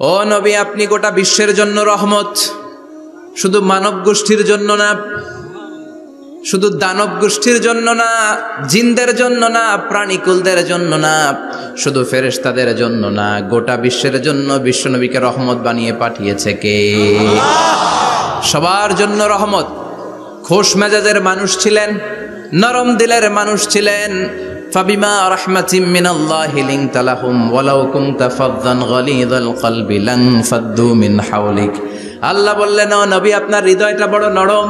ও নবী, আপনি গোটা বিশ্বের জন্য রহমত, শুধু মানব গোষ্ঠীর জন্য না, শুধু দানব গোষ্ঠীর জন্য না, জিনদের জন্য না, প্রাণীকুলদের জন্য না, শুধু ফেরেশতাদের জন্য না, গোটা বিশ্বের জন্য বিশ্বনবীকে রহমত বানিয়ে পাঠিয়েছে কে? সবার জন্য রহমত। খোশ মেজাজের মানুষ ছিলেন, নরম দিলের মানুষ ছিলেন। ফাবিমা রাহমাতিম মিনাল্লাহি লিনতা লাহুম ওয়ালাউ কুনতা ফাযযান গালিযাল কলবি লানফাদ্দু মিন হাওলিক। আল্লাহ বললেন, ও নবী, আপনার হৃদয়টা বড় নরম,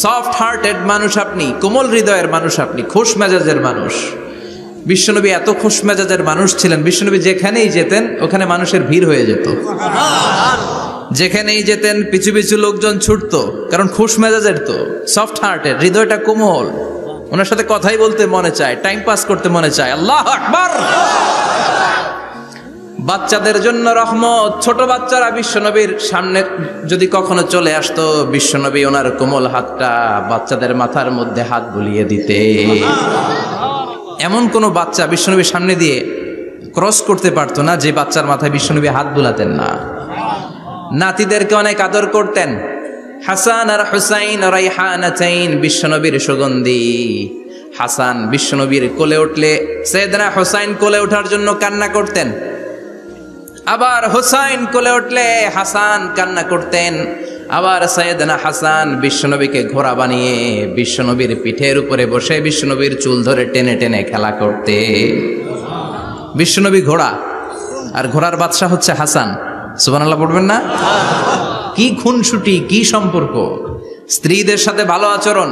সফট হার্টেড মানুষ আপনি, কোমল হৃদয়ের মানুষ আপনি, খোশ মেজাজের মানুষ। বিশ্বনবী এত খোশ মেজাজের মানুষ ছিলেন, বিশ্বনবী যেখানেই যেতেন ওখানে মানুষের ভিড় হয়ে যেত। যেখানেই যেতেন পিছু পিছু লোকজন ছুটতো, কারণ খোশ মেজাজের তো, সফট হার্টেড, হৃদয়টা কোমল। ওনার সাথে কথাই বলতে মনে চায়, টাইম পাস করতে মনে চায়। আল্লাহু আকবার। বাচ্চাদের জন্য রহমত। ছোট বাচ্চারা বিশ্বনবীর সামনে যদি কখনো চলে আসতো, বিশ্বনবী ওনার কোমল হাতটা বাচ্চাদের মাথার মধ্যে হাত বুলিয়ে দিতে। এমন কোন বাচ্চা বিশ্বনবীর সামনে দিয়ে ক্রস করতে পারতো না যে বাচ্চার মাথায় বিশ্বনবী হাত বুলাতেন না। নাতিদেরকে অনেক আদর করতেন। হাসান আর হুসাইন রাইহানাতাইন, বিশ্বনবীর সুগন্ধি। হাসান বিশ্বনবীর কোলে উঠলে সাইয়েদনা হুসাইন কোলে ওঠার জন্য কান্না করতেন, আবার হুসাইন কোলে উঠলে হাসান কান্না করতেন। আবার সাইয়েদনা হাসান বিশ্বনবীকে ঘোড়া বানিয়ে বিশ্বনবীর পিঠের উপরে বসে বিশ্বনবীর চুল ধরে টেনে টেনে খেলা করতে। বিশ্বনবী ঘোড়া, আর ঘোড়ার বাদশা হচ্ছে হাসান। সুবহানাল্লাহ পড়বেন না? কি খুনসুটি, কি সম্পর্ক! স্ত্রীদের সাথে ভালো আচরণ,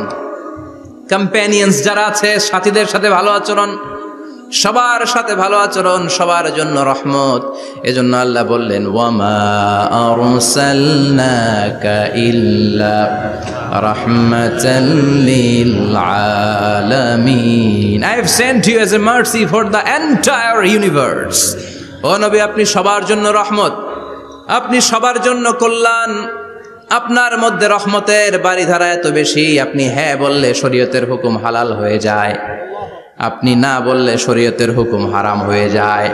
কম্প্যানিয়ন্স যারা আছে সাথীদের সাথে ভালো আচরণ, সবার সাথে ভালো আচরণ, সবার জন্য রহমত। এজন্য আল্লাহ বললেন, ওয়ামা আরসালনাকা ইল্লা রাহমাতাল লিল আলামিন। I have sent you as a mercy for the entire universe. ও নবী, আপনি সবার জন্য রহমত, আপনি সবার জন্য কল্যাণ। আপনার মধ্যে রহমতের বাড়িধারা এত বেশি, আপনি হ্যাঁ বললে শরীয়তের হুকুম হালাল হয়ে যায়, আপনি না বললে শরীয়তের হুকুম হারাম হয়ে যায়।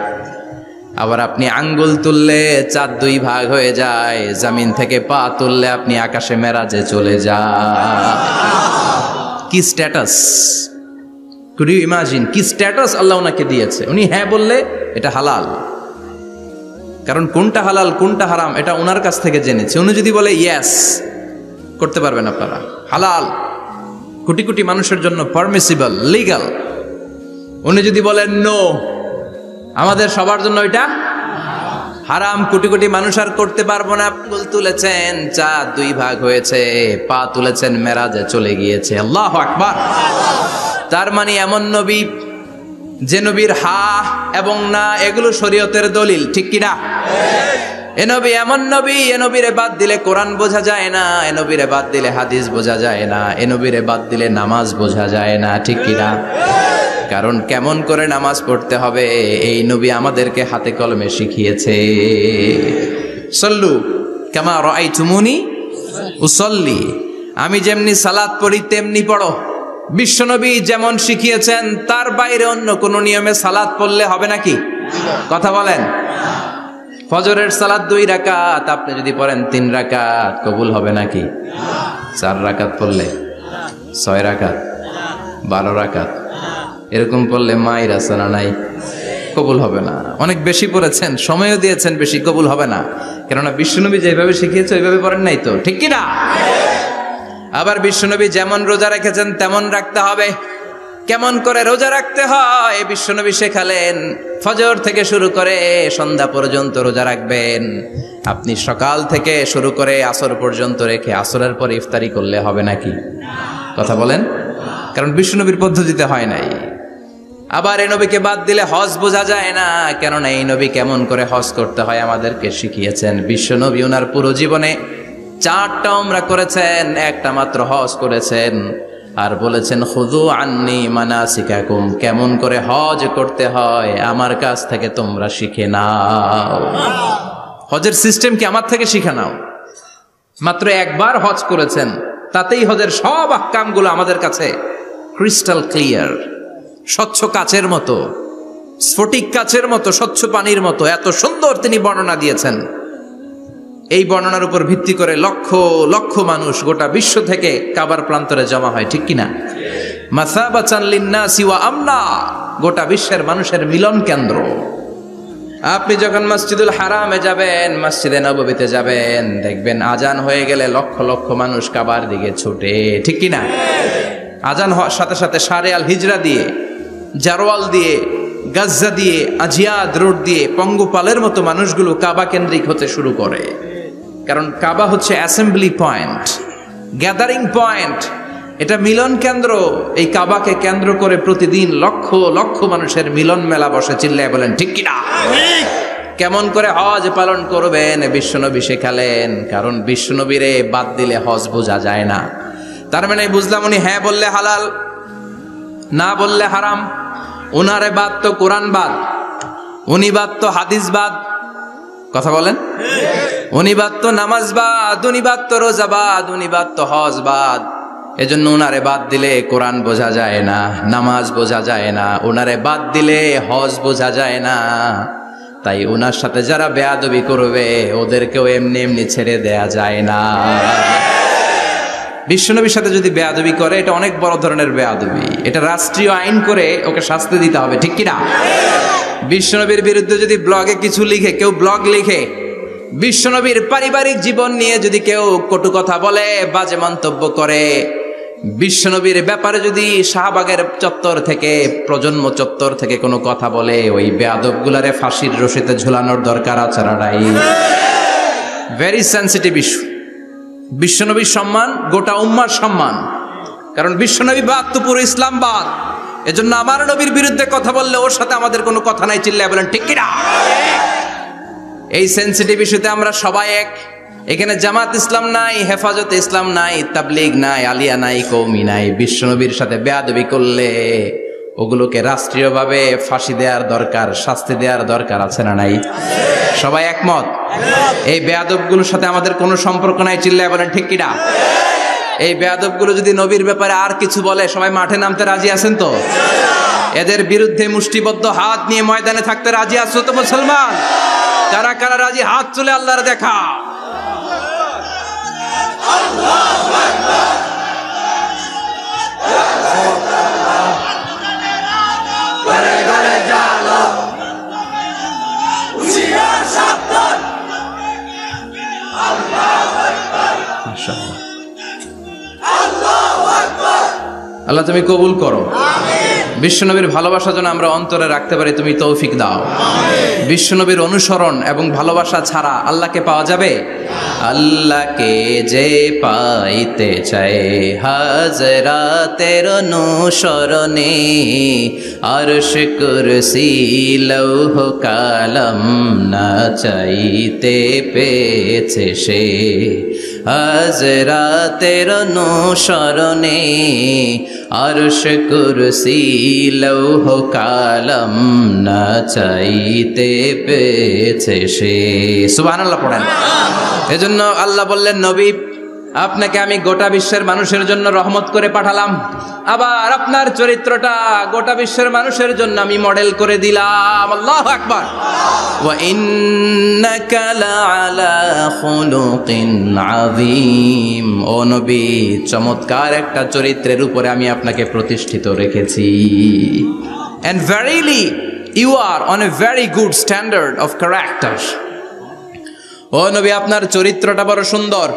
আবার আপনি আঙ্গুল তুললে চাঁদ দুই ভাগ হয়ে যায়, জমিন থেকে পা তুললে আপনি আকাশে মেরাজে চলে যান। কি স্ট্যাটাস! কুড ইউ ইমাজিন কি স্ট্যাটাস আল্লাহ ওনাকে দিয়েছে? উনি হ্যাঁ বললে এটা হালাল, কারণ কোনটা হালাল কোনটা হারাম এটা ওনার কাছ থেকে জেনেছে। উনি যদি বলে ইয়েস, করতে পারবেন আপনারা, হালাল, কোটি কোটি মানুষের জন্য পারমিসিবল, লিগ্যাল। উনি যদি বলেন নো, আমাদের সবার জন্য এটা হারাম, কোটি কোটি মানুষ আর করতে পারবো না। আঙ্গুল তুলেছেন চাঁদ দুই ভাগ হয়েছে, পা তুলেছেন মেরাজে চলে গিয়েছে। আল্লাহু আকবার। তার মানে এমন নবী যে নবীর হা এবং না এগুলো শরীয়তের দলিল, ঠিক কিনা? এ নবী এমন নবী, এ নবীরে বাদ দিলে কোরআন বোঝা যায় না, এ নবীরে বাদ দিলে হাদিস বোঝা যায় না, এ নবীরে বাদ দিলে নামাজ বোঝা যায় না, ঠিক কিনা? কারণ কেমন করে নামাজ পড়তে হবে এই নবী আমাদেরকে হাতে কলমে শিখিয়েছে। সল্লু কামা রাআইতুমুনি উসাল্লি, আমি যেমনি সালাত পড়ি তেমনি পড়ো। বিশ্বনবী যেমন শিখিয়েছেন তার বাইরে অন্য কোন নিয়মে সালাত পড়লে হবে নাকি? কথা বলেন। ফজরের সালাত 2 রাকাত, আপনি যদি পড়েন 3 রাকাত, কবুল হবে নাকি? 4 রাকাত পড়লে, 6 রাকাত, 12 রাকাত এরকম পড়লে মায়ের আসানা নাই, কবুল হবে না। অনেক বেশি পড়েছেন, সময়ও দিয়েছেন বেশি, কবুল হবে না। কেননা বিশ্বনবী যেভাবে শিখিয়েছে ওইভাবে পড়েন নাই তো, ঠিক কিনা? আবার বিশ্বনবী যেমন রোজা রেখেছেন তেমন রাখতে হবে। কেমন করে রোজা রাখতে হয় বিশ্বনবী শেখালেন। ফজর থেকে শুরু করে সন্ধ্যা পর্যন্ত রোজা রাখবেন। আপনি সকাল থেকে শুরু করে আসর পর্যন্ত রেখে আসরের পরে ইফতারি করলে হবে নাকি? কথা বলেন। কারণ বিশ্বনবীর পদ্ধতিতে হয় নাই। আবার এই নবীকে বাদ দিলে হজ বোঝা যায় না, কেননা এই নবী কেমন করে হজ করতে হয় আমাদেরকে শিখিয়েছেন। বিশ্বনবী ওনার পুরো জীবনে 4টা উমরা করেছেন, একটা মাত্র হজ করেছেন। আর বলেছেন খুযু আন্নী মানাসিকাকুম, কেমন করে হজ করতে হয় আমার কাছ থেকে তোমরা শিখে নাও। হজের সিস্টেম কি আমার থেকে শিখে নাও। মাত্র একবার হজ করেছেন, তাতেই হজের সব আহকামগুলো আমাদের কাছে ক্রিস্টাল ক্লিয়ার, স্বচ্ছ কাচের মতো। স্ফটিক কাচের মতো, স্বচ্ছ পানির মতো, এত সুন্দর তিনি বর্ণনা দিয়েছেন। এই বর্ণনার উপর ভিত্তি করে লক্ষ লক্ষ মানুষ গোটা বিশ্ব থেকে কাবার প্রান্তরে জমা হয়, ঠিক কিনা? মাসাবাতান লিন্নাসি ওয়া আমনা, গোটা বিশ্বের মানুষের মিলন কেন্দ্র। আপনি যখন মসজিদুল হারামে যাবেন, মসজিদে নববীতে যাবেন, দেখবেন আজান হয়ে গেলে লক্ষ লক্ষ মানুষ কাবার দিকে ছুটে, ঠিক কিনা? আজান হওয়ার সাথে সাথে শারে আল হিজরা দিয়ে, জারওয়াল দিয়ে, গাজ্জা দিয়ে, আজিয়াদ রোড দিয়ে পঙ্গপালের মতো মানুষগুলো কাবা কেন্দ্রিক হতে শুরু করে। কারণ কাবা হচ্ছে অ্যাসেম্বলি পয়েন্ট, গ্যাদারিং পয়েন্ট, এটা মিলন কেন্দ্র। এই কাবাকে কেন্দ্র করে প্রতিদিন লক্ষ লক্ষ মানুষের মিলন মেলা বসে। চিল্লায় বলেন ঠিক কিনা? কেমন করে হজ পালন করবেন বিশ্বনবী শেখালেন। কারণ বিশ্বনবীরে বাদ দিলে হজ বোঝা যায় না। তার মানে বুঝলাম উনি হ্যাঁ বললে হালাল, না বললে হারাম। উনারে বাদ তো কোরআন বাদ, উনি বাদ তো হাদিস বাদ। কথা বলেন। উনি বাদ তো নামাজ বাদ, উনি বাদ তো রোজা বাদ, উনি বাদ তো হজ বাদ। এজন্য উনারে বাদ দিলে কোরআন বোঝা যায় না, নামাজ বোঝা যায় না, উনারে বাদ দিলে হজ বোঝা যায় না। তাই উনার সাথে যারা বেয়াদবি করবে ওদেরকেও এমনি এমনি ছেড়ে দেয়া যায় না। বিশ্বনবীর সাথে যদি বেয়াদবি করে এটা অনেক বড় ধরনের বেয়াদবি, এটা রাষ্ট্রীয় আইন করে ওকে শাস্তি দিতে হবে, ঠিক কিনা? বিশ্বনবীর বিরুদ্ধে যদি ব্লগে কিছু লিখে, কেউ ব্লগ লিখে, বিশ্বনবীর পারিবারিক জীবন নিয়ে যদি কেউ কটু কথা বলে, বাজে মন্তব্য করে, বিশ্বনবীর ব্যাপারে যদি শাহবাগের চত্বর থেকে, প্রজন্ম চত্বর থেকে কোনো কথা বলে, ওই বেয়াদবগুলারে ফাঁসির রশিতে ঝুলানোর দরকার আছে না নাই? Very sensitive issue. বিশ্বনবীর সম্মান গোটা উম্মার সম্মান। কারণ বিশ্বনবী বাদ তো পুরো ইসলাম বাদ। এজন্য আমার নবীর বিরুদ্ধে কথা বললে ওর সাথে আমাদের কোনো কথা নাই। চিল্লায় বলেন ঠিক কিনা? এই সেন্সিটিভ ইস্যুতে আমরা সবাই এক। এখানে জামাত ইসলাম নাই, হেফাজতে ইসলাম নাই, তাবলীগ নাই, আলিয়া নাই, কওমি নাই। বিশ্বনবীর সাথে বেয়াদবি করলে ওগুলোকে রাষ্ট্রীয়ভাবে ফাঁসি দেওয়ার দরকার, শাস্তি দেওয়ার দরকার আছে না নাই? সবাই একমত? এই বেয়াদবগুলোর সাথে আমাদের কোনো সম্পর্ক নাই। চিল্লায় বলেন ঠিক কিনা? এই বেয়াদবগুলো যদি নবীর ব্যাপারে আর কিছু বলে সবাই মাঠে নামতে রাজি আছেন তো? এদের বিরুদ্ধে মুষ্টিবদ্ধ হাত নিয়ে ময়দানে থাকতে রাজি আছো তো মুসলমান? কারা কারা রাজি হাত তুলে আল্লাহর দেখা। আল্লাহ তুমি কবুল করো। বিশ্বনবীর ভালোবাসা যেন আমরা অন্তরে রাখতে পারি, তুমি তৌফিক দাও। বিশ্বনবীর অনুসরণ এবং ভালোবাসা ছাড়া আল্লাহকে পাওয়া যাবে? আল্লাহকে যে পাইতে চায় হাজরাতের অনুসরণে, আরশ কুরসি লৌহ কালাম না চাইতে পেয়েছে সে। হাজরাতের অনুসরণে আরশ কুরসি লৌহ কালাম না চাইতে পেয়েছে সে। সুবহানাল্লাহ পড়েন। এজন্য আল্লাহ বললেন, নবী আপনাকে আমি গোটা বিশ্বের মানুষের জন্য রহমত করে পাঠালাম। আবার আপনার চরিত্রটা গোটা বিশ্বের মানুষের জন্য আমি মডেল করে দিলাম। আল্লাহু আকবার। ওয়া ইন্নাকা লাআলা খুলুকিন আযীম। ও নবী, চমৎকার একটা চরিত্রের উপরে আমি আপনাকে প্রতিষ্ঠিত রেখেছি। And verily you are on a very good standard of character. ও নবী, আপনার চরিত্রটা বড় সুন্দর।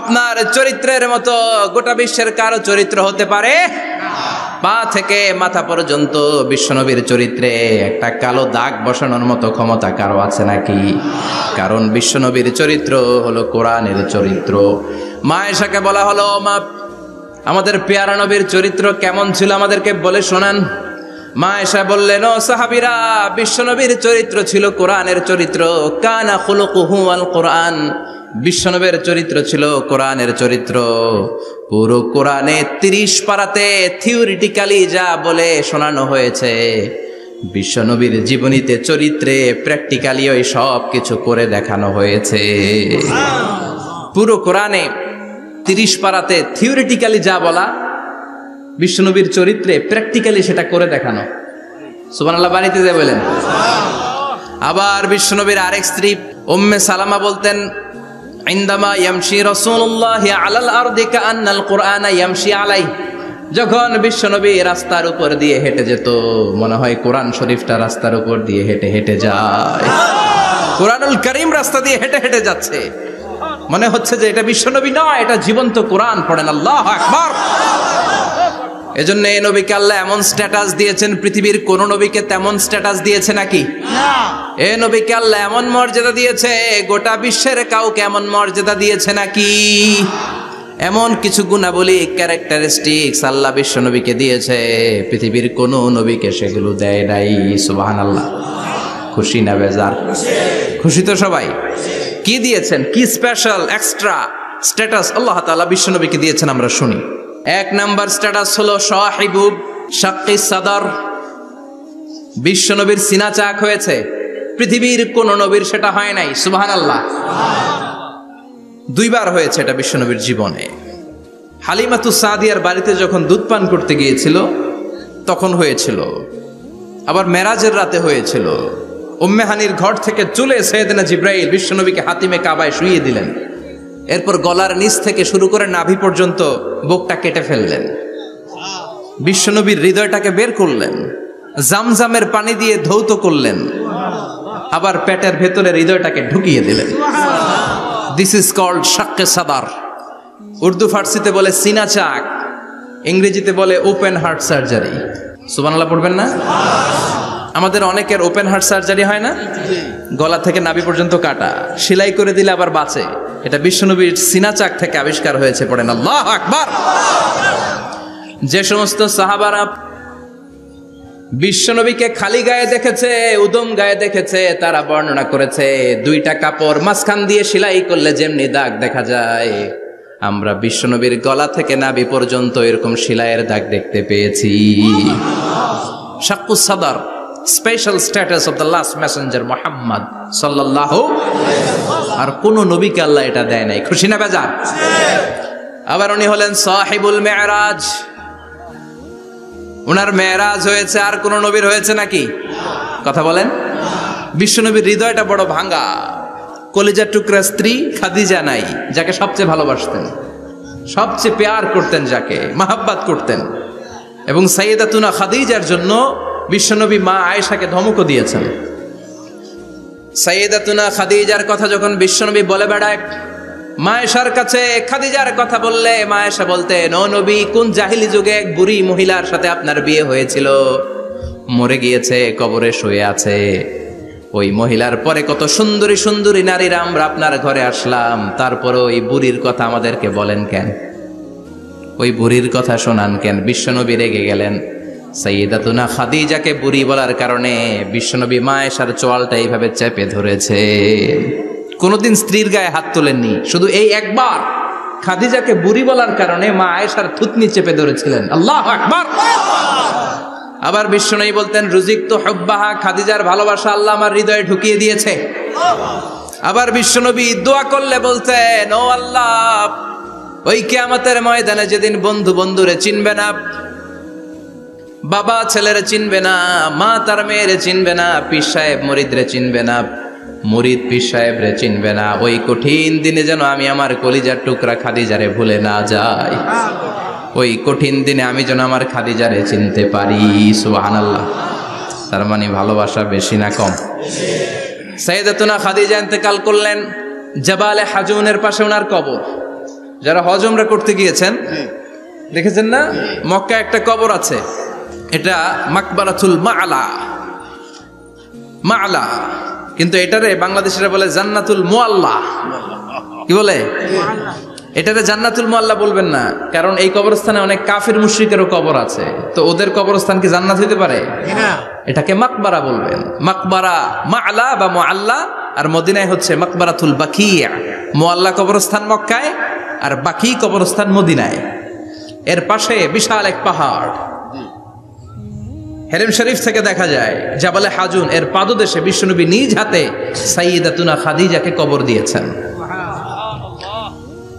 আপনার চরিত্রের মতো গোটা বিশ্বের কারো চরিত্র হতে পারে? পা থেকে মাথা পর্যন্ত বিশ্বনবীর চরিত্রে একটা কালো দাগ বসানোর মতো ক্ষমতা কারো আছে নাকি? কারণ বিশ্বনবীর চরিত্র হলো কোরআনের চরিত্র। মা আয়েশাকে বলা হলো, মা আমাদের পেয়ারা নবীর চরিত্র কেমন ছিল আমাদেরকে বলে শোনান। মা আয়েশা বললেন, ও সাহাবীরা, বিশ্বনবীর চরিত্র ছিল কোরআনের চরিত্র। কানা খুলুকুহু আল কোরআন। বিশ্বনবীর চরিত্র ছিল কোরআনের চরিত্র। পুরো কোরআনে 30 পারাতে থিওরিটিক্যালি যা বলে শোনানো হয়েছে, বিশ্বনবীর জীবনীতে চরিত্রে প্র্যাকটিক্যালি ওই সব কিছু করে দেখানো হয়েছে। পুরো কোরআনে 30 পারাতে থিওরিটিক্যালি যা বলা, বিশ্বনবীর চরিত্রে প্র্যাকটিক্যালি সেটা করে দেখানো। সুবহানাল্লাহ বাড়িতে যায় বলেন। আবার বিশ্বনবীর আরেক স্ত্রী উম্মে সালামা বলতেন, ইনদামা ইয়ামশি রাসূলুল্লাহ আলাল আরদি কাআন্নাল কুরআনা ইয়ামশি আলাইহি, যখন বিশ্বনবী রাস্তার উপর দিয়ে হেঁটে যেত মনে হয় কোরআন শরীফটা রাস্তার উপর দিয়ে হেঁটে হেঁটে যায়। কোরআনুল কারীম রাস্তা দিয়ে হেঁটে হেঁটে যাচ্ছে, মনে হচ্ছে যে এটা বিশ্বনবী নয়, এটা জীবন্ত কোরআন। পড়েন আল্লাহু আকবার। এজন্য এই নবীকে আল্লাহ এমন স্ট্যাটাস দিয়েছেন, পৃথিবীর কোন নবীকে তেমন স্ট্যাটাস দিয়েছে নাকি? এই নবীকে আল্লাহ এমন মর্যাদা দিয়েছে, গোটা বিশ্বের কাউকে এমন মর্যাদা দিয়েছে নাকি? এমন কিছু গুণাবলী, ক্যারেক্টারিস্টিক্স আল্লাহ বিশ্ব নবীকে দিয়েছে, পৃথিবীর কোন নবীকে সেগুলো দেয় নাই। সুবহানাল্লাহ। খুশি না বেজার? খুশি তো সবাই। কি দিয়েছেন, কি স্পেশাল এক্সট্রা স্ট্যাটাস আল্লাহ তাআলা বিশ্ব নবীকে দিয়েছেন আমরা শুনি। এক নাম্বার স্ট্যাটাস হলো সাহিবু শাক্কিস সাদর। বিশ্ব নবীর সিনা চাক হয়েছে, পৃথিবীর কোন নবীর সেটা হয় নাই। সুবহানাল্লাহ। দুইবার হয়েছে এটা বিশ্ব নবীর জীবনে। হালিমাতুস সাদিয়ার বাড়িতে যখন দুধ পান করতে গিয়েছিল তখন হয়েছিল, আবার মেরাজের রাতে হয়েছিল। উম্মে হানির ঘর থেকে চলে সাইয়েদনা জিবরাইল বিশ্ব নবীকে হাতিমে কাবায় শুইয়ে দিলেন, এরপর গলার নিচ থেকে শুরু করে নাভি পর্যন্ত বুকটা কেটে ফেললেন, বিশ্বনবীর হৃদয়টাকে বের করলেন, জামজামের পানি দিয়ে ধৌত করলেন, আবার পেটের ভেতরে হৃদয়টাকে ঢুকিয়ে দিলেন। দিস ইজ কল্ড শাক্কে সাদার। উর্দু ফার্সিতে বলে সিনা চাক, ইংরেজিতে বলে ওপেন হার্ট সার্জারি। সুবহানাল্লাহ পড়বেন না? আমাদের অনেকের ওপেন হার্ট সার্জারি হয় না, গলা থেকে নাভি পর্যন্ত কাটা, সেলাই করে দিলে আবার বাঁচে। এটা বিশ্বনবীর সিনা চাক থেকে আবিষ্কার হয়েছে। পড়েন আল্লাহু আকবার। যে সমস্ত সাহাবারা বিশ্বনবীকে খালি গায়ে দেখেছে, উদম গায়ে দেখেছে, তারা বর্ণনা করেছে দুইটা কাপড় মাঝখান দিয়ে সেলাই করলে যেমনি দাগ দেখা যায়, আমরা বিশ্বনবীর গলা থেকে নাভি পর্যন্ত এরকম সেলাইয়ের দাগ দেখতে পেয়েছি। শাক্কুস সাদর, special status of the last Messenger Muhammad সাল্লাল্লাহু। আর কোন নবীকে আল্লাহ এটা দেয় নাই। খুশি না বেজার? আবার উনি হলেন সাহিবুল মেরাজ। উনার মেরাজ হয়েছে, আর কোন নবীর হয়েছে নাকি? কথা বলেন। বিশ্বনবীর হৃদয়টা বড় ভাঙা, কলিজার টুকরা স্ত্রী খাদিজা নাই, যাকে সবচেয়ে ভালোবাসতেন, সবচেয়ে প্যার করতেন, যাকে মাহাব্বাত করতেন। এবং সাইয়েদাতুনা খাদিজার জন্য বিশ্বনবী মা আয়েশাকে ধমকও দিয়েছেন। সাইয়েদাতুনা খাদিজার কথা যখন বিশ্বনবী বলে বেড়ায় মা আয়েশার কাছে, খাদিজার কথা বললে মা আয়েশা বলতেন, ও নবী, কোন জাহিলি যুগে এক বুড়ি মহিলার সাথে আপনার বিয়ে হয়েছিল, মরে গিয়েছে, কবরে শুয়ে আছে। ওই মহিলার পরে কত সুন্দরী সুন্দরী নারীরা আমরা আপনার ঘরে আসলাম, তারপরে ওই বুড়ির কথা আমাদেরকে বলেন কেন? ওই বুড়ির কথা শোনান কেন? বিশ্বনবী রেগে গেলেন। সাইয়েদাতুনা খাদিজাকে বুড়ি বলার কারণে বিশ্বনবী মা আয়েশার চোয়ালটা এইভাবে চেপে ধরেছে। কোনদিন স্ত্রীর গায়ে হাত তোলেননি, শুধু এই একবার খাদিজাকে বুড়ি বলার কারণে মা আয়েশার থুতনি চেপে ধরেছিলেন। আল্লাহু আকবার। আবার বিশ্বনবী বলতেন, রুজিকতু হুব্বাহা, খাদিজার ভালোবাসা আল্লাহ আমার হৃদয়ে ঢুকিয়ে দিয়েছে। আবার বিশ্বনবী দোয়া করলে বলতেন, ও আল্লাহ, ওই কিয়ামতের ময়দানে যেদিন বন্ধু বন্ধুরে চিনবে না, বাবা ছেলেরে চিনবে না, মা তার মেয়েরে চিনবে না, পীর সাহেব মুরিদরে চিনবে না, মুরিদ পীর সাহেবরে চিনবে না, ওই কঠিন দিনে যেন আমি আমার কলিজার টুকরা খাদিজারে ভুলে না যাই। ওই কঠিন দিনে আমি যেন আমার খাদিজারে চিনতে পারি। সুবহানাল্লাহ। তার মানে ভালোবাসা বেশি না কম? সাইয়েদাতুনা খাদিজা ইন্তেকাল করলেন, জাবালে হাজুনের পাশে ওনার কবর। যারা হজ উমরা করতে গিয়েছেন দেখেছেন না, মক্কায় একটা কবর আছে, এটা মাকবারাতুল মা'লা। মা'লা, কিন্তু এটারে বাংলাদেশিরা বলে জান্নাতুল মুআল্লা। কি বলে? এটারে জান্নাতুল মুআল্লা বলবেন না, কারণ এই কবরস্থানে অনেক কাফির মুশরিকেরও কবর আছে, তো ওদের কবরস্থান কি জান্নাত হইতে পারে? এটাকে মাকবারা বলবেন। মাকবারা মা'লা বা মুআল্লা, আর মদিনায় হচ্ছে মাকবারাতুল বাকিয়া। মুআল্লা কবরস্থান মক্কায়, আর বাকি কবরস্থান মদিনায়। এর পাশে বিশাল এক পাহাড়, হেরেম শরীফ থেকে দেখা যায় জাবালে হাজুন, এর পাদদেশে বিশ্বনবী নিজ হাতে সাইয়েদাতুনা খাদিজাকে কবর দিয়েছেন।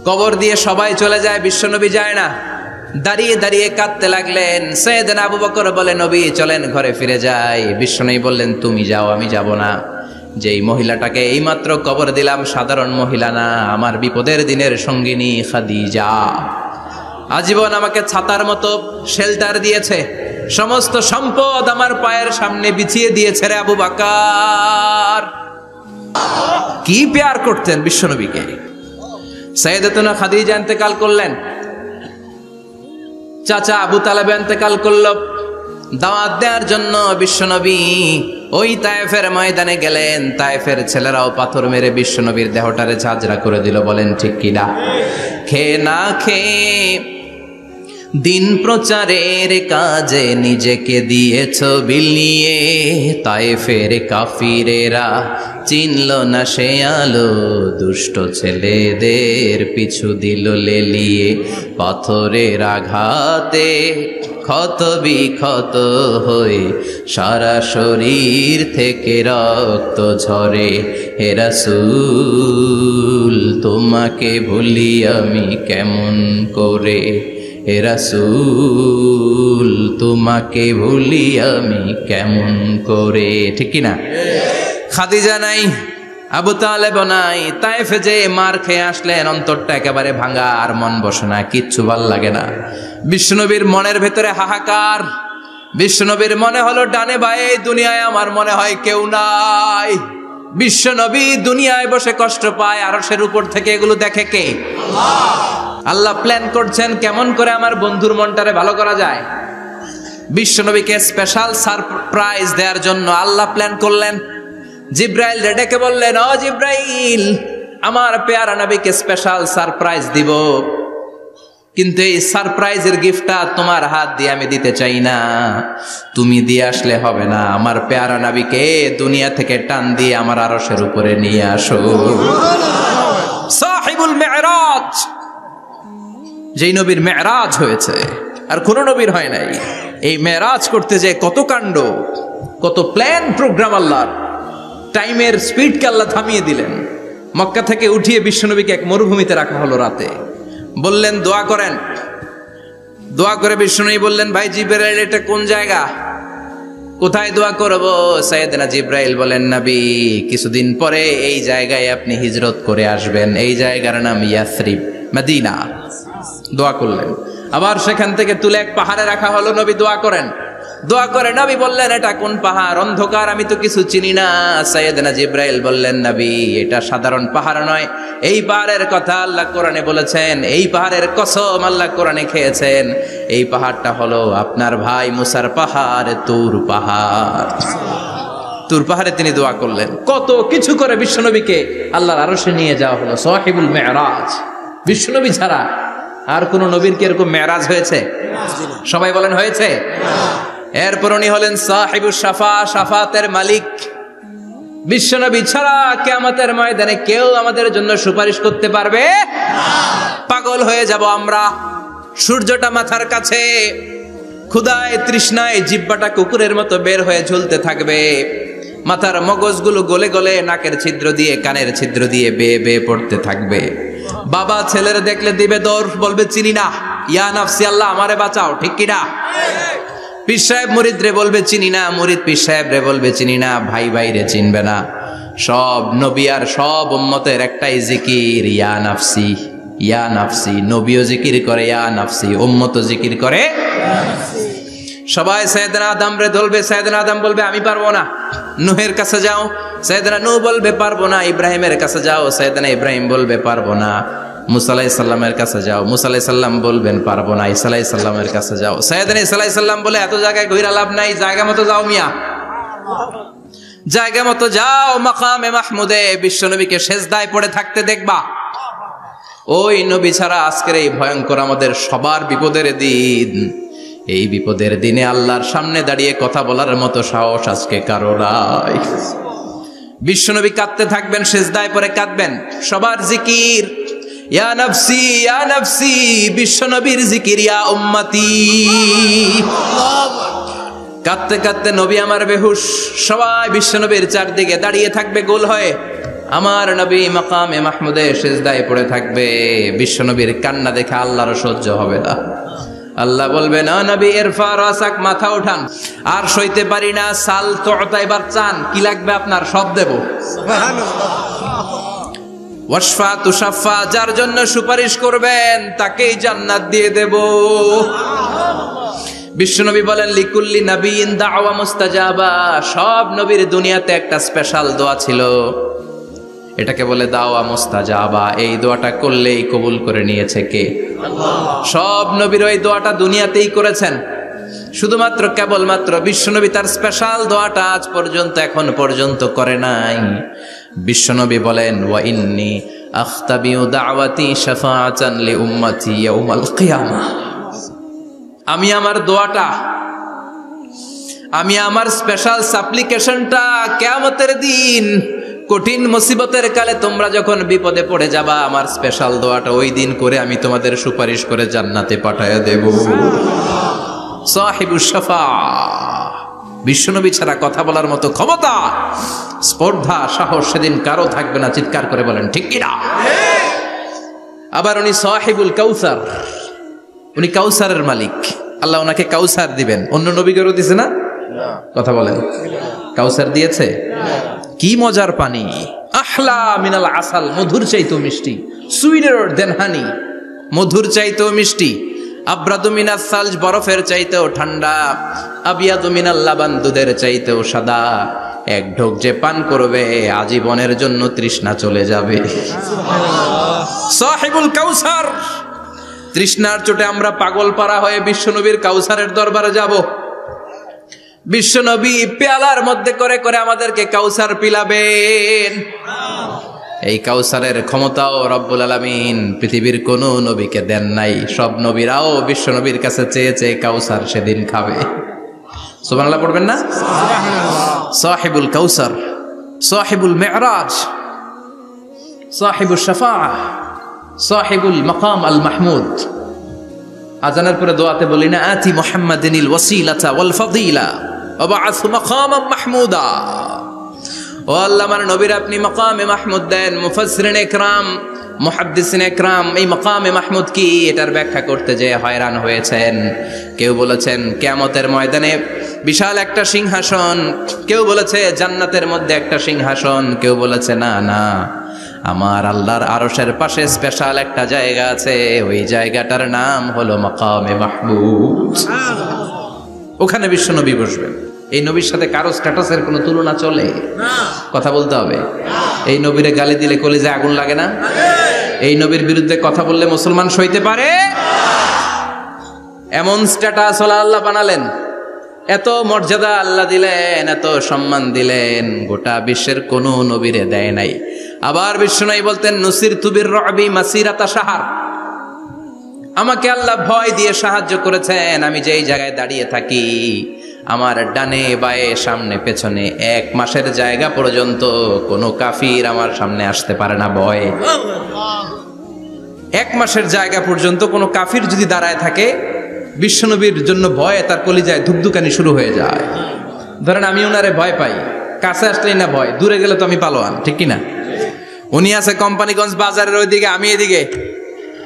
কবর দিয়ে সবাই চলে যায়, বিশ্বনবী যায় না। দাঁড়িয়ে দাঁড়িয়ে কাঁদতে লাগলেন। সাইয়েদনা আবু বকর বলে, নবী চলেন ঘরে ফিরে যাই। বিশ্বনবী বললেন, তুমি যাও, আমি যাব না। যেই মহিলাটাকে এইমাত্র কবর দিলাম সাধারণ মহিলা না, আমার বিপদের দিনের সঙ্গিনী খাদিজা। আজীবন আমাকে ছাতার মতো শেল্টার দিয়েছে, সমস্ত সম্পদ আমার পায়ের সামনে বিছিয়ে দিয়েছে রে আবু বকর। কি প্যার করতেন বিশ্বনবীকে। সাইয়েদাতুনা খাদিজা ইন্তেকাল করলেন, চাচা আবু তালেব ইন্তেকাল করল। দাওয়াত দেওয়ার জন্য বিশ্বনবী ওই তায়েফের ময়দানে গেলেন। তায়েফের ছেলেরাও পাথর মেরে বিশ্বনবীর দেহটারে ঝাঁঝরা করে দিল। বলেন ঠিক কিনা? খেয়ে না খেয়ে দিন প্রচারের কাজে নিজেকে দিয়েছ বিলিয়ে। তায়েফের কাফিরেরা চিনল না সে আলো, দুষ্ট ছেলেদের পিছু দিল লেলিয়ে। পাথরের আঘাতে ক্ষত বিক্ষত হয়ে সারা শরীর থেকে রক্ত ঝরে। হে রাসূল তোমাকে ভুলি আমি কেমন করে, হে রাসূল তোমাকে ভুলি আমি কেমন করে। ঠিক কিনা? খাদিজা নাই, আবু তালেব নাই। তায়েফে যে মার খেয়ে আসলেন, অন্তরটা একেবারে ভাঙা, আর মন বসে না, কিচ্ছু ভাল লাগে না। বিশ্বনবীর মনের ভেতরে হাহাকার। বিশ্বনবীর মনে হলো ডানে বায়ে দুনিয়ায় আমার মনে হয় কেউ নাই। বিশ্বনবী দুনিয়ায় বসে কষ্ট পায়, আরশের উপর থেকে এগুলো দেখে কে? আল্লাহ প্ল্যান করছেন কেমন করে আমার বন্ধুর মনটারে ভালো করা যায়। বিশ্বনবীকে স্পেশাল সারপ্রাইজ দেওয়ার জন্য আল্লাহ প্ল্যান করলেন। জিব্রাইল ডেকে বললেন, ও জিব্রাইল, আমার পেয়ারা নবীকে স্পেশাল সারপ্রাইজ দিব, কিন্তু এই সারপ্রাইজের গিফটটা তোমার হাত দিয়ে আমি দিতে চাই না, তুমি দিয়ে আসলে হবে না। আমার পেয়ারা নবীকে দুনিয়া থেকে টান দিয়ে আমার আরশের উপরে নিয়ে আসো। সাহিবুল মেরাজ, যেই নবীর মেরাজ হয়েছে আর কোন নবীর হয় নাই। এই মেরাজ করতে যে কত কাণ্ড, কত প্ল্যান প্রোগ্রাম আল্লাহর। টাইমের স্পিডকে আল্লাহ থামিয়ে দিলেন। মক্কা থেকে উঠিয়ে বিশ্বনবীকে এক মরুভূমিতে রাখা হলো রাতে। বললেন দোয়া করেন। দোয়া করে বিশ্বনবী বললেন, ভাই জিবরাইল, এটা কোন জায়গা, কোথায় দোয়া করব? সাইয়েদনা জিবরাইল বলেন, নবী কিছুদিন পরে এই জায়গায় আপনি হিজরত করে আসবেন, এই জায়গার নাম ইয়াসরিব, মদিনা। দোয়া করলেন। আবার সেখান থেকে তুলে এক পাহাড়ে রাখা হলো। নবী দোয়া করেন। দোয়া করে নবী বললেন, এটা কোন পাহাড়? অন্ধকার, আমি তো কিছু চিনি না। সাইয়েদনা জিবরাইল বললেন, নবী এটা সাধারণ পাহাড় নয়, এই পাহাড়ের কথা আল্লাহ কোরআনে বলেছেন, এই পাহাড়ের কসম আল্লাহ কোরআনে খেয়েছেন। এই পাহাড়টা হলো আপনার ভাই মুসার পাহাড়, তুর পাহাড়। তুর পাহাড়ে তিনি দোয়া করলেন। কত কিছু করে বিশ্বনবীকে আল্লাহর আরশে নিয়ে যাওয়া হলো। সাহিবুল মেরাজ। বিশ্বনবী ছাড়া আর কোন নবীর কি এরকম মেরাজ হয়েছে? সবাই বলেন হয়েছে। এরপর উনি হলেন সাহিবুস শাফা, শাফাতের মালিক। বিশ্বনবী ছাড়া কিয়ামতের ময়দানে কেউ আমাদের জন্য সুপারিশ করতে পারবে না। পাগল হয়ে যাব আমরা। সূর্যটা মাথার কাছে, ক্ষুধায় তৃষ্ণায় জিহ্বাটা কুকুরের মতো বের হয়ে ঝুলতে থাকবে। মাথার মগজগুলো গলে গলে নাকের ছিদ্র দিয়ে, কানের ছিদ্র দিয়ে বেয়ে বেয়ে পড়তে থাকবে। বাবা ছেলের দেখলে দিবে দৌড়, বলবে চিনি না, ইয়া নাফসি, আল্লাহ আমারে বাঁচাও। ঠিক কিনা? পীর সাহেব মুরিদ রে বলবে চিনি না, মুরিদ পীর সাহেব রে বলবে চিনি না, ভাই ভাই রে চিনবে না। সব নবী আর সব উম্মতের একটাই জিকির, ইয়া নাফসি, ইয়া নাফসি। নবীও জিকির করে ইয়া নাফসি, উম্মতও জিকির করে। সবাই সাইয়েদনা আদম রে ধরবে। সাইয়েদনা আদম বলবে আমি পারবো না। নূহের কাছে যাও। সাইয়েদনা নূহ বলবে পারবো না। ইব্রাহিমের কাছে যাও। সাইয়েদনা ইব্রাহিম বলবে পারবো না। মুসা আলাইহিস সালামের কাছে যাও। মুসা আলাইহিস সালাম বলবেন পারবো না। ঈসা আলাইহিস সালামের কাছে যাও। সাইয়েদনা ঈসা আলাইহিস সালাম বলে এত জায়গায় ঘুরে লাভ নাই, জায়গা মতো যাও মিয়া, জায়গা মতো যাও। মাকামে মাহমুদে বিশ্বনবীকে সেজদায় পড়ে থাকতে দেখবা। ওই নবী ছাড়া আজকের এই ভয়ঙ্কর আমাদের সবার বিপদের দিন। এই বিপদের দিনে আল্লাহর সামনে দাঁড়িয়ে কথা বলার মতো সাহস আজকে কারো নাই। বিশ্বনবী কাঁদতে থাকবেন, সেজদায় পড়ে কাঁদবেন। সবার জিকির ইয়া নাফসি, ইয়া নাফসি। বিশ্বনবীর জিকির ইয়া উম্মতি। কাঁদতে কাঁদতে নবী আমার বেহুশ। সবাই বিশ্বনবীর চারদিকে দাঁড়িয়ে থাকবে গোল হয়ে। আমার নবী মাকামে মাহমুদে সেজদায় পড়ে থাকবে। বিশ্বনবীর কান্না দেখে আল্লাহর সহ্য হবে না। আল্লাহ বলবেন ও নবী ইরফা রাসাক, মাথা উঠান। আর সইতে পারি না, সাল তুতা, এবার চান, কি লাগবে আপনার সব দেব। ওয়াশফা তুশাফা, যার জন্য সুপারিশ করবেন তাকেই জান্নাত দিয়ে দেব। বিশ্বনবী বলেন লিকুল্লি নবিয়িন দাওয়া মুস্তাজাবা, সব নবীর দুনিয়াতে একটা স্পেশাল দোয়া ছিল, এটাকে বলে দাওয়া মুস্তাজাবা। এই দোয়াটা করলেই কবুল করে নিয়েছে কে? আল্লাহ। সব নবীর ওই দোয়াটা দুনিয়াতেই করেছেন, শুধুমাত্র কেবলমাত্র বিশ্বনবী তার স্পেশাল দোয়াটা আজ পর্যন্ত এখন পর্যন্ত করে নাই। বিশ্বনবী বলেন ওয়া ইন্নী আখতাবিউ দাওয়াতি শাফাআতান লি উম্মতি ইয়াউমাল কিয়ামাহ, আমি আমার দোয়াটা, আমি আমার স্পেশাল সাপ্লিকেশনটা কিয়ামতের দিন কঠিন মুসিবতের কালে তোমরা যখন বিপদে পড়ে যাবা, আমার স্পেশাল দোয়াটা ওই দিন করে আমি তোমাদের সুপারিশ করে জান্নাতে পাঠায়া দেব। সাহিবুশ শাফাআহ, বিশ্বনবী ছাড়া কথা বলার মতো ক্ষমতা, স্পর্ধা, সাহস সেদিন কারো থাকবে না। চিৎকার করে বলেন ঠিক কিনা? আবার উনি সাহিবুল কাউসার, উনি কাউসারের মালিক। আল্লাহ ওনাকে কাউসার দিবেন। অন্য নবীদেরও দিয়েছে না? কথা বলেন, কাউসার দিয়েছে? কি মজার পানি, আহলা মিনাল আসাল, মধুর চাইতেও মিষ্টি, সুইটার দেন হানি, মধুর চাইতেও মিষ্টি, আব্রাদু মিনাস সালজ, বরফের চাইতেও ঠান্ডা, আবিয়াদু মিনাল লাবান, দুধের চাইতেও সাদা। এক ঢোক যে পান করবে আজীবনের জন্য তৃষ্ণা চলে যাবে। সাহিবুল কাউসার, তৃষ্ণার চোটে আমরা পাগল পারা হয়ে বিশ্বনবীর কাউসারের দরবারে যাব। বিশ্বনবী পেয়ালার মধ্যে করে করে আমাদেরকে কাউসার পিলাবেন। এই কাউসারের ক্ষমতাও রব্বুল আলামিন পৃথিবীর কোন নবীকে দেন নাই। সব নবীরাও বিশ্বনবীর কাছে চেয়ে চেয়ে কাউসার সেদিন খাবে। সুবহানাল্লাহ পড়বেন না? সাহিবুল কাউসার, সাহিবুল মিরাজ, সাহিবুশ শাফাআহ, সাহিবুল মাকাম আল মাহমুদ। আজানের পরে দোয়াতে বলি না, আতি মুহাম্মাদিনিল ওয়াসিলাতা ওয়াল ফাদিলা ওয়া বা'আসহু মাকামান মাহমুদা। ও আল্লাহ, আমার নবীর আপনি মাকামে মাহমুদ দেন। মুফাসসিরিন ইকরাম, মুহাদ্দিসিন ইকরাম এই মাকামে মাহমুদ কি এটার ব্যাখ্যা করতে যে হয়রান হয়েছেন। কেউ বলেছেন কিয়ামতের ময়দানে বিশাল একটা সিংহাসন, কেউ বলেছে জান্নাতের মধ্যে একটা সিংহাসন, কেউ বলেছে না না, আমার আল্লাহর আরশের পাশে স্পেশাল একটা জায়গা আছে, ওই জায়গাটার নাম হলো মাকামে মাহমুদ। ওখানে বিশ্বনবী বসবেন। এই নবীর সাথে কারো স্ট্যাটাসের কোনো তুলনা চলে? কথা বলতে হবে। এই নবীরে গালি দিলে কলিজায় আগুন লাগে না? এই নবীর বিরুদ্ধে কথা বললে মুসলমান সইতে পারে? এমন স্ট্যাটাস হলো আল্লাহ বানালেন, এত মর্যাদা আল্লাহ দিলেন, এত সম্মান দিলেন, গোটা বিশ্বের কোন নবীরে দেয় নাই। আবার বিশ্বনবী বলতেন নুসিরতু বির-রু'বি মাসিরাতা শাহর, আমাকে আল্লাহ ভয় দিয়ে সাহায্য করেছেন। আমি যেই জায়গায় দাঁড়িয়ে থাকি, আমার ডানে বায়ে সামনে পেছনে 1 মাসের জায়গা পর্যন্ত কোনো কাফির আমার সামনে আসতে পারে না ভয়ে। 1 মাসের জায়গা পর্যন্ত কোনো কাফির যদি দাঁড়ায় থাকে, বিশ্বনবীর জন্য ভয়ে তার কলিজায় ধুকধুকানি শুরু হয়ে যায়। ধরেন আমি ওনারে ভয় পাই, কাছে আসলেই না ভয়, দূরে গেলে তো আমি পালোয়ান, ঠিক কিনা? উনি আছে কোম্পানিগঞ্জ বাজারের ওইদিকে, আমি এদিকে,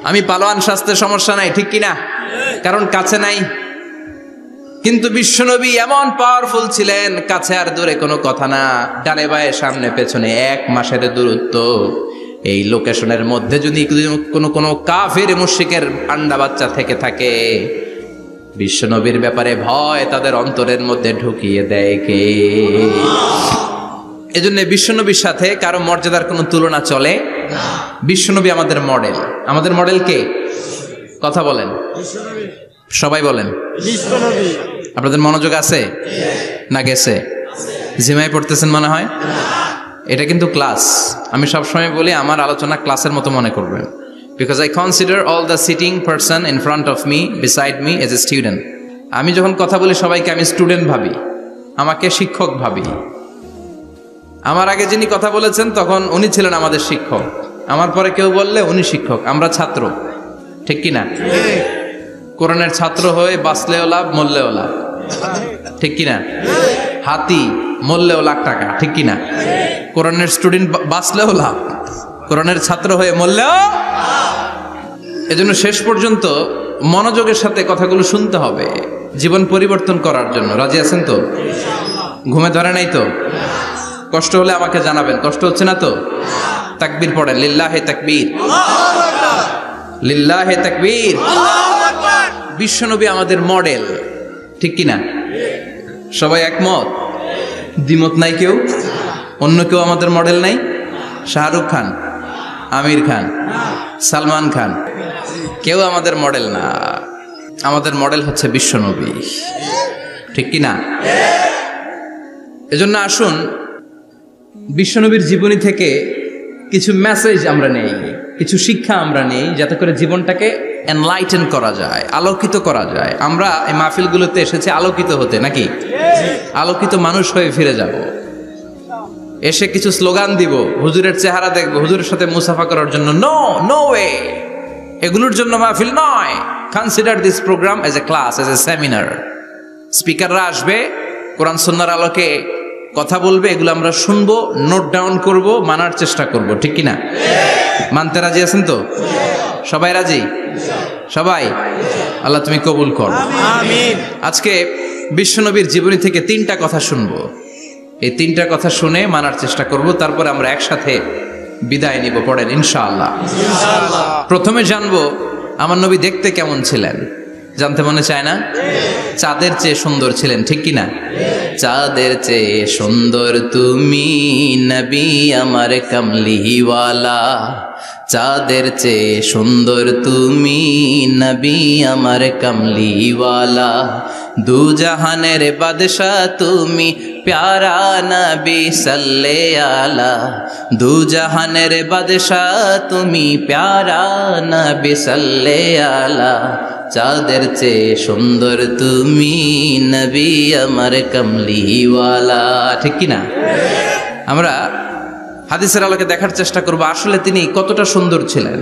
আমি পালোয়ান, স্বাস্থ্যের সমস্যা নাই, ঠিক কিনা? কারণ কাছে নাই। কিন্তু বিশ্বনবী এমন পাওয়ারফুল ছিলেন, কাছে আর দূরে কোনো কথা না, ডানে বায়ে সামনে পেছনে 1 মাসের দূরত্ব। এই লোকেশনের মধ্যে যদি কোনো কাফির মুশরিকের আন্ডা বাচ্চা থেকে থাকে, বিশ্বনবীর ব্যাপারে ভয় তাদের অন্তরের মধ্যে ঢুকিয়ে দেয় কে? এজন্য বিশ্বনবীর সাথে কারো মর্যাদার কোনো তুলনা চলে না। বিশ্বনবী আমাদের মডেল। আমাদের মডেল কে? কথা বলেন, সবাই বলেন। বিশ্বনবী। আপনাদের মনোযোগ আছে না গেছে? জিমায় পড়তেছেন মনে হয়। এটা কিন্তু ক্লাস। আমি সবসময় বলি আমার আলোচনা ক্লাসের মতো মনে করবেন, because I consider all the sitting person in front of me, beside me as a student. আমি যখন কথা বলি সবাইকে আমি স্টুডেন্ট ভাবি, আমাকে শিক্ষক ভাবি। আমার আগে যিনি কথা বলেছেন তখন উনি ছিলেন আমাদের শিক্ষক, আমার পরে কেউ বললে উনি শিক্ষক, আমরা ছাত্র, ঠিক কি না? কোরআনের ছাত্র হয়ে বাঁচলেও লাভ, মরলেও লাভ, ঠিক কি না? হাতি মরলেও লাখ টাকা, ঠিক কি না? কোরআনের স্টুডেন্ট বাঁচলেও লাভ, কোরআনের ছাত্র হয়ে মরলেও। এজন্য শেষ পর্যন্ত মনোযোগের সাথে কথাগুলো শুনতে হবে জীবন পরিবর্তন করার জন্য। রাজি আছেন তো? ঘুমে ধরে নাই তো? কষ্ট হলে আমাকে জানাবেন। কষ্ট হচ্ছে না তো? তাকবীর পড়েন, লিল্লাহে তাকবীর, লিল্লাহে তাকবীর। বিশ্বনবী আমাদের মডেল, ঠিক কিনা? সবাই একমত? দ্বিমত নাই কেউ? অন্য কেউ আমাদের মডেল নাই? শাহরুখ খান, আমির খান, সালমান খান, কেউ আমাদের মডেল না। আমাদের মডেল হচ্ছে বিশ্বনবী, ঠিক কিনা? এজন্য আসুন বিশ্বনবীর জীবনী থেকে কিছু মেসেজ আমরা নেই, কিছু শিক্ষা আমরা নেই, যাতে করে জীবনটাকে এনলাইটেন করা যায়, আলোকিত করা যায়। আমরা এই মাহফিলগুলোতে এসেছি আলোকিত হতে, নাকি? আলোকিত মানুষ হয়ে ফিরে যাব। এসে কিছু স্লোগান দিব, হুজুরের চেহারা দেখবো, হুজুরের সাথে মুসাফা করার জন্য, নো নো ওয়ে। এগুলোর জন্য মাহফিল নয়। Consider this programme as a class, as a seminar. স্পিকাররা আসবে, কোরআন সুন্নাহর আলোকে কথা বলবে, এগুলো আমরা শুনবো, নোট ডাউন করব, মানার চেষ্টা করব, ঠিক কিনা? মানতে রাজি আছেন তো? সবাই রাজি? সবাই? আল্লাহ তুমি কবুল কর, আমিন। আজকে বিশ্বনবীর জীবনী থেকে 3টা কথা শুনবো। এই 3টা কথা শুনে মানার চেষ্টা করব, তারপরে আমরা একসাথে বিদায় নিব। পড়েন ইনশাআল্লাহ। প্রথমে জানবো আমার নবী দেখতে কেমন ছিলেন। জানতে মনে চায় না? চাঁদের চেয়ে সুন্দর ছিলেন, ঠিক কিনা? চাঁদের চেয়ে সুন্দর তুমি নবী আমার কামলিওয়ালা। চাঁদের চেয়ে সুন্দর তুমি নবী আমার কামলিওয়ালা। দু জাহানের বাদশাহ তুমি প্যারা নবী সাল্লে আলা। দু জাহানের বাদশাহ তুমি প্যারা নবী সাল্লে আলা। চাঁদের চেয়ে সুন্দর তুমি নবী আমার কামলিওয়ালা, ঠিক কিনা? আমরা হাদিসের আলোকে দেখার চেষ্টা করব আসলে তিনি কতটা সুন্দর ছিলেন।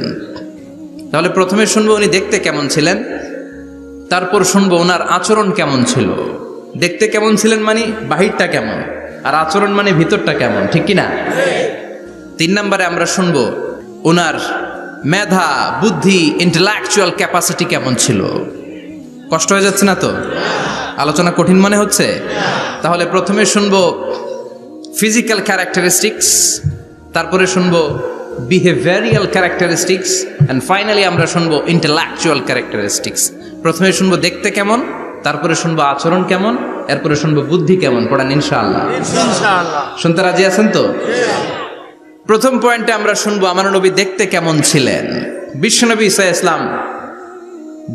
তাহলে প্রথমে শুনবো উনি দেখতে কেমন ছিলেন, তারপর শুনবো ওনার আচরণ কেমন ছিল। দেখতে কেমন ছিলেন মানে বাহিরটা কেমন, আর আচরণ মানে ভিতরটা কেমন, ঠিক কিনা? 3 নম্বরে আমরা শুনবো ওনার মেধা, বুদ্ধি, ইন্টেলেকচুয়াল ক্যাপাসিটি কেমন ছিল। কষ্ট হয়ে যাচ্ছে না তো? আলোচনা কঠিন মনে হচ্ছে? তাহলে প্রথমে শুনবো ফিজিক্যাল ক্যারেক্টারিস্টিক্স, তারপরে শুনবো বিহেভিয়ারিয়াল ক্যারেক্টারিস্টিক্স, এন্ড ফাইনালি আমরা শুনবো ইন্টেলেকচুয়াল ক্যারেক্টারিস্টিক্স। প্রথমে শুনবো দেখতে কেমন, তারপরে শুনবো আচরণ কেমন, এরপরে শুনবো বুদ্ধি কেমন। পড়েন ইনশাআল্লাহ। ইনশাআল্লাহ। শুনতে রাজি আছেন তো? প্রথম পয়েন্টে আমরা শুনবো আমার নবী দেখতে কেমন ছিলেন। বিশ্বনবী ঈসা ইসলাম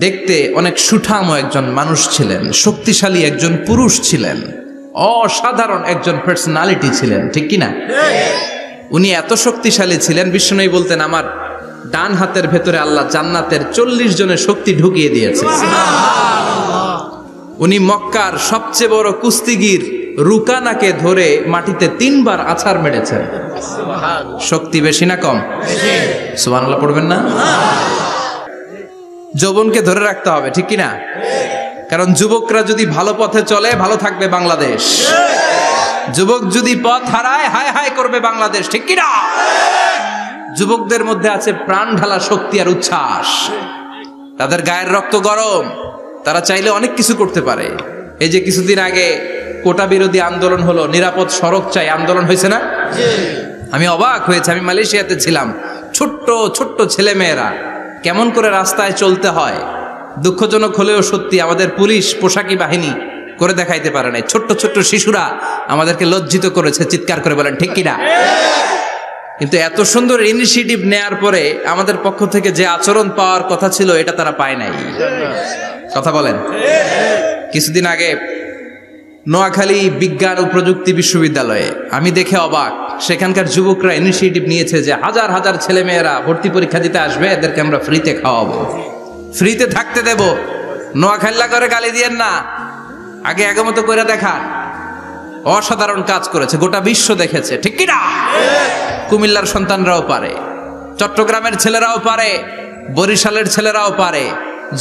দেখতে অনেক সুঠাম একজন মানুষ ছিলেন, শক্তিশালী একজন পুরুষ ছিলেন, অসাধারণ একজন পার্সোনালিটি ছিলেন, ঠিক কিনা? উনি এত শক্তিশালী ছিলেন, বিশ্বনবী বলতেন আমার ডান হাতের ভেতরে আল্লাহ জান্নাতের 40 জনের শক্তি ঢুকিয়ে দিয়েছে। উনি মক্কার সবচেয়ে বড় কুস্তিগির রুকানাকে ধরে মাটিতে 3 বার আছাড় মেরেছেন। শক্তি বেশি না কম? সুবহানাল্লাহ পড়বেন না? যৌবনকে ধরে রাখতে হবে, ঠিক কিনা? কারণ যুবকরা যদি ভালো পথে চলে ভালো থাকবে বাংলাদেশ। যুবক যদি পথ হারায় হায় হায় করবে বাংলাদেশ, ঠিক কিনা? যুবকদের মধ্যে আছে প্রাণ ঢালা শক্তি আর উচ্ছ্বাস। তাদের গায়ের রক্ত গরম, তারা চাইলে অনেক কিছু করতে পারে। এই যে কিছুদিন আগে কোটা বিরোধী আন্দোলন হলো, নিরাপদ সড়ক চাই আন্দোলন হয়েছে না? আমি অবাক হয়েছে। আমি মালয়েশিয়াতে ছিলাম, ছোট্ট ছোট্ট ছেলে মেয়েরা কেমন করে রাস্তায় চলতে হয়, দুঃখজনক হলেও সত্যি, আমাদের পুলিশ পোশাকি বাহিনী করে দেখাইতে পারে নাই। ছোট্ট ছোট্ট শিশুরা আমাদেরকে লজ্জিত করেছে, চিৎকার করে বলেন ঠিক কিনা? কিন্তু এত সুন্দর ইনিশিয়েটিভ নেয়ার পরে আমাদের পক্ষ থেকে যে আচরণ পাওয়ার কথা ছিল এটা তারা পায় নাই। কথা বলেন। কিছুদিন আগে নোয়াখালী বিজ্ঞান ও প্রযুক্তি বিশ্ববিদ্যালয়ে আমি দেখে অবাক, সেখানকার যুবকরা ইনিশিয়েটিভ নিয়েছে যে হাজার হাজার ছেলে মেয়েরা ভর্তি পরীক্ষা দিতে আসবে, এদেরকে আমরা ফ্রিতে খাওয়াবো, ফ্রিতে থাকতে দেব। নোয়াখাল্লা করে গালি দিয়েন না, আগে আগে মতো করে দেখান। অসাধারণ কাজ করেছে, গোটা বিশ্ব দেখেছে, ঠিক কিনা? কুমিল্লার সন্তানরাও পারে, চট্টগ্রামের ছেলেরাও পারে, বরিশালের ছেলেরাও পারে।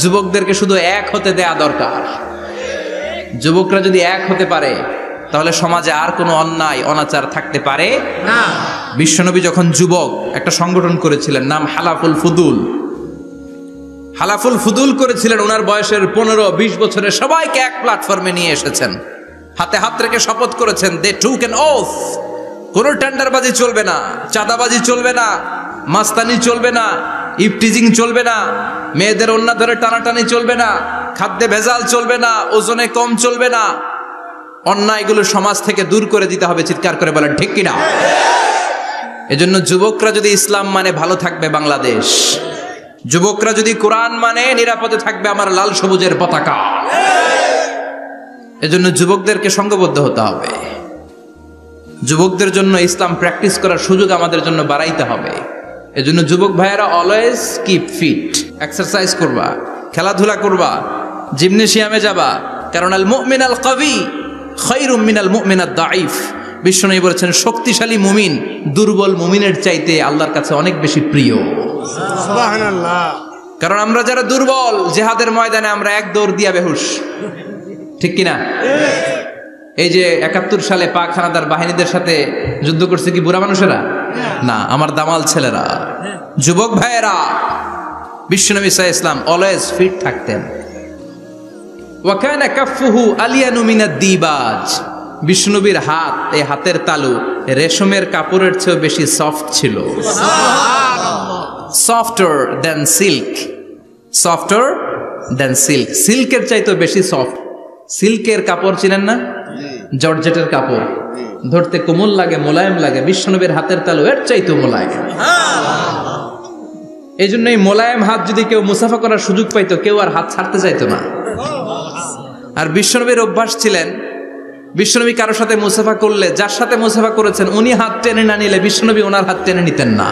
যুবকদেরকে শুধু এক হতে দেয়া দরকার। যুবকরা যদি এক হতে পারে তাহলে সমাজে আর কোনো অন্যায় অনাচার থাকতে পারে না। বিশ্বনবী যখন যুবক একটা সংগঠন করেছিলেন, নাম হালাফুল ফুদুল। হালাফুল ফুদুল করেছিলেন, ওনার বয়সের 15-20 বছরের সবাইকে এক প্ল্যাটফর্মে নিয়ে এসেছেন, হাতে হাত রেখে শপথ করেছেন, দে টুক অ্যান ওথ, কোন টেন্ডারবাজি চলবে না, চাঁদাবাজি চলবে না, মাস্তানি চলবে না, ইফটিজিং চলবে না, মেয়েদের ওন্না ধরে টানাটানি চলবে না, খাদ্যে ভেজাল চলবে না, ওজনে কম চলবে না, অন্যায়গুলো সমাজ থেকে দূর করে দিতে হবে। চিৎকার করে বলেন ঠিক কিনা? এজন্য যুবকরা যদি ইসলাম মানে ভালো থাকবে বাংলাদেশ, যুবকরা যদি কোরআন মানে নিরাপদে থাকবে আমার লাল সবুজের পতাকা। এজন্য যুবকদেরকে সংঘবদ্ধ হতে হবে, যুবকদের জন্য ইসলাম প্র্যাকটিস করার সুযোগ আমাদের জন্য বাড়াইতে হবে। এজন্য যুবক ভাইয়েরা অলওয়েজ কিপ ফিট, এক্সারসাইজ করবা, খেলাধুলা করবা, জিমনেশিয়ামে যাবা, কারণ আল মুমিন আল কবি খায়রুম মিনাল মুমিন আদ দাঈফ। বিশ্বনবী বলেছেন শক্তিশালী মুমিন দুর্বল মুমিনের চাইতে আল্লাহর কাছে অনেক বেশি প্রিয়। সুবহানাল্লাহ। কারণ আমরা যারা দুর্বল, জিহাদের ময়দানে আমরা এক দৌড় দিয়া বেহুশ, ঠিক কিনা? এই যে 71 সালে পাক হানাদার বাহিনীদের সাথে যুদ্ধ করছে কি বুড়া মানুষেরা? না, আমার দামাল ছেলেরা, যুবক ভাইয়েরা। বিশ্বনবী সাল্লাল্লাহু আলাইহি ওয়াসাল্লাম অলওয়েজ ফিট থাকতেন। ওয়া কানা কাফফুহু আলিয়ানু মিনাদ দিবাজ। বিশ্বনবীর হাত, এই হাতের তালু রেশমের কাপড়ের চেয়ে বেশি সফট ছিল। সুবহানাল্লাহ। Softer than silk, softer than silk, সিল্কের চাইতে বেশি সফট। সিল্কের কাপড় চিনেন না? জর্জেটের কাপড় ধরতে কোমল লাগে, মোলায়েম লাগে। বিশ্বনবীর হাতের তালু এর চাইতে মোলায়েম। এই জন্য এই মোলায়েম হাত যদি কেউ মুসাফা করার সুযোগ পাইতো, কেউ আর হাত ছাড়তে চাইতো না। আর বিশ্বনবীর অভ্যাস ছিলেন, বিশ্বনবী কারোর সাথে মুসাফা করলে, যার সাথে মুসাফা করেছেন উনি হাত টেনে না নিলে বিশ্বনবী ওনার হাত টেনে নিতেন না।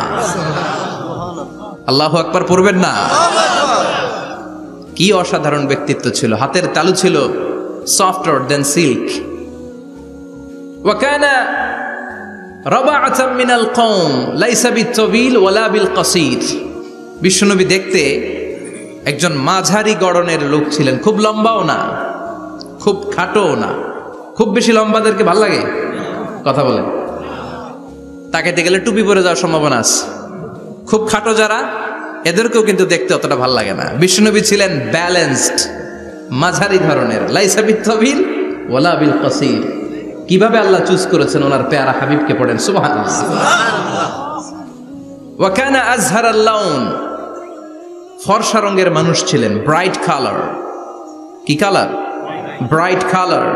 আল্লাহু আকবার পড়বেন না? কি অসাধারণ ব্যক্তিত্ব ছিল, হাতের তালু ছিল softer than silk. وكان ربعة من القوم ليس بالطويل ولا بالقصير. বিশ্বনবী দেখতে একজন মাঝারি গড়নের লোক ছিলেন, খুব লম্বাও না খুব খাটোও না। খুব বেশি লম্বাদেরকে ভাল লাগে? কথা বলেন। তাকাইতে গেলে টুপি পরে যাওয়ার সম্ভাবনা আছে। খুব খাটো যারা, এদেরকেও কিন্তু দেখতে অতটা ভাল লাগে না। বিশ্বনবী ছিলেন ব্যালেন্সড, মাঝারি ধরনের। লাইসা বিত-তাবিল ওয়ালা বিল কাসীর। কিভাবে আল্লাহ চুজ করেছেন ওনার পেয়ারা হাবিবকে, পড়েন সুবহানাল্লাহ। ওয়া কানা আযহারাল লাউন, ফর্সা রঙের মানুষ ছিলেন, ব্রাইট কালার। কি কালার? Bright colour.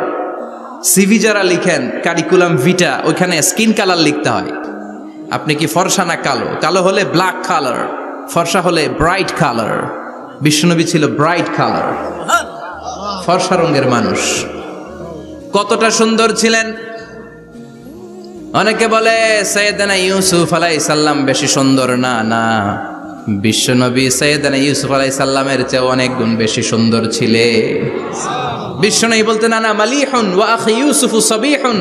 সিভি যারা লিখেন কারিকুলাম ভিটা, ওইখানে স্কিন কালার লিখতে হয়। আপনি কি ফর্সা না কালো? কালো হলে ব্ল্যাক কালার, ফর্সা হলে ব্রাইট কালার। বিশ্বনবী ছিল ব্রাইট কালার, ফর্সা রঙের মানুষ। কতটা সুন্দর ছিলেন! অনেকে বলে সাইয়েদনা ইউসুফ আলাইহিস সালাম বেশি সুন্দর। না না, বিশ্বনবী সাইয়েদনা ইউসুফ আলাইহিস সালামের চেয়ে অনেক গুণ বেশি সুন্দর ছিলেন। বিশ্বনবী বলতেন আনা মালিহুন ওয়া আখি ইউসুফু সাবিহুন।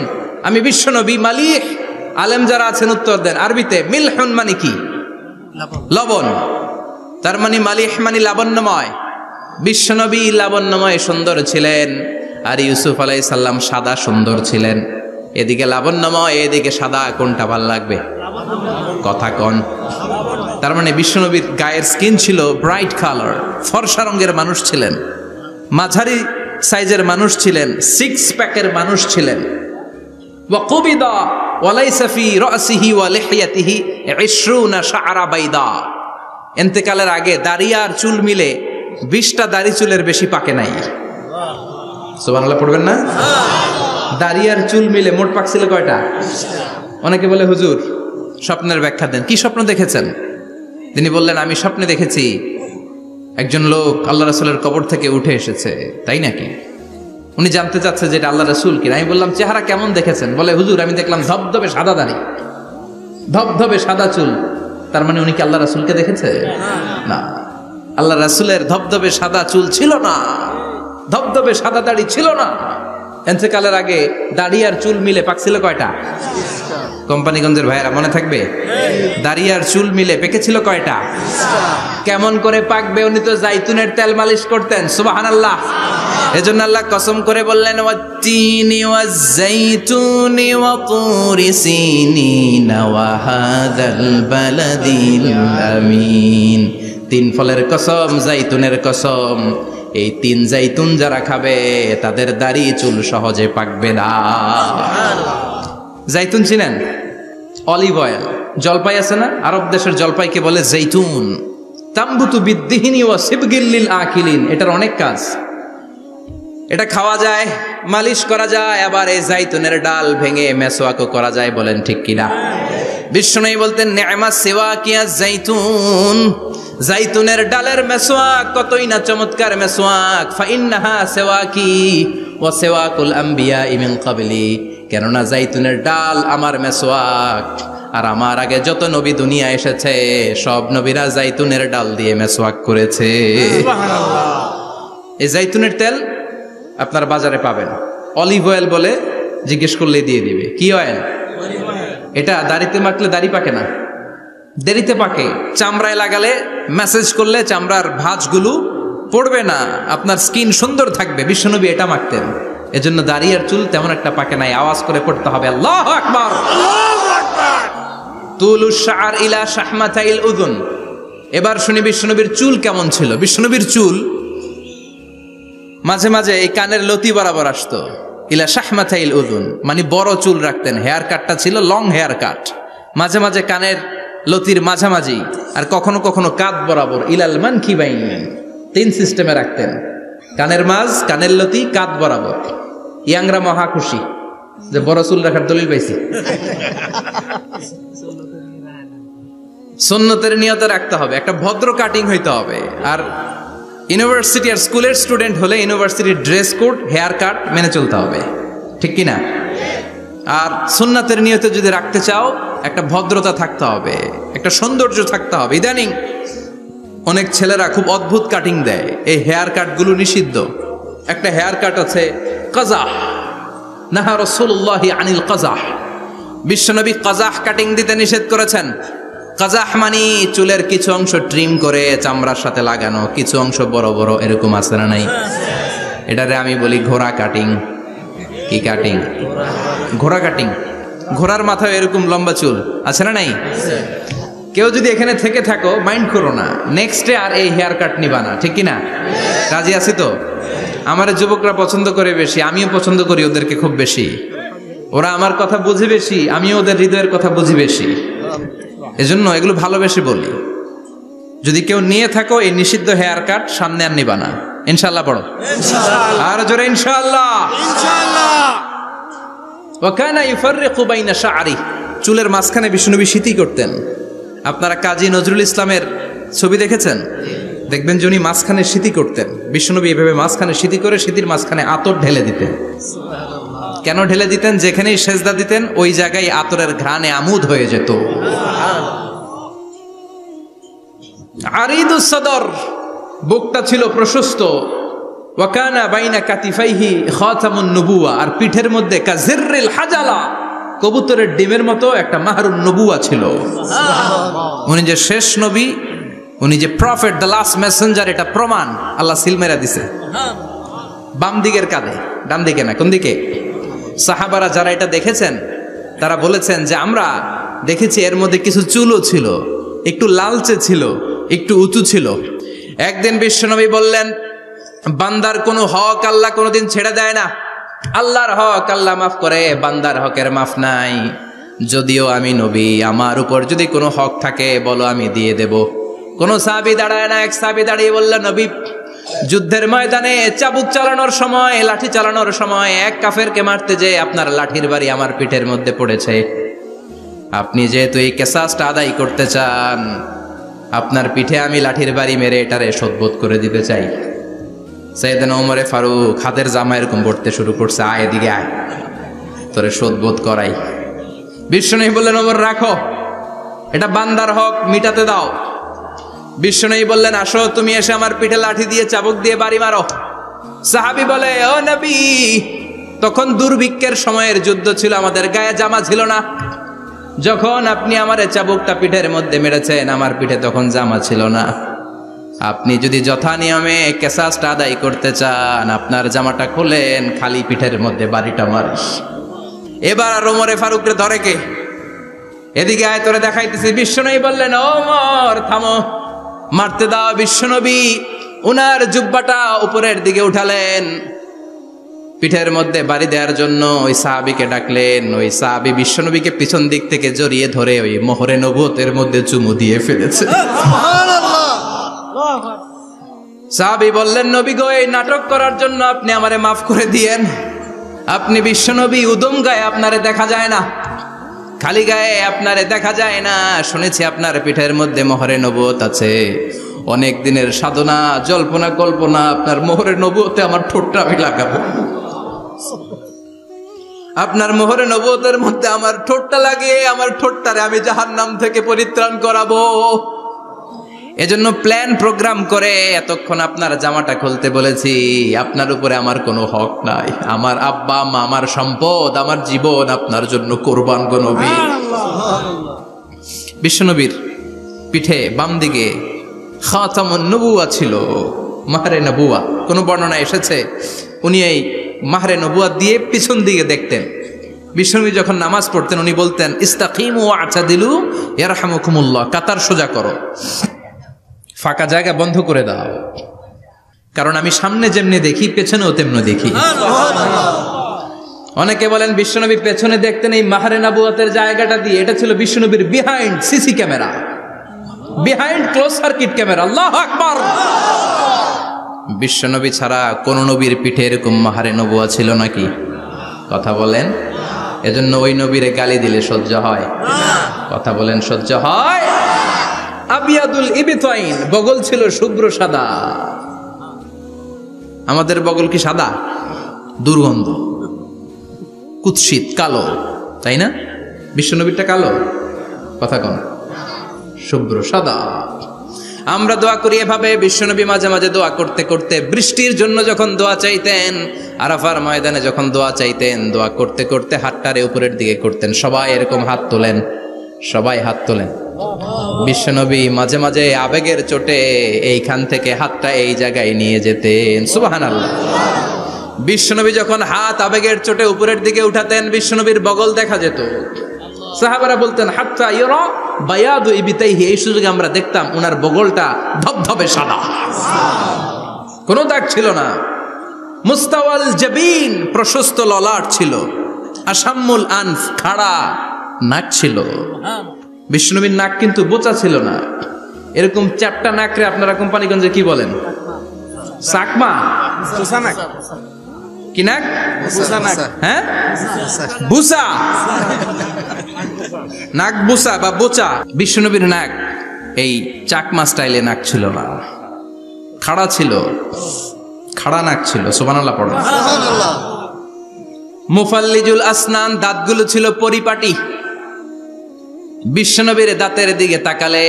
আমি বিশ্বনবী মালিহ। আলেম যারা আছেন উত্তর দেন আরবিতে। মিলহুন মানে কি? লবণ। তার মানে মালিহ মানে লাবণ্যময়। বিশ্বনবী লাবণ্যময় সুন্দর ছিলেন, আর ইউসুফ আলাইহিস সালাম সাদা সুন্দর ছিলেন। এদিকে লাবণ্যময়, এদিকে সাদা, কোনটা ভাল লাগবে? কথা কন। তার মানে বিশ্বনবীর গায়ের স্কিন ছিল ব্রাইট কালার, ফর্সা রঙের মানুষ ছিলেন, মাঝারি সাইজের মানুষ ছিলেন, সিক্স প্যাকের মানুষ ছিলেন। ওয়া কুবিদা ওয়া লাইসা ফি রাসিহি ওয়া লিহিয়াতিহি 20 শাআরা বাইদা। ইন্তেকালের আগে দাড়ি আর চুল মিলে 20টা দাড়ি চুলের বেশি পাকে নাই। সুবহানাল্লাহ পড়বেন না? দাড়ি আর চুল মিলে মোট পাকছিল কয়টা? অনেকে বলে হুজুর স্বপ্নের ব্যাখ্যা দেন। কি স্বপ্ন দেখেছেন? তিনি বললেন আমি স্বপ্নে দেখেছি একজন লোক আল্লাহ রাসূলের কবর থেকে উঠে এসেছে। তাই নাকি? উনি জানতে চাচ্ছে যে এটা আল্লাহ রাসূল কিনা। আমি বললাম চেহারা কেমন দেখেছেন? বলে হুজুর আমি দেখলাম ধবধবে সাদা দাড়ি, ধবধবে সাদা চুল। তার মানে উনি কি আল্লাহ রাসূলকে দেখেছে? না, আল্লাহ রাসূলের ধবধবে সাদা চুল ছিল না, ধবধবে সাদা দাড়ি ছিল না। ইন্তেকালের আগে দাড়ি আর চুল মিলে পাকছিল কয়টা? কোম্পানিগঞ্জের ভাইয়েরা মনে থাকবে? দাড়ি আর চুল মিলে পেকেছিল কয়টা? কেমন করে পাকবে? উনি তো জাইতুনের তেল মালিশ করতেন। সুবহানাল্লাহ। এজন্য আল্লাহ কসম করে বললেন ওয়াত-তিনি ওয়াজ-জাইতুনি ওয়া তুরি সিনিন ওয়া হাযাল বালাদিল আমিন। তিন ফলের কসম, জাইতুনের কসম, এই তিন জাইতুন যারা খাবে তাদের দাড়ি চুল সহজে পাকবে না। জাইতুন চিনেন? Olive oil. জলপাই আছে না, আরব দেশের জলপাইকে বলে জাইতুন। তাম্বুতু বিদ্দিহিনি ওয়া সিবগিল লিল আকিলিন। এটার অনেক কাজ। এটা খাওয়া যায়, মালিশ করা যায়, আবার এই জাইতুনের ডাল ভেঙে মেসওয়াকও করা যায়। বলেন ঠিক কিনা? বিশ্বনবী বলতেন নি'মা সিওয়াকিয়া জাইতুন, জাইতুনের ডালের মেসওয়াক কতই না চমৎকার মেসওয়াক। ফাইন্নাহা সিওয়াকি ওয়া সিওয়াকুল আম্বিয়া মিন ক্বাবলি, কেননা জাইতুনের ডাল আমার মেসওয়াক, আর আমার আগে যত নবী দুনিয়া এসেছে সব নবীরা জাইতুনের ডাল দিয়ে মেসওয়াক করেছে। সুবহানাল্লাহ। এই জাইতুনের তেল আপনার বাজারে পাবেন, অলিভ অয়েল বলে, জিজ্ঞেস করলে দিয়ে দিবে। কি অয়েল? এটা দাড়িতে মাখলে দাড়ি পাকে না, দেরিতে পাকে। চামড়ায় লাগালে ম্যাসেজ করলে চামড়ার ভাঁজগুলো পড়বে না, আপনার স্কিন সুন্দর থাকবে। বিশ্বনবী এটা মাখতেন, এজন্য দাড়ি আর চুল তেমন একটা পাকে নাই। আওয়াজ করে পড়তে হবে আল্লাহু আকবার। তুলুশ শাআর ইলা শাহমাতাইল উযুন। এবার শুনি বিশ্বনবীর চুল কেমন ছিল। বিশ্বনবীর চুল মাঝে মাঝে এই কানের লতি বরাবর আসতো। ইলা শাহমাতাইল উযুন মানে বড় চুল রাখতেন। হেয়ার কাটটা ছিল লং হেয়ার কাট, মাঝে মাঝে কানের লতির মাঝামাঝি, আর কখনো কখনো কাঁধ বরাবর। ইলাল মানকিবাইন, তিন সিস্টেমে রাখতেন। কানের মাঝ, কানের লতি, কাঁধ বরাবর। ইয়াংরা মহা খুশি যে বড় চুল রাখার দলিল পাইছি। সুন্নতের নিয়তে রাখতে হবে, একটা ভদ্র কাটিং হইতে হবে। আর ইউনিভার্সিটি আর স্কুলের স্টুডেন্ট হলে ইউনিভার্সিটির ড্রেস কোড, হেয়ার কাট মেনে চলতে হবে, ঠিক কিনা? আর সুন্নাতের নিয়তে যদি রাখতে চাও একটা ভদ্রতা থাকতে হবে, একটা সৌন্দর্য থাকতে হবে। ইদানিং অনেক ছেলেরা খুব অদ্ভুত কাটিং দেয়, এই হেয়ার কাটগুলো নিষিদ্ধ। একটা হেয়ার কাট আছে কাজাহ, নাহা রাসূলুল্লাহি আনিল কাজাহ। বিশ্বনবী কাজাহ কাটিং দিতে নিষেধ করেছেন। কাজাহ মানে চুলের কিছু অংশ ট্রিম করে চামড়ার সাথে লাগানো, কিছু অংশ বড় বড়, এরকম আছে না নাই? এটারে আমি বলি ঘোড়া কাটিং। কি কাটিং? ঘোড়া কাটিং। ঘোড়ার মাথায় এরকম লম্বা চুল আছে না নাই? কেউ যদি এখানে থেকে থাকো মাইন্ড করো না, নেক্সট ডে আর এই হেয়ার কাট নিবা না, ঠিক কিনা? রাজি আছি তো? আমার যুবকরা পছন্দ করে বেশি, আমিও পছন্দ করি ওদেরকে খুব বেশি। ওরা আমার কথা বুঝে বেশি, আমিও ওদের হৃদয়ের কথা বুঝি বেশি, এজন্য এগুলো ভালোবেসে বলি। যদি কেউ নিয়ে থাকো এই নিষিদ্ধ হেয়ার কাট, সামনে আর নিবা না, ইনশাআল্লাহ। পড়ো আর জোরে ইনশাআল্লাহ। ওয়া কানা ইফাররিকু বাইনা শা'রি, চুলের মাঝখানে বিষ্ণুনবী সিঁথি করতেন। আপনারা কাজী নজরুল ইসলামের ছবি দেখেছেন? দেখবেন যে উনি মাঝখানে সিঁথি করতেন। বিষ্ণুনবী এভাবে মাঝখানে সিঁথি করে সিঁথির মাঝখানে আতর ঢেলে দিতেন। কেন ঢেলে দিতেন? যেখানেই সেজদা দিতেন ওই জায়গায় আতরের ঘ্রাণে আমুদ হয়ে যেত। আরিদুস সদর, বুকটা ছিল প্রশস্ত। ওয়া কানা বাইনা কাতিফাইহি খাতামুন নবুওয়া, আর পিঠের মধ্যে কাজিররিল হাজালা, কবুতরের ডিমের মতো একটা মাহরুন নবুওয়া ছিল। উনি যে শেষ নবী, উনি যে প্রফেট, দ্য লাস্ট মেসেঞ্জার, এটা প্রমাণ আল্লাহ সিল মেরা দিছে। বাম দিকের কাঁধে, ডান দিকে না। কোন দিকে? সাহাবারা যারা এটা দেখেছেন তারা বলেছেন যে আমরা দেখেছি এর মধ্যে কিছু চুলও ছিল, একটু লালচে ছিল, একটু উঁচু ছিল। একদিন বিশ্বনবী বললেন, বান্দার কোনো হক আল্লাহ কোনোদিন ছেড়ে দেয় না। আল্লাহর হক আল্লাহ মাফ করে, বান্দার হকের মাফ নাই। যদিও আমি নবী, আমার উপর যদি কোনো হক থাকে বলো, আমি দিয়ে দেব। কোনো সাহাবী দাঁড়ায় না। এক সাহাবী দাঁড়িয়ে বলল, নবী, যুদ্ধের ময়দানে চাবুক চালানোর সময়, লাঠি চালানোর সময় এক কাফেরকে মারতে যে আপনার লাঠির বাড়ি আমার পিঠের মধ্যে পড়েছে। আপনি যেহেতু এই কেসাসটা আদায় করতে চান, আপনার পিঠে আমি লাঠির বাড়ি মেরে এটারে শোধবোধ করে দিতে চাই। সাইয়েদনা ওমরে ফারুক হাতের জামা এরকম পড়তে শুরু করছে, আয় এদিকে আয়, তোরে শোধবোধ করাই। বিশ্বনবী বললেন, ওমর রাখো, এটা বান্দার হক, মিটাতে দাও। বিশ্বনবী বললেন, আসো তুমি এসে আমার পিঠে লাঠি দিয়ে চাবুক দিয়ে বাড়ি মারো। সাহাবী বলে, ও নবী, তখন দুর্ভিক্ষের সময়ের যুদ্ধ ছিল, আমাদের গায়ে জামা ছিল না। যখন আপনি আমার চাবুকটা পিঠের মধ্যে মেরেছেন, আমার পিঠে তখন জামা ছিল না। আপনি যদি যথা নিয়মে কেসাসটা আদায় করতে চান, আপনার জামাটা খুলেন, খালি পিঠের মধ্যে বাড়িটা মারিস। এবার আর ওমরে ফারুকরে ধরে কে? এদিকে আয়, তোরে দেখাইতেছি। বিশ্বনবী বললেন, ওমর থামো, মারতে দাও। বিশ্বনবী উনার জুব্বাটা উপরের দিকে উঠালেন, পিঠের মধ্যে বাড়ি দেওয়ার জন্য ওই সাহাবীকে ডাকলেন। ওই সাহাবী বিশ্বনবীকে পিছন দিক থেকে জড়িয়ে ধরে ওই মোহরে নবুয়তের মধ্যে চুমু দিয়ে ফেলেছে। সাহাবী বললেন, নবী গো, এই নাটক করার জন্য আপনি আমারে মাফ করে দিয়েন। আপনি বিশ্বনবী, উদম গায়ে আপনারে দেখা যায় না, খালি গায়ে আপনারে দেখা যায় না। শুনেছি আপনার পিঠের মধ্যে মোহরে নবুয়ত আছে। অনেক দিনের সাধনা, জল্পনা কল্পনা, আপনার মোহরে নবুয়তে আমার ঠোঁটটা আমি লাগাবো। আপনার মোহরে নবুয়তের মধ্যে আমার ঠোঁটটা লাগিয়ে আমার ঠোঁটটারে আমি জাহান্নাম থেকে পরিত্রাণ করাবো। এজন্য প্ল্যান প্রোগ্রাম করে এতক্ষণ আপনার জামাটা খুলতে বলেছি। আপনার উপরে আমার কোনো হক নাই। আমার আব্বা মা, আমার সম্পদ, আমার জীবন আপনার জন্য কোরবান গো নবী। বিশ্বনবীর পিঠে বাম দিকে খাতামুন নবুয়া ছিল, মাহরে নবুয়া। কোন বর্ণনা এসেছে উনি এই মাহরে নবুয়া দিয়ে পিছন দিকে দেখতেন। বিশ্বনবী যখন নামাজ পড়তেন উনি বলতেন, ইস্তাকিমু ওয়া'তাদিলু ইয়ারহামুকুমুল্লাহ, কাতার সোজা করো, ফাঁকা জায়গা বন্ধ করে দাও, কারণ আমি সামনে যেমনি দেখি পেছনেও তেমনি দেখি। অনেকে বলেন বিশ্বনবী পেছনে দেখতেন এই মাহরে নবুয়াতের জায়গাটা দিয়ে। এটা ছিল বিশ্বনবীর behind CC camera, behind close circuit camera. আল্লাহু আকবার। বিশ্বনবী ছাড়া কোন নবীর পিঠে এরকম মাহরে নবুয়া ছিল নাকি? কথা বলেন। এজন্য ওই নবীরে গালি দিলে সহ্য হয়? কথা বলেন, সহ্য হয়? আবিয়াদুল ইবতাইন, বগল ছিল শুভ্র সাদা। আমাদের বগল কি সাদা? দুর্গন্ধ, কুৎসিত, কালো, তাই না? বিশ্বনবীরটা কালো? কথা কন, শুভ্র সাদা। আমরা দোয়া করি এভাবে। বিশ্বনবী মাঝে মাঝে দোয়া করতে করতে বৃষ্টির জন্য যখন দোয়া চাইতেন, আরাফার ময়দানে যখন দোয়া চাইতেন, দোয়া করতে করতে হাতটারে উপরের দিকে করতেন। সবাই এরকম হাত তোলেন, সবাই হাত তোলেন। বিশ্বনবী মাঝে মাঝে আবেগের চোটে এইখান থেকে হাতটা এই জায়গায় নিয়ে যেতেন। সুবহানাল্লাহ। বিশ্বনবী যখন হাত আবেগের চোটে উপরের দিকে উঠাতেন, বিশ্বনবীর বগল দেখা যেত। সাহাবারা বলতেন, হাত্তা ইরা বায়াদু ইবতাইহি, এই সুযোগে আমরা দেখতাম ওনার বগলটা ধবধবে সাদা, কোনো দাগ ছিল না। মুস্তাওয়াল জাবিন, প্রশস্ত ললাট ছিল। আসাম্মুল আনফ, খাড়া নাক ছিল। বিষ্ণুবীর নাক কিন্তু বোচা ছিল না। এরকম চ্যাপটা নাকরে আপনারা কোম্পানিগঞ্জে কি বলেন? চাকমা, কি নাক? হ্যাঁ, বুসা, নাক বুসা বা বোচা। বিশ্বনবীর নাক এই চাকমা স্টাইলে নাক ছিল না, খাড়া ছিল, খাড়া নাক ছিল। সুবহানাল্লাহ পড়ো। মুফাল্লিজুল আসনান, দাঁতগুলো ছিল পরিপাটি। বিশ্বনবীর দাঁতের দিকে তাকালে,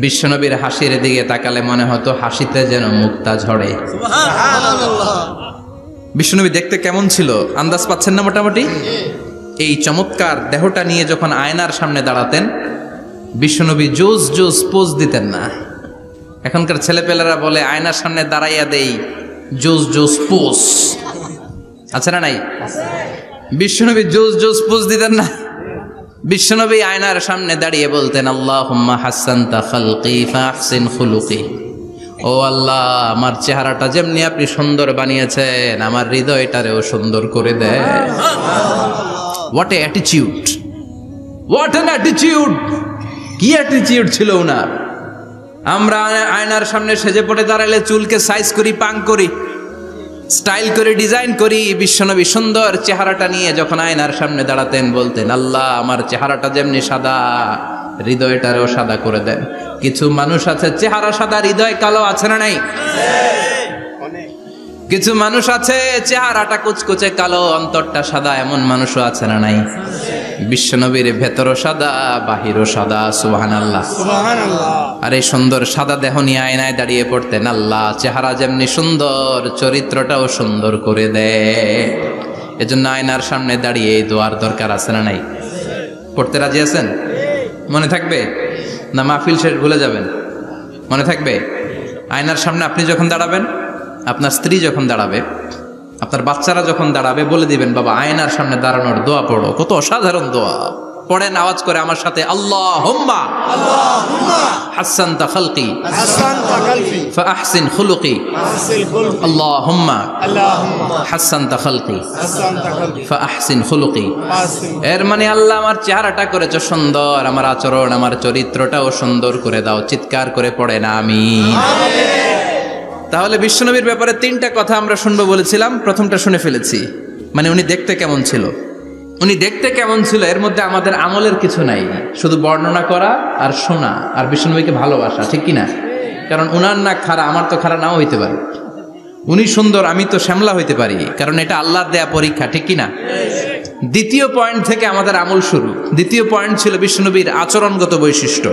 বিশ্বনবীর হাসির দিকে তাকালে মনে হতো হাসিতে যেন মুক্তা ঝরে। বিশ্বনবী দেখতে কেমন ছিল আন্দাজ পাচ্ছেন না মোটামুটি? এই চমৎকার দেহটা নিয়ে যখন আয়নার সামনে দাঁড়াতেন, বিশ্বনবী জোস জোস পোজ দিতেন না। এখনকার ছেলেপেলেরা বলে আয়নার সামনে দাঁড়াইয়া দেই জোস জোস পোজ, আছে না নাই? বিশ্বনবী জোস জোস পোজ দিতেন না। বিশ্বনবী আয়নার সামনে দাঁড়িয়ে বলতেন, আল্লাহুম্মা হাসানতা খালকি ফাহসিন খুলুকি। ও আল্লাহ, আমার চেহারাটা যেমনি আপনি সুন্দর বানিয়েছেন, আমার হৃদয়টারেও সুন্দর করে দেন। What a attitude, what an attitude! কি অ্যাটিটিউড ছিল ওনার! আমরা আয়নার সামনে সেজে পড়ে দাঁড়ালে চুলকে সাইজ করি, পাং করি, স্টাইল করে, ডিজাইন করি। বিশ্বনবী সুন্দর চেহারাটা নিয়ে যখন আয়নার সামনে দাঁড়াতেন বলতেন, আল্লাহ, আমার চেহারাটা যেমনি সাদা, হৃদয়টারেও সাদা করে দেন। কিছু মানুষ আছে চেহারা সাদা, হৃদয় কালো, আছে না নাই? কিছু মানুষ আছে চেহারাটা কুচকুচে কালো, অন্তরটা সাদা, এমন মানুষও আছে না নাই? বিশ্বনবীর ভেতরও সাদা, বাহিরও সাদা। সুবহানাল্লাহ, সুবহানাল্লাহ। আর এই সুন্দর সাদা দেহ নিয়ে আয়নায় দাঁড়িয়ে পড়তেন, আল্লাহ, চেহারা যেমনি সুন্দর, চরিত্রটাও সুন্দর করে দেয়। এজন্য আয়নার সামনে দাঁড়িয়ে এই দোয়ার দরকার আছে না নাই? পড়তে রাজি আছেন? মনে থাকবে না মাহফিল শেষ ভুলে যাবেন? মনে থাকবে? আয়নার সামনে আপনি যখন দাঁড়াবেন, আপনার স্ত্রী যখন দাঁড়াবে, আপনার বাচ্চারা যখন দাঁড়াবে, বলে দিবেন, বাবা, আয়নার সামনে দাঁড়ানোর দোয়া পড়ো। কত অসাধারণ দোয়া! পড়েন আওয়াজ করে আমার সাথে, আল্লাহুম্মা হাসানতা খালকি হাসানতা খালকি ফাআহসিন খুলুকি আহসিল খুলকি আল্লাহুম্মা আল্লাহুম্মা হাসানতা খালকি হাসানতা খালকি ফাআহসিন খুলুকি। আহসিন এর মানে আল্লাহ আমার চেহারাটা করেছো সুন্দর, আমার আচরণ আমার চরিত্রটাও সুন্দর করে দাও। চিৎকার করে পড়ে না আমিন। তাহলে বিশ্বনবীর ব্যাপারে 3টা কথা আমরা শুনবো বলেছিলাম, প্রথমটা শুনে ফেলেছি। মানে উনি দেখতে কেমন ছিল, উনি দেখতে কেমন ছিল এর মধ্যে আমাদের আমলের কিছু নাই, শুধু বর্ণনা করা আর শোনা আর বিশ্বনবীকে ভালোবাসা, ঠিক কিনা? কারণ উনার না খাড়া, আমার তো খাড়া নাও হইতে পারে। উনি সুন্দর, আমি তো শ্যামলা হইতে পারি, কারণ এটা আল্লাহর দেয়া পরীক্ষা, ঠিক কিনা? দ্বিতীয় পয়েন্ট থেকে আমাদের আমল শুরু। দ্বিতীয় পয়েন্ট ছিল বিশ্বনবীর আচরণগত বৈশিষ্ট্য।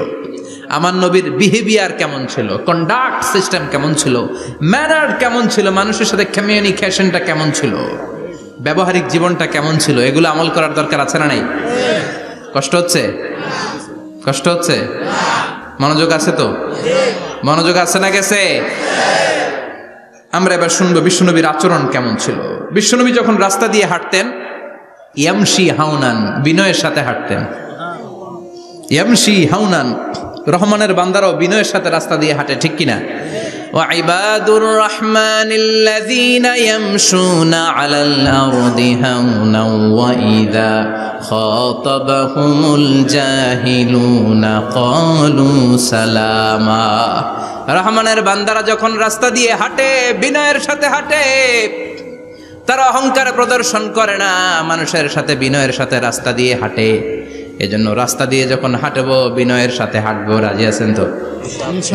আমার নবীর বিহেভিয়ার কেমন ছিল, কন্ডাক্ট সিস্টেম কেমন ছিল, ম্যানার কেমন ছিল, মানুষের সাথে কমিউনিকেশনটা কেমন ছিল, ব্যবহারিক জীবনটা কেমন ছিল, এগুলো আমল করার দরকার আছে না নাই? কষ্ট হচ্ছে? কষ্ট হচ্ছে? মনোযোগ আছে তো? মনোযোগ আছে না গেছে? আমরা এবার শুনবো বিশ্বনবীর আচরণ কেমন ছিল। বিশ্বনবী যখন রাস্তা দিয়ে হাঁটতেন, ইয়ামশি হাউনান, বিনয়ের সাথে হাঁটতেন। ইয়ামশি হাউনান, রহমানের বান্দারাও বিনয়ের সাথে রাস্তা দিয়ে হাঁটে, ঠিক কিনা? ওয়াইবাদুর রহমানিল্লাযীনা ইয়ামশুনা আলাল আরদি হাওনা ওয়া ইযা খাতাবাহুমুল জাহিলুনা ক্বালু সালামা। রহমানের বান্দারা যখন রাস্তা দিয়ে হাঁটে, বিনয়ের সাথে হাঁটে, তারা অহংকার প্রদর্শন করে না, মানুষের সাথে বিনয়ের সাথে রাস্তা দিয়ে হাঁটে। এজন্য রাস্তা দিয়ে যখন হাঁটবো বিনয়ের সাথে হাঁটবো। রাজি আছেন তো?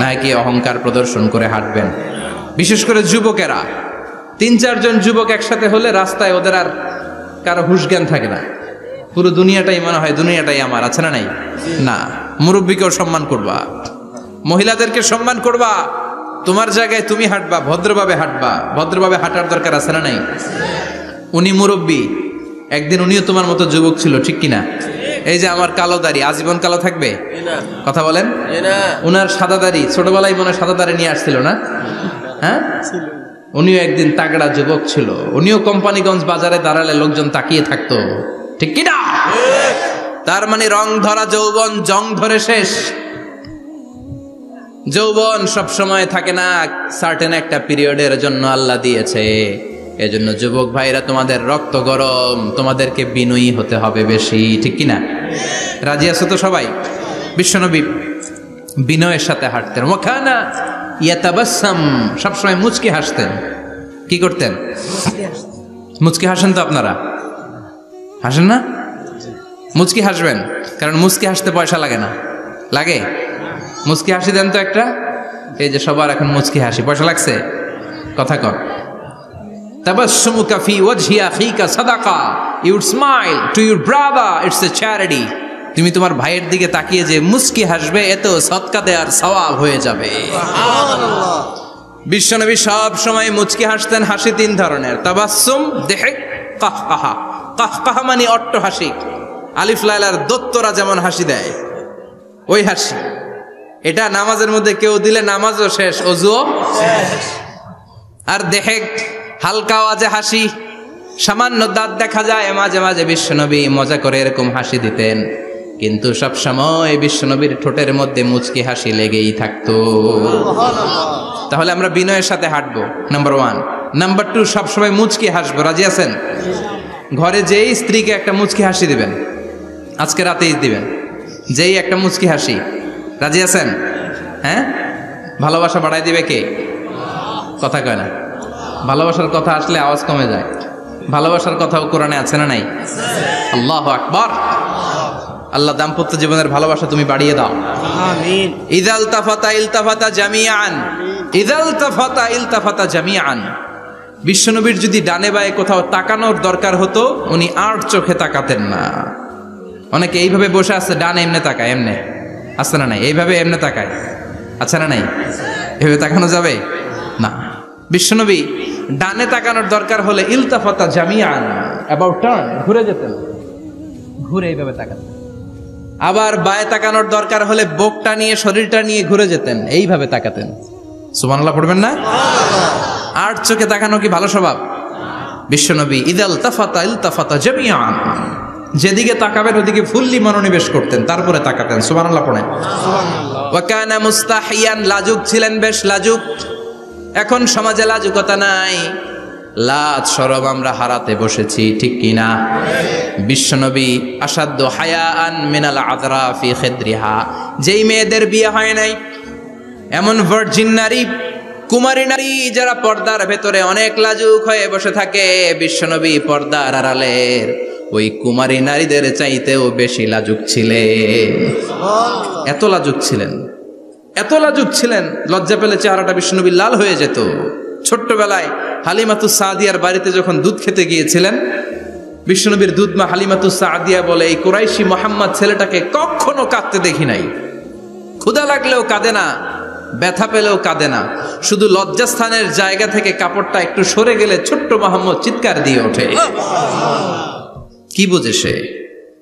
নাকি অহংকার প্রদর্শন করে হাঁটবেন? বিশেষ করে যুবকেরা, 3-4 জন যুবক একসাথে হলে রাস্তায় ওদের আর কারো হুঁশ জ্ঞান থাকে না, পুরো দুনিয়াটাই মনে হয় দুনিয়াটাই আমার, আছে না নাই? না, মুরব্বীকেও সম্মান করবা, মহিলাদেরকে সম্মান করবা, তোমার জায়গায় তুমি হাঁটবা, ভদ্রভাবে হাঁটবা। ভদ্রভাবে হাঁটার দরকার আছে না নাই? উনি মুরব্বী, একদিন উনিও তোমার মতো যুবক ছিল, ঠিক কিনা? এই যে আমার কালো দাড়ি আজীবন কালো থাকবে? কথা বলেন। উনার সাদা দাড়ি ছোটবেলায় মনে সাদা দাড়ি নিয়ে আসছিল না? হ্যাঁ, উনিও একদিন তাগড়া যুবক ছিল। উনিও কোম্পানিগঞ্জ বাজারে দাঁড়ালে লোকজন তাকিয়ে থাকতো, ঠিক কিনা? তার মানে রং ধরা যৌবন জং ধরে শেষ। যৌবন সব সময় থাকে না, সার্টেন একটা পিরিয়ডের জন্য আল্লাহ দিয়েছে। এজন্য যুবক ভাইরা, তোমাদের রক্ত গরম, তোমাদেরকে বিনয়ী হতে হবে বেশি, ঠিক কিনা? রাজি আছো তো সবাই? বিশ্বনবী বিনয়ের সাথে হাঁটতেন। ওয়াকানা ইয়াতাবাসসাম, সবসময় মুচকি হাসতেন। কি করতেন? মুচকি হাসেন তো আপনারা? হাসেন না? মুচকি হাসবেন, কারণ মুচকি হাসতে পয়সা লাগে না। লাগে? মুচকি হাসি দেন তো একটা। এই যে সবার এখন মুচকি হাসি, পয়সা লাগছে? কথা কর। তাবাসসুমুকা ফি ওয়াজহি আখিকা সাদাকা, you would smile to your brother, it's a charity. তুমি তোমার ভাইয়ের দিকে তাকিয়ে যে মুচকি হাসবে, এতেও সদকা দেওয়ার সওয়াব হয়ে যাবে। সুবহানাল্লাহ। বিশ্বনবী সব সময় মুচকি হাসতেন। হাসি 3 ধরনের, তাবাসসুম, দেহেক, কাহকাহা। কাহকাহা মানে অট্ট হাসি, আলিফ লাইলার দত্তরা যেমন হাসি দেয় ওই হাসি। এটা নামাজের মধ্যে কেউ দিলে নামাজও শেষ, ওযুও শেষ। আর দেহেক, হালকা আওয়াজে হাসি, সামান্য দাঁত দেখা যায় মাঝে মাঝে। বিশ্বনবী মজা করে এরকম হাসি দিতেন, কিন্তু সব সময় বিশ্বনবীর ঠোঁটের মধ্যে মুচকি হাসি লেগেই থাকতো। তাহলে আমরা বিনয়ের সাথে হাঁটবো, নাম্বার 1। নাম্বার 2, সব সময় মুচকি হাসবো। রাজি আছেন? ঘরে যেই স্ত্রীকে একটা মুচকি হাসি দিবেন, আজকে রাতেই দিবেন, যেই একটা মুচকি হাসি। রাজি আছেন? হ্যাঁ, ভালোবাসা বাড়াই দিবে কে? কথা কয় না। ভালোবাসার কথা আসলে আওয়াজ কমে যায়। ভালোবাসার কথাও কোরআনে আছে না নাই? আল্লাহু আকবার। আল্লাহ দাম্পত্য জীবনের ভালোবাসা তুমি বাড়িয়ে দাও, আমিন। ইযাল তাফাতা ইলতাফাতা জামিআন, ইযাল তাফাতা ইলতাফাতা জামিআন। বিশ্বনবীর যদি ডানে বায়ে কোথাও তাকানোর দরকার হতো, উনি আর চোখে তাকাতেন না। অনেকে এইভাবে বসে আছে, ডানে এমনে তাকায়, এমনে আছে না নাই? এইভাবে এমনে তাকায়, আছে না নাই? এভাবে তাকানো যাবে না। বিশ্বনবী ডানে তাকানোর দরকার হলে ইলতাফাতা জামিআন, অ্যাবাউট টার্ন, ঘুরে যেতেন, ঘুরে এইভাবে তাকাতেন। আবার বায়ে তাকানোর দরকার হলে বুকটা নিয়ে, শরীরটা নিয়ে ঘুরে যেতেন, এইভাবে তাকাতেন। সুবহানাল্লাহ পড়বেন না? আর চোখে তাকানো কি ভালো স্বভাব? বিশ্বনবী ইদাল তাফাতা ইলতাফাতা জামিআন, যেদিকে তাকাবেন ওদিকে ফুললি মনোনিবেশ করতেন, তারপরে তাকাতেন। সুবহানাল্লাহ পড়েন। ওয়া কানা মুস্তাহিয়ান, লাজুক ছিলেন, বেশ লাজুক। এখন সমাজে লাজুকতা নাই, লাজ শরম আমরা হারাতে বসেছি, ঠিক কিনা? বিশ্বনবী আসাদ্দু হায়াআন মিনাল আযরা ফি খিদ্রিহা, যেই মেয়েদের বিয়ে হয় নাই, এমন ভার্জিন নারী, কুমারী নারী যারা পর্দার ভেতরে অনেক লাজুক হয়ে বসে থাকে, বিশ্বনবী পর্দার আড়ালের ওই কুমারী নারীদের চাইতেও বেশি লাজুক ছিলেন। এত লাজুক ছিলেন, এত লাজুক ছিলেন, লজ্জা পেলে চেহারাটা বিশ্বনবী লাল হয়ে যেত। ছোট্টবেলায় হালিমাতুস সাদিয়ার বাড়িতে যখন দুধ খেতে গিয়েছিলেন, বিশ্বনবীর দুধমা হালিমাতুস সাদিয়া বলে, এই কুরাইশি মোহাম্মদ ছেলেটাকে কখনো কাঁদতে দেখি নাই। ক্ষুধা লাগলেও কাঁদে না, ব্যথা পেলেও কাঁদে না, শুধু লজ্জাস্থানের জায়গা থেকে কাপড়টা একটু সরে গেলে ছোট্ট মোহাম্মদ চিৎকার দিয়ে ওঠে। কি বুঝে সে?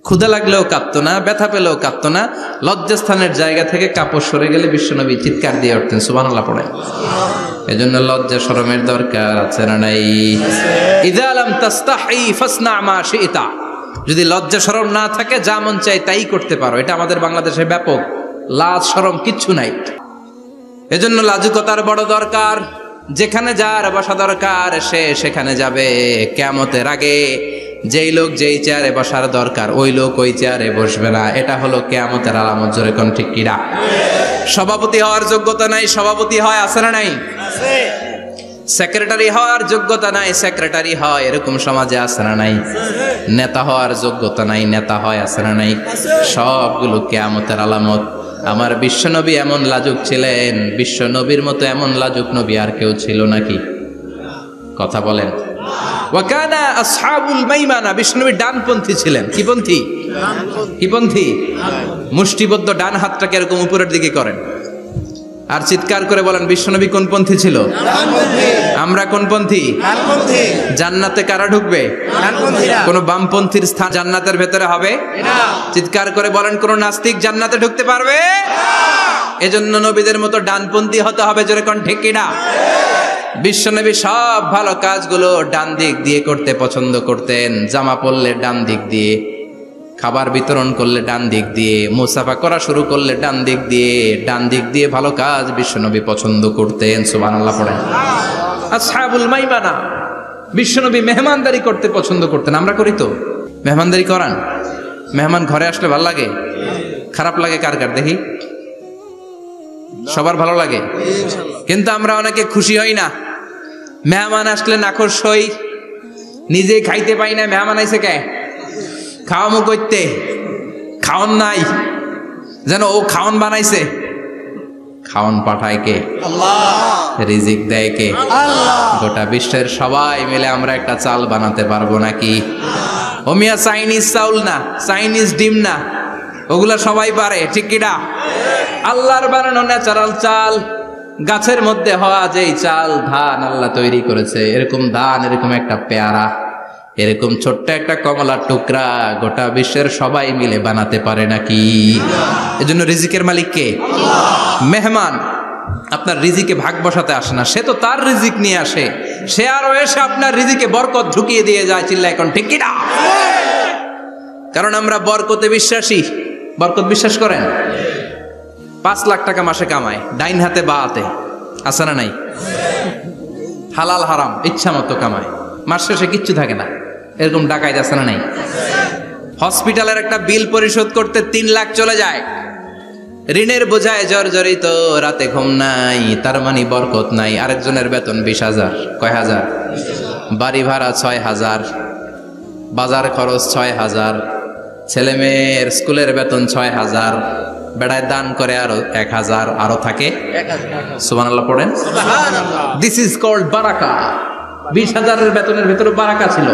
ক্ষুধা লাগলেও কাঁদতো না, ব্যথা পেলেও কাঁদতো না, লজ্জাস্থানের জায়গা থেকে কাপড় সরে গেলে বিশ্বনবী চিৎকার দিয়ে উঠতেন। সুবহানাল্লাহ পড়ে। এজন্য লজ্জা শরমের দরকার আছে না নাই? ইযা লাম তাস্তাহি ফাসনা মা শিতা, যদি লজ্জা শরম না থাকে যা মন চাই তাই করতে পারো। এটা আমাদের বাংলাদেশে ব্যাপক, লাজ শরম কিচ্ছু নাই। এজন্য লাজুকতার বড় দরকার। যেখানে যার বসা দরকার সে সেখানে যাবে। কিয়ামতের আগে যেই লোক যেই চেয়ারে বসার দরকার ওই লোক ওই চেয়ারে বসবে না। এটা হলো কিয়ামতের আলামত। জোরে কোন ঠিক কিনা? সভাপতি হওয়ার যোগ্যতা নাই, সভাপতি হয়, আছে না নাই? সেক্রেটারি হওয়ার যোগ্যতা নাই, সেক্রেটারি হয়, এরকম সমাজে আছে না নাই? নেতা হওয়ার যোগ্যতা নাই, নেতা হয়, আছে না নাই? সবগুলো কিয়ামতের আলামত। আমার বিশ্বনবী এমন লাজুক ছিলেন, বিশ্বনবীর মতো এমন লাজুক নবী আর কেউ ছিল নাকি? কথা বলেন। ওয়াকানা আসহাবুল মাইমানা, বিশ্বনবী ডানপন্থী ছিলেন। কি পন্থী? কি পন্থী? মুষ্টিবদ্ধ ডান হাতটাকে এরকম উপরের দিকে করেন আর চিৎকার করে বলেন, বিশ্বনবী কোন পন্থী ছিল? আমরা কোন পন্থী? জান্নাতে কারা ঢুকবে? কোন বামপন্থীর স্থান জান্নাতের ভেতরে হবে? চিৎকার করে বলেন, কোন নাস্তিক জান্নাতে ঢুকতে পারবে? এজন্য নবীদের মতো ডানপন্থী হতে হবে। জোরে কোন ঠিক কিনা? বিশ্বনবী সব ভালো কাজগুলো ডান দিক দিয়ে করতে পছন্দ করতেন। জামা পরলে ডান দিক দিয়ে, খাবার বিতরণ করলে ডান দিক দিয়ে, মুসাফা করা শুরু করলে ডান দিক দিয়ে, ডান দিক দিয়ে ভালো কাজ বিশ্বনবী পছন্দ করতেন। সুবহানাল্লাহ পড়েন। আসহাবুল মাইমানা, বিশ্বনবী মেহমানদারি করতে পছন্দ করতেন। আমরা করি তো? মেহমানদারি করান? মেহমান ঘরে আসলে ভালো লাগে? খারাপ লাগে কার কার দেখি? সবার ভালো লাগে, কিন্তু আমরা অনেকে খুশি হই না। মেহমান আসলে নাখোশ হই, নিজে খাইতে পাই না। মেহমান আইছে কে? খাওয়ামো করতে, খাওয়ান নাই, যেন ও খাওয়ান বানাইছে। খাওয়ান পাঠায় কে? আল্লাহ। রিজিক দেয় কে? আল্লাহ। গোটা বিশ্বের সবাই মিলে আমরা একটা চাল বানাতে পারবো নাকি? ও মিয়া চাইনিজ চাউল না, চাইনিজ ডিম না, ওগুলা সবাই পারে, ঠিক কিনা? আল্লাহর বানানো ন্যাচারাল চাল, গাছের মধ্যে হওয়া যেই চাল, ধান আল্লাহ তৈরি করেছে, এরকম ধান, এরকম একটা পেয়ারা, এরকম ছোট্ট একটা কমলার টুকরা গোটা বিশ্বের সবাই মিলে বানাতে পারে নাকি? এজন্য রিজিকের মালিক কে? মেহমান আপনার রিজিকে ভাগ বসাতে আসে না, সে তো তার রিজিক নিয়ে আসে। সে আরো এসে আপনার রিজিকে বরকত ঢুকিয়ে দিয়ে যায়। চিল্লা এখন ঠিক কিনা? কারণ আমরা বরকতে বিশ্বাসী। বরকত বিশ্বাস করেন? 5 লাখ টাকা মাসে কামায়, ডাইন হাতে বা হাতে, আছে না নাই? হালাল হারাম ইচ্ছা মতো কামায়, মাস শেষে কিচ্ছু থাকে না, এরকম ডাকাইত আছে না নাই? হসপিটালের একটা বিল পরিশোধ করতে 3 লাখ চলে যায়, ঋণের বোঝায় জর্জরিত, রাতে ঘুম নাই, তার মানে বরকত নাই। আরেকজনের বেতন 20,000, কয় হাজার? বাড়ি ভাড়া 6,000, বাজার খরচ 6,000, ছেলে মেয়ের স্কুলের বেতন 6,000, বেড়ায় দান করে আরো 1,000, আরো থাকে। সুবহানাল্লাহ পড়েন। দিস ইজ কল্ড বারাকা। 20,000-এর বেতনের ভেতরে বারাকা ছিল।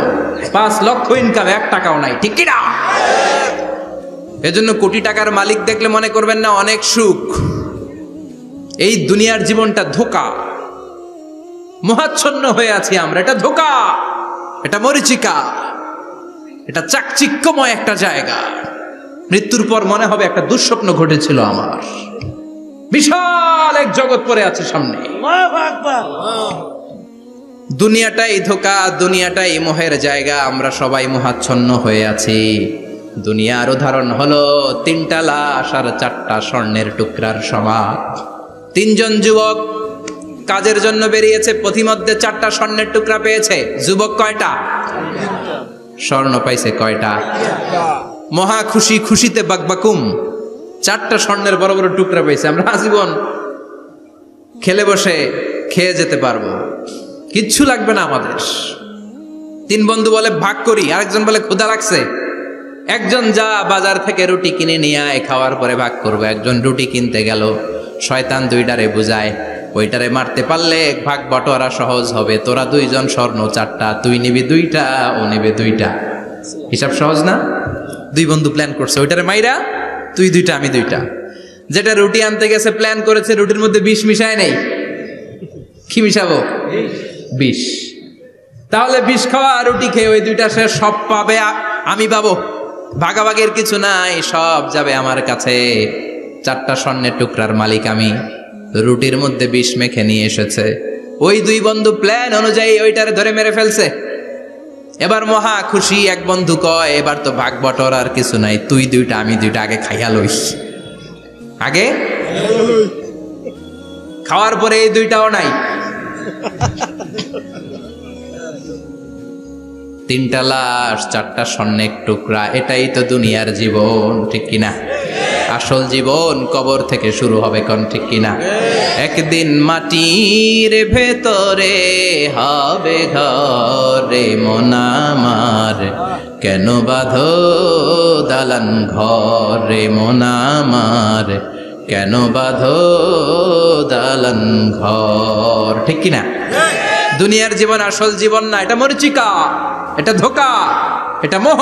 5 লক্ষ ইনকাম, 1 টাকাও নাই, ঠিক কিনা? এজন্য কোটি টাকার মালিক দেখলে মনে করবেন না অনেক সুখ। এই দুনিয়ার জীবনটা ধোঁকা, মোহাচ্ছন্ন হয়ে আছি আমরা। এটা ধোঁকা, এটা মরিচিকা, এটা চাকচিক্যময় একটা জায়গা। মৃত্যুর পর মনে হবে একটা দুঃস্বপ্ন ঘটেছিল আমার, বিশাল এক জগৎ পড়ে আছে সামনে। দুনিয়াটাই ধোঁকা, দুনিয়াটাই মোহের জায়গা। আমরা সবাই মোহাচ্ছন্ন হয়ে আছি। দুনিয়ার উদাহরণ হলো 3টা লাশ আর 4টা স্বর্ণের টুকরার সমান। 3জন যুবক কাজের জন্য বেরিয়েছে, পথিমধ্যে 4টা স্বর্ণের টুকরা পেয়েছে। যুবক কয়টা? স্বর্ণ পাইছে কয়টা? মহা খুশি, খুশিতে বাকবাকুম। 4টা স্বর্ণের বড় বড় টুকরা পেয়েছে। আমরা আজীবন খেলে বসে খেয়ে যেতে পারবো, কিচ্ছু লাগবে না আমাদের। 3 বন্ধু বলে ভাগ করি, আরেকজন বলে ক্ষুধা লাগছে। একজন যা বাজার থেকে রুটি কিনে নিয়ে আয়, খাওয়ার পরে ভাগ করবো। একজন রুটি কিনতে গেল, শয়তান 2টারে বুঝায় ওইটারে মারতে পারলে ভাগ বটোয়ারা সহজ হবে। তোরা 2 জন স্বর্ণ 4টা, তুই নিবি 2টা, ও নেবে 2টা। হিসাব সহজ না? 2 বন্ধু প্ল্যান করছে, ওইটারে মাইরা তুই 2টা আমি 2টা। যেটা রুটি আনতে গেছে প্ল্যান করেছে, রুটির মধ্যে বিষ মিশায় নেই। কি মিশাবো? বিষ। তাহলে বিষ খাওয়া রুটি খেয়ে ওই 2টা সে সব পাবে, আমি পাবো। ভাগাভাগির কিছু নাই, সব যাবে আমার কাছে। 4টা স্বর্ণের টুকরার মালিক আমি। রুটির মধ্যে বিষ মেখে নিয়ে এসেছে। ওই 2 বন্ধু প্ল্যান অনুযায়ী ওইটারে ধরে মেরে ফেলছে। এবার মহা খুশি। এক বন্ধু কয়, এবার তো ভাগ বটর আর কিছু নাই, তুই 2টা আমি 2টা, আগে খাইয়া লইস। আগে খাওয়ার পরে এই 2টাও নাই। 3টা লাশ, 4টা স্বর্ণের টুকরা, এটাই তো দুনিয়ার জীবন, ঠিক কিনা? আসল জীবন কবর থেকে শুরু হবে, কোন ঠিক কিনা? একদিন মাটির ভেতরে হবে ঘরে মন আমার, কেন বাঁধো দালান ঘরে মন আমার, কেন বাঁধো দালান ঘর, ঠিক কিনা? দুনিয়ার জীবন আসল জীবন না, এটা মরিচিকা, এটা ধোঁকা, এটা মোহ,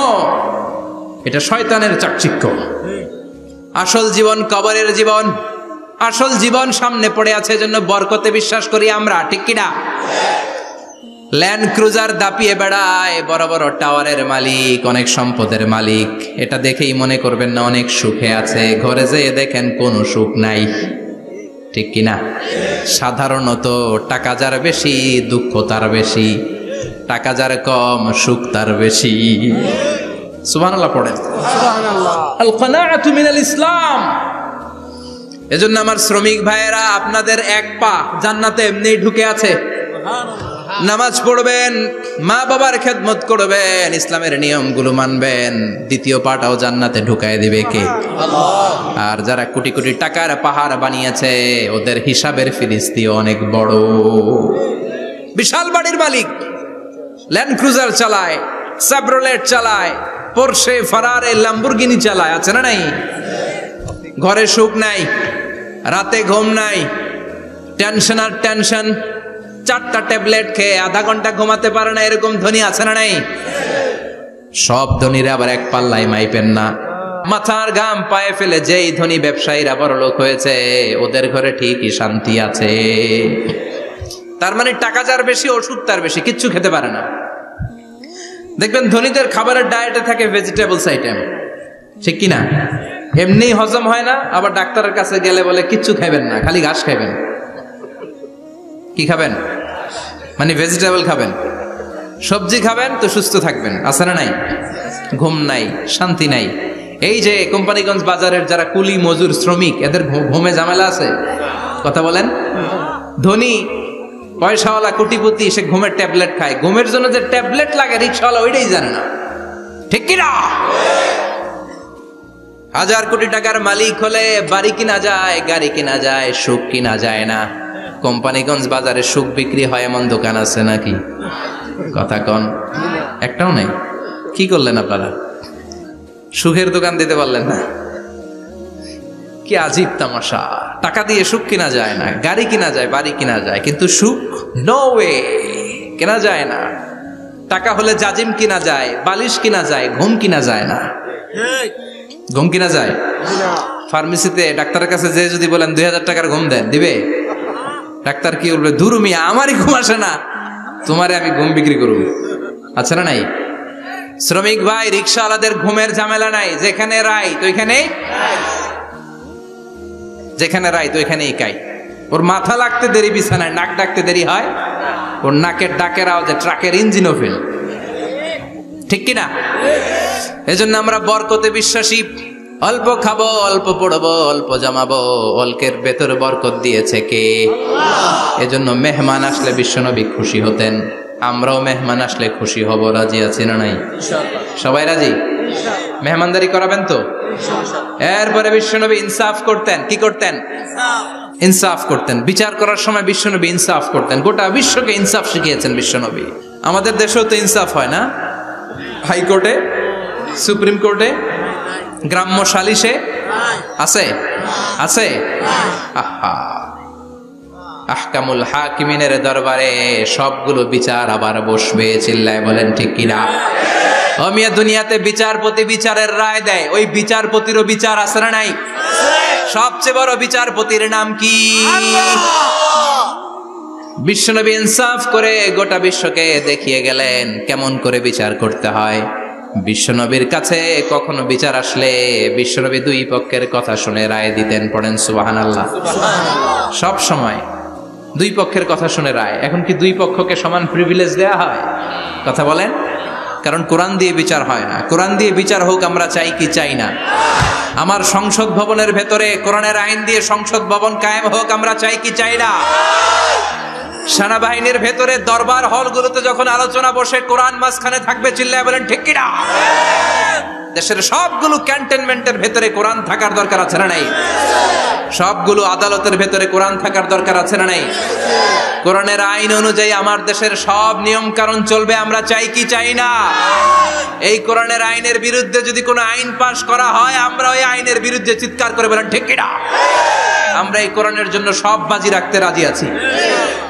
এটা শয়তানের চাকচিক্য। আসল জীবন কবরের জীবন। আসল জীবন সামনে পড়ে আছে, জন্য বরকতে বিশ্বাস করি আমরা, ঠিক কিনা? ল্যান্ড ক্রুজার দাপিয়ে বেড়ায়, বড় বড় টাওয়ারের মালিক, অনেক সম্পদের মালিক। এটা দেখেই মনে করবেন না অনেক সুখে আছে, ঘরে যেয়ে দেখেন কোনো সুখ নাই, ঠিক কিনা? সাধারণত টাকা যার বেশি দুঃখ তার বেশি, টাকা যার কম সুখ তার বেশি। সুবহানাল্লাহ পড়েন। আল কানাআতু মিনাল ইসলাম। এজন্য আমার শ্রমিক ভাইয়েরা, আপনাদের এক পা জান্নাতে এমনি ঢুকে আছে। নামাজ পড়বেন, মা বাবার খেদমত করবেন, ইসলামের নিয়মগুলো মানবেন, দ্বিতীয় পাটাও জান্নাতে ঢুকায় দিবে কে? আর যারা কোটি কোটি টাকার পাহাড় বানিয়েছে, ওদের হিসাবের ফিরিস্তিও অনেক বড়। বিশাল বাড়ির মালিক, ল্যান্ড ক্রুজার চালায়, সাবরোলেট চালায়, পোরশে, ফারারে, ল্যাম্বরগিনি চালায়, আছে না নাই? ঘরে সুখ নাই, রাতে ঘুম নাই, টেনশন আর টেনশন। 4টা ট্যাবলেট খেয়ে আধা ঘন্টা ঘুমাতে পারে না, এরকম ধনী আছে না নাই? সব ধনীরা আবার এক পাল্লায় মাইপেন না। মাথার ঘাম পায়ে ফেলে যেই ধনী ব্যবসায়ীরা বড় লোক হয়েছে, ওদের ঘরে ঠিকই শান্তি আছে। তার মানে টাকা যার বেশি, ওষুধ তার বেশি, কিচ্ছু খেতে পারে না। দেখবেন ধনীদের খাবারের ডায়েটে থাকে ভেজিটেবলস আইটেম, ঠিক কিনা? এমনি হজম হয় না, আবার ডাক্তারের কাছে গেলে বলে কিচ্ছু খাবেন না, খালি ঘাস খাবেন। কি খাবেন? মানে ভেজিটেবল খাবেন, সবজি খাবেন তো সুস্থ থাকবেন, আছে না নাই? ঘুম নাই, শান্তি নাই। এই যে কোম্পানিগঞ্জ বাজারের যারা কুলি মজুর শ্রমিক, এদের ঘুমে ঝামেলা আছে? কথা বলেন। ধনী পয়সাওয়ালা কোটিপতি, সে ঘুমের ট্যাবলেট খায়। ঘুমের জন্য যে ট্যাবলেট লাগে রিক্সাওয়ালা ওইটাই জানে না, ঠিক কিনা? 1000 কোটি টাকার মালিক হলে বাড়ি কিনা যায়, গাড়ি কিনা যায়, সুখ কিনা যায় না। কোম্পানিগঞ্জ বাজারে সুখ বিক্রি হয় এমন দোকান আছে নাকি? কথা কন, একটাও নেই। কি করলেন আপনারা? সুখের দোকান দিতে পারলেন না? কি আজীব তামাশা। টাকা দিয়ে সুখ কিনা যায় না, গাড়ি কিনা যায়, বাড়ি কিনা যায়, কিন্তু সুখ নো ওয়ে, কেনা যায় না। টাকা হলে জাজিম কিনা যায়, বালিশ কিনা যায়, ঘুম কিনা যায় না। ঘুম কিনা যায়? ফার্মেসিতে ডাক্তারের কাছে যে যদি বলেন 2000 টাকার ঘুম দেন, দিবে? ডাক্তার কি বলবে? ধুর মিয়া, আমারই ঘুম আসে না, তোমারে আমি ঘুম বিক্রি করব। আচ্ছা না নাই? শ্রমিক ভাই, রিক্সাওয়ালাদের ঘুমের ঝামেলা নাই। যেখানে রাই তো ওইখানেই, যেখানে রাই তো ওইখানেই কাই। ওর মাথা লাগতে দেরি বিছানায়, নাক ডাকতে দেরি হয়, ওর নাকের ডাকের আওয়াজে ট্রাকের ইঞ্জিনও ফেল, ঠিক কিনা? এজন্য আমরা বরকতে বিশ্বাসী। অল্প খাবো, অল্প পড়বো, অল্প জামাবো, অল্পের ভেতর বরকত দিয়েছে কে? এজন্য মেহমান আসলে বিশ্বনবী খুশি হতেন। আমরাও মেহমান আসলে খুশি হব। রাজি আছি না নাই? সবাই রাজি? মেহমানদারি করাবেন তো? এরপরে বিশ্বনবী ইনসাফ করতেন। কি করতেন? ইনসাফ করতেন। বিচার করার সময় বিশ্বনবী ইনসাফ করতেন। গোটা বিশ্বকে ইনসাফ শিখিয়েছেন বিশ্বনবী। আমাদের দেশেও তো ইনসাফ হয় না? হাইকোর্টে, সুপ্রিম কোর্টে, গ্রাম্য সালিশে আছে? আছে? আহা, আহকামুল হাকিমিনের দরবারে সবগুলো বিচার আবার বসবে। চিল্লায় বলেন ঠিক কিনা? ও মিয়া, দুনিয়াতে বিচারপতি বিচারের রায় দেয়, ওই বিচারপতিরও বিচার আছে না নাই? সবচেয়ে বড় বিচারপতির নাম কি? বিশ্বনবী ইনসাফ করে গোটা বিশ্বকে দেখিয়ে গেলেন কেমন করে বিচার করতে হয়। বিশ্বনবীর কাছে কখনো বিচার আসলে বিশ্বনবী দুই পক্ষের কথা শুনে রায় দিতেন। পড়েন সুবহানাল্লাহ। সব সময় দুই পক্ষের কথা শুনে রায়। এখন কি দুই পক্ষকে সমান প্রিভিলেজ দেয়া হয়? কথা বলেন। কারণ কোরআন দিয়ে বিচার হয় না। কোরআন দিয়ে বিচার হোক আমরা চাই কি চাই না? আমার সংসদ ভবনের ভেতরে কোরআনের আইন দিয়ে সংসদ ভবন কায়েম হোক আমরা চাই কি চাই না? সেনাবাহিনীর ভেতরে দরবার হলগুলোতে যখন আলোচনা বসে কোরআন মাঝখানে থাকবে। চিল্লায় বলেন ঠিক কিনা? দেশের সবগুলো ক্যান্টনমেন্টের ভেতরে কোরআন থাকার দরকার আছে না নাই? সবগুলো আদালতের ভেতরে কোরআন থাকার দরকার আছে না নাই? কোরআনের আইন অনুযায়ী আমার দেশের সব নিয়ম কারণ চলবে আমরা চাই কি চাই না? এই কোরআনের আইনের বিরুদ্ধে যদি কোনো আইন পাশ করা হয় আমরা ওই আইনের বিরুদ্ধে চিৎকার করে বলেন ঠিক কিনা? আমরা এই কোরআনের জন্য সব বাজি রাখতে রাজি আছি।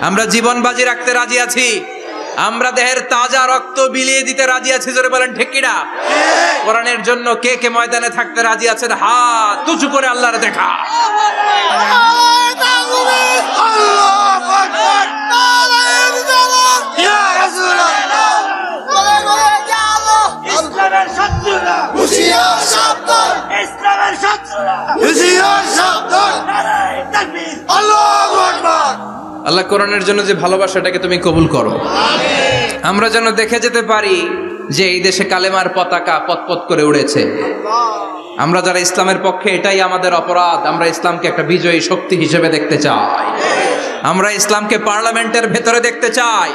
আমরা জীবন বাজি রাখতে রাজি আছি। আমরা দেহের তাজা রক্ত বিলিয়ে দিতে রাজি আছি। জোরে বলেন ঠিক কিনা? কোরআনের জন্য কে কে ময়দানে থাকতে রাজি আছেন? হাত উঁচু করে আল্লাহর দেখা। আল্লাহ কোরআনের জন্য যে ভালোবাসাটাকে তুমি কবুল করো। আমরা যেন দেখে যেতে পারি যে এই দেশে কালেমার পতাকা পতপত করে উড়েছে। আমরা যারা ইসলামের পক্ষে, এটাই আমাদের অপরাধ। আমরা ইসলামকে একটা বিজয়ী শক্তি হিসেবে দেখতে চাই। আমরা ইসলামকে পার্লামেন্টের ভেতরে দেখতে চাই।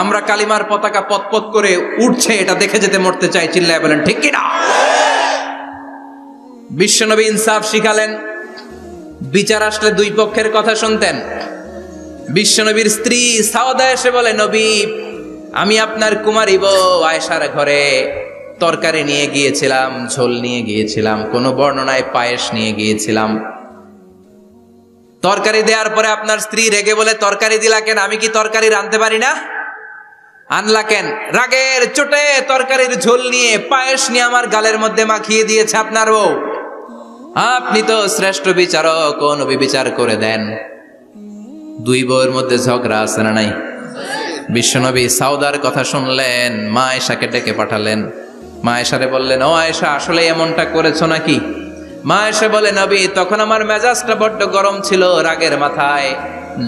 আমরা কালিমার পতাকা পতপত করে উঠছে এটা দেখে যেতে মরতে চাই। চিল্লায় বলেন ঠিক কিনা? বিশ্বনবী ইনসাফ শিখালেন। বিচার আসলে দুই পক্ষের কথা শুনতেন। বিশ্বনবীর স্ত্রী সাওদা এসে বলে, নবী, আমি আপনার কুমারী বউ আয়েশার ঘরে তরকারি নিয়ে গিয়েছিলাম, ঝোল নিয়ে গিয়েছিলাম, কোন বর্ণনায় পায়েস নিয়ে গিয়েছিলাম। তরকারি দেওয়ার পরে আপনার স্ত্রী রেগে বলে, তরকারি দিলা কেন? আমি কি তরকারি রাঁধতে পারি না? আনলা কেন? রাগের চোটে তরকারির ঝোল নিয়ে পায়েস নিয়ে আমার গালের মধ্যে মাখিয়ে দিয়েছে আপনার বউ। আপনি তো শ্রেষ্ঠ বিচারক, ও নবী বিচার করে দেন। দুই বউয়ের মধ্যে ঝগড়া আছে না নাই? বিশ্বনবী সাউদার কথা শুনলেন, মা আয়েশাকে ডেকে পাঠালেন। মা আয়েশারে বললেন, ও আয়েশা, আসলে এমনটা করেছো নাকি? মা আয়েশা বলে, নবী, তখন আমার মেজাজটা বড্ড গরম ছিল, রাগের মাথায়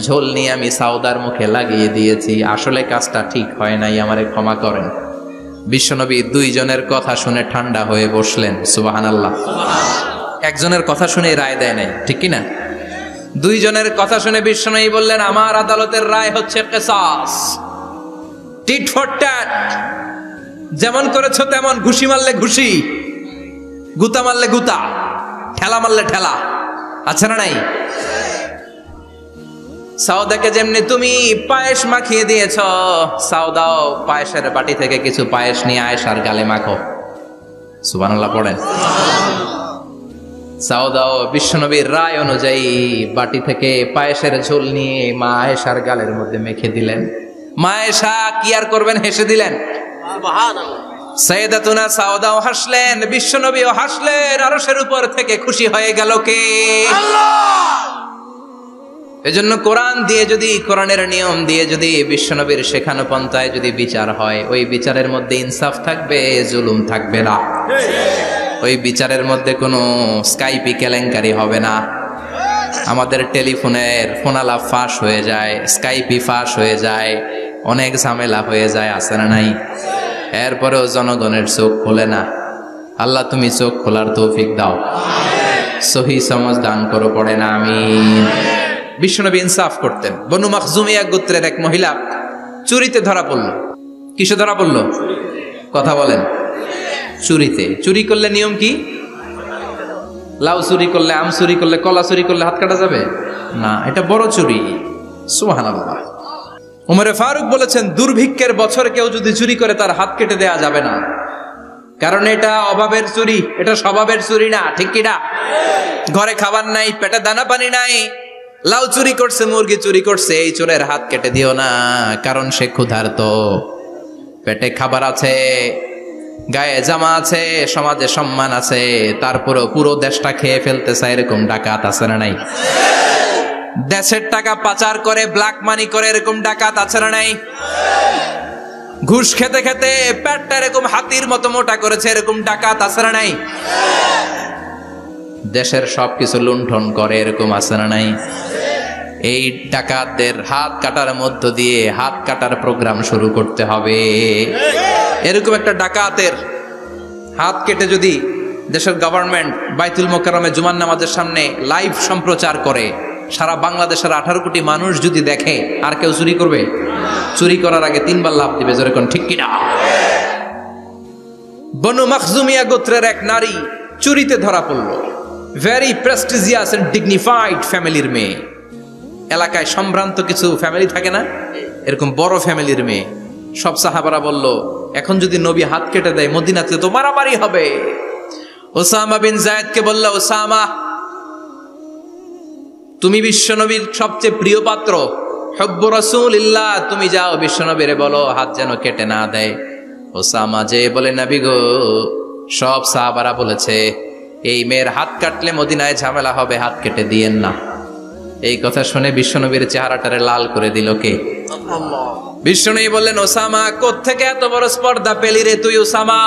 ঝোল নিয়ে আমি সাউদার মুখে লাগিয়ে দিয়েছি। আসলে কাজটা ঠিক হয় নাই, আমারে ক্ষমা করেন। বিশ্বনবী দুইজনের কথা শুনে ঠান্ডা হয়ে বসলেন। সুবহানাল্লাহ। একজনের কথা শুনে রায় দেয় নাই, ঠিক কিনা? দুইজনের কথা শুনে বিশ্বনবী বললেন, আমার আদালতের রায় হচ্ছে কিসাস, টিট ফর ট্যাট। যেমন করেছো তেমন, ঘুষি মারলে ঘুষি, গুতা মারলে গুতা, ঠেলা মারলে ঠেলা, আছে না নাই? সাউদাকে যেমনি তুমি পায়েস মাখিয়ে দিয়েছ, সাউদাও পায়েসের বাটি থেকে কিছু পায়েস নিয়ে আয়েশার গালে মাখো। সুবহানাল্লাহ পড়েন। সাউদাও বিশ্বনবীর রায় অনুযায়ী বাটি থেকে পায়েসের ঝোল নিয়ে মা আয়েশার গালের মধ্যে মেখে দিলেন। মা আয়েশা কি আর করবেন, হেসে দিলেন। সাইয়েদাতুনা সাউদাও হাসলেন, বিশ্বনবীও হাসলেন। আরশের উপর থেকে খুশি হয়ে গেল কে? আল্লাহ। এজন্য কোরআন দিয়ে যদি, কোরআনের নিয়ম দিয়ে যদি, বিশ্বনবীর শেখানো পন্থায় যদি বিচার হয়, ওই বিচারের মধ্যে ইনসাফ থাকবে, জুলুম থাকবে না। ওই বিচারের মধ্যে কোনো স্কাইপি কেলেঙ্কারি হবে না। আমাদের টেলিফোনের ফোনালাপ ফাঁস হয়ে যায়, স্কাইপি ফাঁস হয়ে যায়, অনেক ঝামেলা হয়ে যায়, আছে না নাই? এরপরেও জনগণের চোখ খোলে না। আল্লাহ তুমি চোখ খোলার তৌফিক দাও, সহি সমঝ দান করো, পড়েন আমিন। বিশ্বনবী ইনসাফ করতেন। বনু মাখজুমিয়া গোত্রের এক মহিলা চুরিতে ধরা পড়ল। কিসে ধরা পড়ল? কথা বলেন। চুরিতে। চুরি করলে নিয়ম কি? লাউ চুরি করলে, আম চুরি করলে, কলা চুরি করলে হাত কাটা যাবে না, এটা বড় চুরি। সুবহানাল্লাহ। উমরে ফারুক বলেছেন, দুর্ভিক্ষের বছরে কেউ যদি চুরি করে তার হাত কেটে দেয়া যাবে না, কারণ এটা অভাবের চুরি, এটা স্বভাবের চুরি না। ঠিক কিনা? ঘরে খাবার নাই, পেটে দানা পানি নাই, লাউ চুরি করছে, মুরগি চুরি করছে, এই চোরের হাত কেটে দিও না, কারণ সে ক্ষুধার্ত। পেটে খাবার আছে, গায়ে জামা আছে, সমাজে সম্মান আছে, তারপরে পুরো দেশটা খেয়ে ফেলতে চায়, এরকম ডাকাত আছে না নাই? দেশের টাকা পাচার করে, ব্ল্যাক মানি করে, এরকম ডাকাত আছে না নাই? ঘুষ খেতে খেতে পেটটা এরকম হাতির মতো মোটা করেছে, এরকম ডাকাত আছে না নাই? দেশের সবকিছু লুণ্ঠন করে, এরকম আছে না নাই? এই ডাকাতদের হাত কাটার মধ্য দিয়ে হাত কাটার প্রোগ্রাম শুরু করতে হবে। এরকম একটা ডাকাতের হাত কেটে যদি দেশের গভর্নমেন্ট বাইতুল মোকাররমে জুমার নামাজের সামনে লাইভ সম্প্রচার করে, সারা বাংলাদেশের 18 কোটি মানুষ যদি দেখে, আর কেউ চুরি করবে? চুরি করার আগে 3 বার লাফ দিবে, যেরকম ঠিক কিনা? বনু মাখজুমিয়া গোত্রের এক নারী চুরিতে ধরা পড়ল। ভেরি প্রেস্টিজিয়াস এন্ড ডিগনিফাইড ফ্যামিলির মেয়ে। এলাকায় সম্ভ্রান্ত কিছু ফ্যামিলি থাকে না, এরকম বড় ফ্যামিলির মেয়ে। সব সাহাবারা বলল, এখন যদি নবী হাত কেটে দেয় মদিনাতে তো মারামারি হবে। ওসামা বিন যায়েদকে বলল, ওসামা তুমি বিশ্বনবীর সবচেয়ে প্রিয় পাত্র, হুব্বু রাসূলিল্লাহ, তুমি যাও বিশ্বনবীরে বলো হাত যেন কেটে না দেয়। ওসামা যে বলে, নবী গো, সব সাহাবারা বলেছে এই মেয়ের হাত কাটলে মদিনায় ঝামেলা হবে, হাত কেটে দিয়েন না। এই কথা শুনে বিশ্বনবীর চেহারাটারে লাল করে দিল কে? বিশ্বনবী বললেন, ওসামা কোত্থেকে এত বড় স্পর্ধা পেলি রে তুই ওসামা?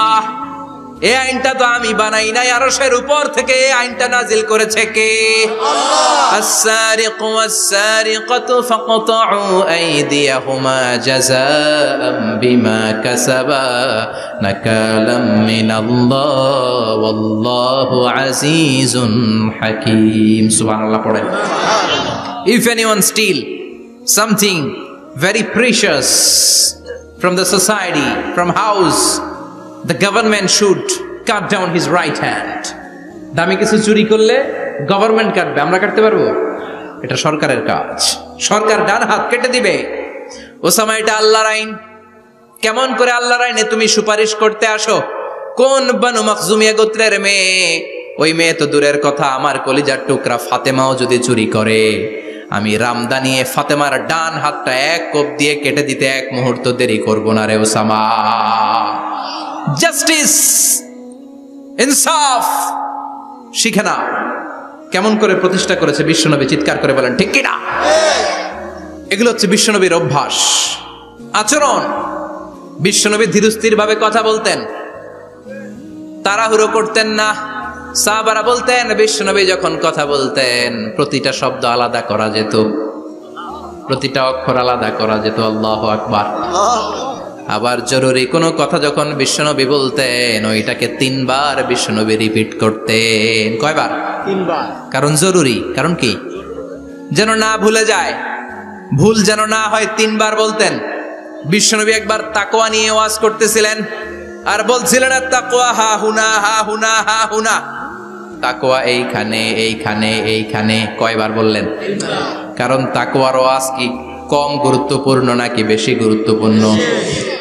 এই আইনটা তো আমি বানাই নাই, আরশের উপর থেকে এই আইনটা নাজিল করেছে কে? আল্লাহ। আস-সারিকু ওয়াস-সারিকাতু ফাকতাউ আইদিয়াহুমা জাযাআম বিমা কাসাবা নাকালাম মিনাল্লাহ ওয়াল্লাহু আজিজুন হাকীম। সুবহানাল্লাহ পড়েন। If anyone steal something very precious from the society, from house, the government should cut down his right hand. দামি কিছু চুরি করলে গভর্নমেন্ট কাটবে, আমরা কাটতে পারবো? এটা সরকারের কাজ, সরকার ডান হাত কেটে দিবে। ওসামা, এটা আল্লাহর আইন। কেমন করে আল্লাহর আইনে তুমি সুপারিশ করতে আসো? কোন বনু মাখজুমিয়া গোত্রের মেয়ে? ওই মেয়ে তো দূরের কথা, আমার কলিজার টুকরা ফাতেমাও যদি চুরি করে, আমি রামদা নিয়ে ফাতেমার ডান হাতটা এক কোপ দিয়ে কেটে দিতে এক মুহূর্ত দেরি করব না রে ওসামা। জাস্টিস, ইনসাফ শিখে নাও। কেমন করে প্রতিষ্ঠা করেছে বিশ্বনবী, চিৎকার করে বলেন ঠিক কিনা? এগুলো হচ্ছে বিশ্বনবীর অভ্যাস, আচরণ। বিশ্বনবী ধীরস্থির ভাবে কথা বলতেন, তাড়াহুড়ো করতেন না। সাহাবারা বলতেন, বিশ্বনবী যখন কথা বলতেন প্রতিটা শব্দ আলাদা করা যেত, প্রতিটা অক্ষর আলাদা করা যেত। আল্লাহু আকবার। আবার জরুরি কোনো কথা যখন বিশ্বনবী বলতেন, ওইটাকে 3 বার বিশ্বনবী রিপিট করতেন। কয়বার? 3 বার। কারণ জরুরি। কারণ কি? যেন না ভুলে যায়, ভুল যেন না হয়, 3 বার বলতেন। বিশ্বনবী একবার তাকওয়া নিয়ে ওয়াজ করতেছিলেন আর বলছিলেন, তাকওয়া হা হুনা, হা হুনা, হা হুনা। তাকওয়া এইখানে, এইখানে, এইখানে। কয়বার বললেন? কারণ তাকওয়ার ওয়াজ কি কম গুরুত্বপূর্ণ নাকি বেশি গুরুত্বপূর্ণ?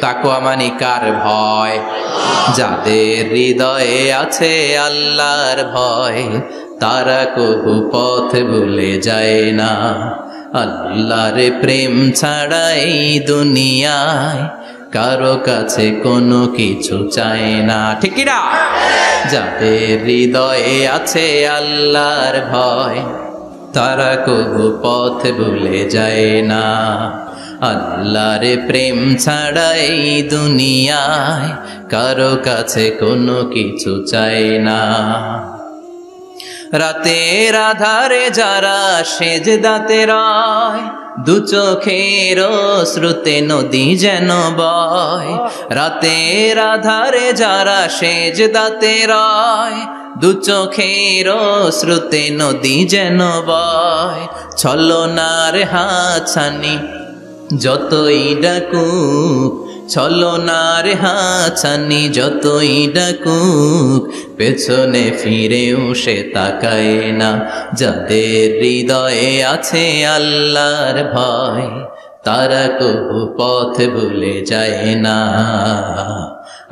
তাকওয়া মানে কার ভয়? যাদের হৃদয়ে আছে আল্লাহর ভয়, তারা কবু পথ ভুলে যায় না। আল্লাহর প্রেম ছাড়া এই দুনিয়ায় কারো কাছে কোনো কিছু চায় না। ঠিক কি না? যাদের হৃদয়ে আছে আল্লাহর ভয়, তারা কবু পথ ভুলে যায় না। আল্লাহর প্রেম ছাড়া এই দুনিয়ায় কারো কাছে কোনো কিছু চায় না। রাতের আধারে যারা সেজদাতে রয়, দু চোখের শ্রুতে নদী যেন বয়। রাতের আধারে যারা সেজদাতে রয়, দু চোখের শ্রুতে নদী যেন বয়। ছলনার হাতছানি যতই ডাকুক, ছলনার হাতছানি যতই ডাকুক, পেছনে ফিরেও সে তাকায় না। যাদের হৃদয়ে আছে আল্লাহর ভয়, তারা কবু পথ ভুলে যায় না।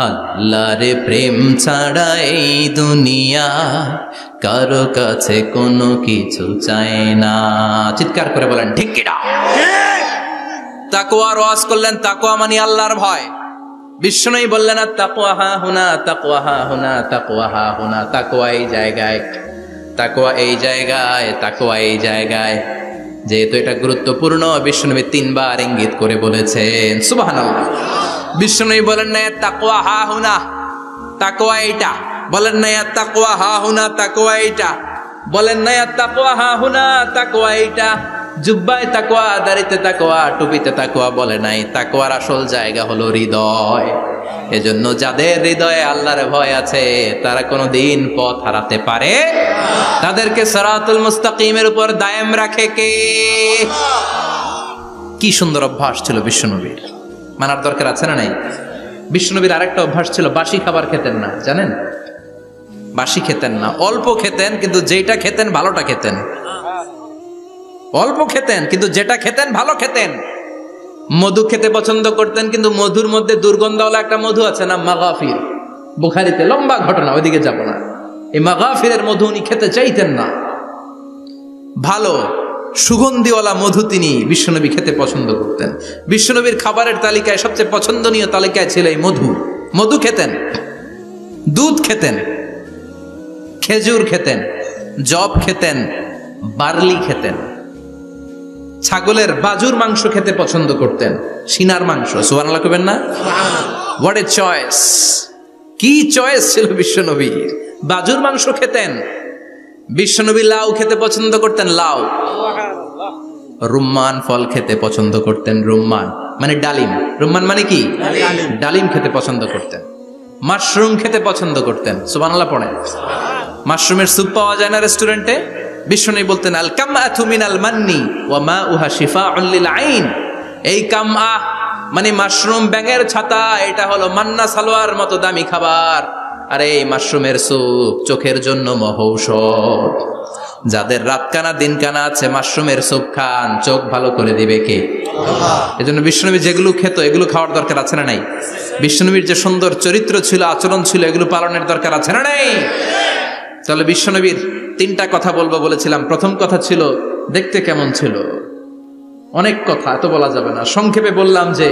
আল্লাহর প্রেম ছাড়া এই দুনিয়া কারো কাছে কোনো কিছু চায় না। চিৎকার করে বলেন ঠিক কিনা? তাকওয়ার ওয়াজ করলেন, তাকওয়া মানে আল্লাহর ভয়। বিষ্ণুই বললেন আর তাকওয়া হা হুনা, তাকওয়া হা হুনা, তাকওয়া হা হুনা। তাকওয়া এই জায়গায়, তাকওয়া এই জায়গায়, তাকওয়া এই জায়গায়। যেহেতু এটা গুরুত্বপূর্ণ, বিষ্ণুনবী 3 বার ইঙ্গিত করে বলেছেন। সুবহানাল্লাহ। বিষ্ণুই বলেন না তাকওয়া হা হুনা, তাকওয়া এইটা। বলেন না তাকওয়া হা হুনা, তাকওয়া এইটা। বলেন না তাকওয়া হা হুনা, তাকওয়া এইটা। জুব্বায় তাকওয়া, দাড়িতে তাকওয়া, টুপিতে তাকওয়া বলে নাই। তাকওয়ার আসল জায়গা হলো হৃদয়। এজন্য যাদের হৃদয়ে আল্লাহর ভয় আছে, তারা কোনোদিন পথ হারাতে পারে। তাদেরকে সিরাতুল মুস্তাকিমের উপর দায়েম রাখে কে? কি সুন্দর অভ্যাস ছিল বিশ্বনবীর, মানার দরকার আছে না নাই? বিশ্বনবীর আরেকটা অভ্যাস ছিল, বাসি খাবার খেতেন না। জানেন? বাসি খেতেন না, অল্প খেতেন, কিন্তু যেটা খেতেন ভালোটা খেতেন। অল্প খেতেন, কিন্তু যেটা খেতেন ভালো খেতেন। মধু খেতে পছন্দ করতেন, কিন্তু মধুর মধ্যে দুর্গন্ধওয়ালা একটা মধু আছে না, মাগাফির। বুখারীতে লম্বা ঘটনা, ওইদিকে যাব না। এই মাগাফিরের মধু উনি খেতে চাইতেন না। ভালো সুগন্ধিওয়ালা মধু তিনি বিশ্বনবী খেতে পছন্দ করতেন। বিশ্বনবীর খাবারের তালিকায় সবচেয়ে পছন্দনীয় তালিকায় ছিল এই মধু। মধু খেতেন, দুধ খেতেন, খেজুর খেতেন, জব খেতেন, বার্লি খেতেন, ছাগলের বাজুর মাংস খেতে পছন্দ করতেন, সিনার মাংস। সুবহানাল্লাহ কইবেন না? What a choice! কি চয়েস ছিল বিশ্বনবীর! বাজুর মাংস খেতেন। বিশ্বনবী লাউ খেতে পছন্দ করতেন, লাউ। রুম্মান ফল খেতে পছন্দ করতেন, রুম্মান মানে ডালিম। রুম্মান মানে কি? ডালিম খেতে পছন্দ করতেন। মাশরুম খেতে পছন্দ করতেন। সুবহানাল্লাহ পড়েন। মাশরুমের স্যুপ পাওয়া যায় না রেস্টুরেন্টে? বিষ্ণু বলতেন আল কামআতু মিনাল মান্নি ওয়া মাউহা শিফাউন লিল আইন। এই কামআ মানে মাশরুম, ব্যাঙের ছাতা, এটা হলো মান্না সালোয়ার মতো দামি খাবার। আর এই মাশরুমের স্যুপ চোখের জন্য মহৌষধ। যাদের রাত কানা দিন কানা আছে, মাশরুমের স্যুপ খান, চোখ ভালো করে দিবে কে? আল্লাহ। এজন্য বিষ্ণুনবী যেগুলো খেত, এগুলো খাওয়ার দরকার আছে না নাই? বিষ্ণুনবীর যে সুন্দর চরিত্র ছিল, আচরণ ছিল, এগুলো পালনের দরকার আছে না নাই? তাহলে বিশ্বনবীর 3টা কথা বলবো বলেছিলাম। প্রথম কথা ছিল দেখতে কেমন ছিল। অনেক কথা এত বলা যাবে না, সংক্ষেপে বললাম যে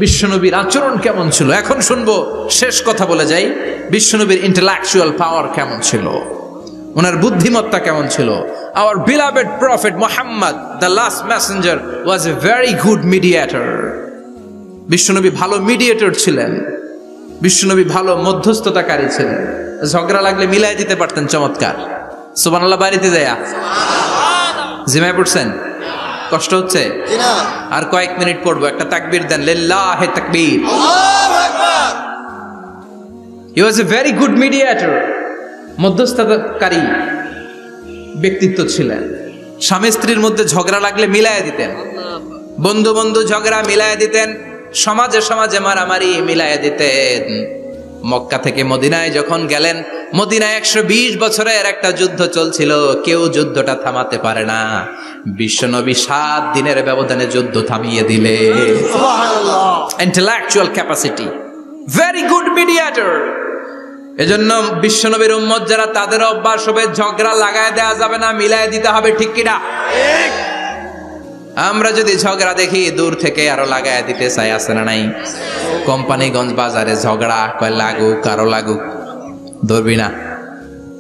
বিশ্বনবীর আচরণ কেমন ছিল। এখন শুনবো, শেষ কথা বলে যাই, বিশ্বনবীর ইন্টেলেকচুয়াল পাওয়ার কেমন ছিল, ওনার বুদ্ধিমত্তা কেমন ছিল। Hour beloved prophet Muhammad, the last Messenger, was a very good mediator. বিশ্বনবী ভালো মিডিয়েটর ছিলেন। বিশ্বনবী ভালো মধ্যস্থতাকারী ছিলেন। ঝগড়া লাগলে মিলাই দিতে পারতেন, চমৎকার। সুবহানাল্লাহ। বাড়িতে দেয়া জিমায় পড়ছেন? কষ্ট হচ্ছে? আর কয়েক মিনিট পড়বো, একটা তাকবীর দেন, লিল্লাহি তাকবীর। আল্লাহু আকবার। হি ওয়াজ এ ভেরি গুড মিডিয়েটর। মধ্যস্থতাকারী ব্যক্তিত্ব ছিলেন। স্বামী স্ত্রীর মধ্যে ঝগড়া লাগলে মিলাই দিতেন, বন্ধু বন্ধু ঝগড়া মিলাই দিতেন, সমাজে সমাজে মারামারি মিলাই দিতেন। মক্কা থেকে মদিনায় যখন গেলেন, মদিনায় 120 বছরের একটা যুদ্ধ চলছিল, কেউ যুদ্ধটা থামাতে পারে না। বিশ্বনবী 7 দিনের ব্যবধানে যুদ্ধ থামিয়ে দিলে। সুবহানাল্লাহ। Intellectual capacity, very good mediator. এজন্য বিশ্বনবীর উম্মত যারা, তাদের অভ্যাস হবে ঝগড়া লাগায় দেওয়া যাবে না, মিলাই দিতে হবে। ঠিক কিনা? ঠিক। আমরা যদি ঝগড়া দেখি দূর থেকে আরো লাগায় দিতে চাই, আছে না নাই? কোম্পানিগঞ্জ বাজারে ঝগড়া, কয় লাগুক আরো লাগুক, ধরবি না,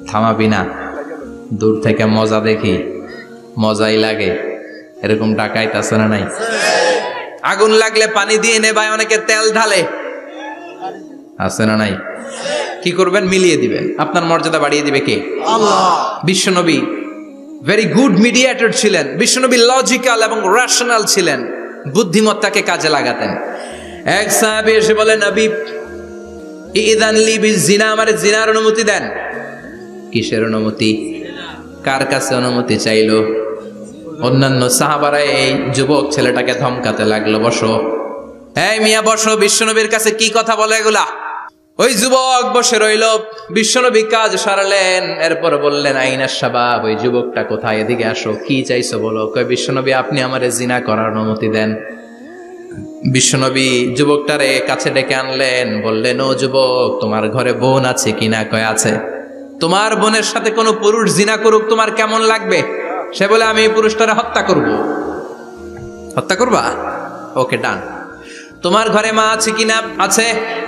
থামাবি না। দূর থেকে মজা দেখি, মজাই লাগে, এরকম ডাকাইত আছে না নাই? আগুন লাগলে পানি দিয়ে নেবায়, অনেকে তেল ঢালে, আছে না নাই? কি করবেন? মিলিয়ে দিবেন। আপনার মর্যাদা বাড়িয়ে দিবে কে? আল্লাহ। বিশ্বনবী ভেরি গুড মিডিয়েটর ছিলেন। বিশ্বনবী লজিক্যাল এবং রেশনাল ছিলেন, বুদ্ধিমত্তাকে কাজে লাগাতেন। এক সাহাবী এসে বলেন, নবী ইদান লি বিজিনা, আমারে জিনার অনুমতি দেন। কিসের অনুমতি? কার কাছে অনুমতি চাইলো? অন্যান্য সাহাবারা এই যুবক ছেলেটাকে ধমকাতে লাগলো, বসো, এই মিয়া বসো, বিশ্বনবীর কাছে কি কথা বলে এগুলা? ওই যুবক বসে রইল। বিশ্বনবী কাজ সারালেন, এরপর বললেন, আইনা শাবাব, ওই যুবকটা কোথায়? এদিকে আসো, কি চাইছো বলো। কয়, বিশ্বনবী আপনি আমারে জিনা করার অনুমতি দেন। বিশ্বনবী যুবকটারে কাছে ডেকে আনলেন, বললেন, ও যুবক, তোমার ঘরে বোন আছে কিনা? কয় আছে। তোমার বোনের সাথে কোনো পুরুষ জিনা করুক, তোমার কেমন লাগবে? সে বলে, আমি এই পুরুষটারে হত্যা করব। হত্যা করবা? ওকে, ডান। তোমার ঘরে মা আছে কিনা? আছে।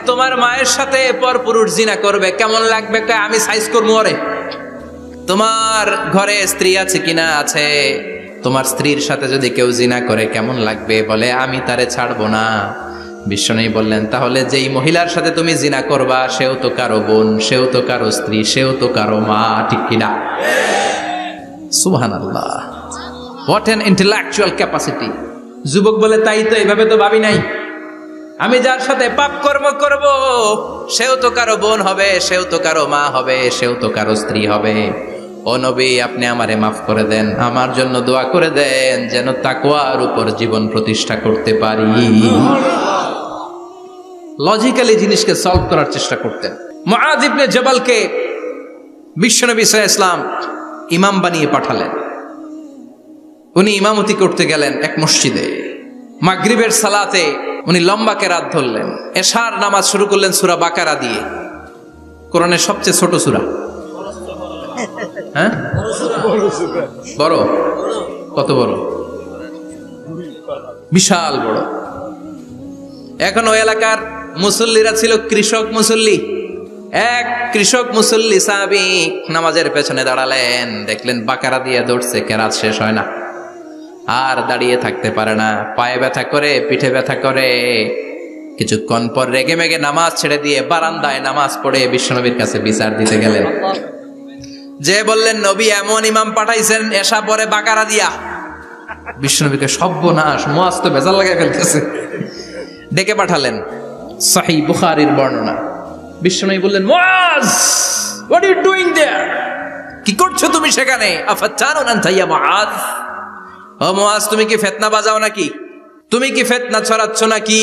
তোমার মায়ের সাথে পর পুরুষ জিনা করবে, কেমন লাগবে? কয়, আমি সাইজ করবো ওরে। তোমার ঘরে স্ত্রী আছে কিনা? আছে। তোমার স্ত্রীর সাথে যদি কেউ জিনা করে কেমন লাগবে? বলে, আমি তারে ছাড়বো না। বিশ্বনবী বললেন, তাহলে যেই মহিলার সাথে তুমি জিনা করবা সেও তো কারো বোন, সেও তো কারো স্ত্রী, সেও তো কারো মা, ঠিক কিনা? সুবহানাল্লাহ, হোয়াট অ্যান ইন্টেলেকচুয়াল ক্যাপাসিটি। যুবক বলে, তাই তো, এইভাবে তো ভাবি নাই। আমি যার সাথে পাপ কর্ম করব সেও তো কারো বোন হবে, সেও তো কারো মা হবে, সেও তো কারো স্ত্রী হবে। ও নবী, আপনি আমারে মাফ করে দেন, আমার জন্য দোয়া করে দেন যেন তাকওয়ার উপর জীবন প্রতিষ্ঠা করতে পারি। লজিক্যালি জিনিসকে সলভ করার চেষ্টা করতেন। মুআয ইবনে জাবালকে বিশ্বনবী সাল্লাল্লাহু আলাইহি ওয়াসাল্লাম ইমাম বানিয়ে পাঠালেন। উনি ইমামতি করতে গেলেন এক মসজিদে। মাগরিবের সালাতে উনি লম্বা কেরাত ধরলেন। এশার নামাজ শুরু করলেন সূরা বাকারা দিয়ে, কোরআনের সবচেয়ে ছোট সূরা। হ্যাঁ, বড়? কত বড়? বিশাল বড়। এখন ওই এলাকার মুসল্লিরা ছিল কৃষক মুসল্লি। এক কৃষক মুসল্লি সাহাবী নামাজের পেছনে দাঁড়ালেন, দেখলেন বাকারা দিয়ে দৌড়ছে, কেরাত শেষ হয় না, আর দাঁড়িয়ে থাকতে পারে না, পায়ে ব্যথা করে, পিঠে ব্যথা করে। কিছুক্ষণ পর রেগে মেগে নামাজ ছেড়ে দিয়ে বারান্দায় নামাজ পড়ে বিশ্বনবীর কাছে বিচার দিতে গেলেন। যে বললেন, নবী এমন ইমাম পাঠাইছেন এশা পরে বাকারা দিয়া। বিশ্বনবীকে সর্বনাশ, মুআয তো ভেজাল লাগায় ফেলতেছে। ডেকে পাঠালেন, সহিহ বুখারীর বর্ণনা। বিশ্বনবী বললেন, মুআয, হোয়াট আর ইউ ডুইং দেয়ার? কি করছো তুমি সেখানে? আফাতানুন আনতা ইয়া মুআয? ও মুআয, তুমি কি ফিতনা বাজাও নাকি? তুমি কি ফিতনা ছড়াচ্ছ নাকি?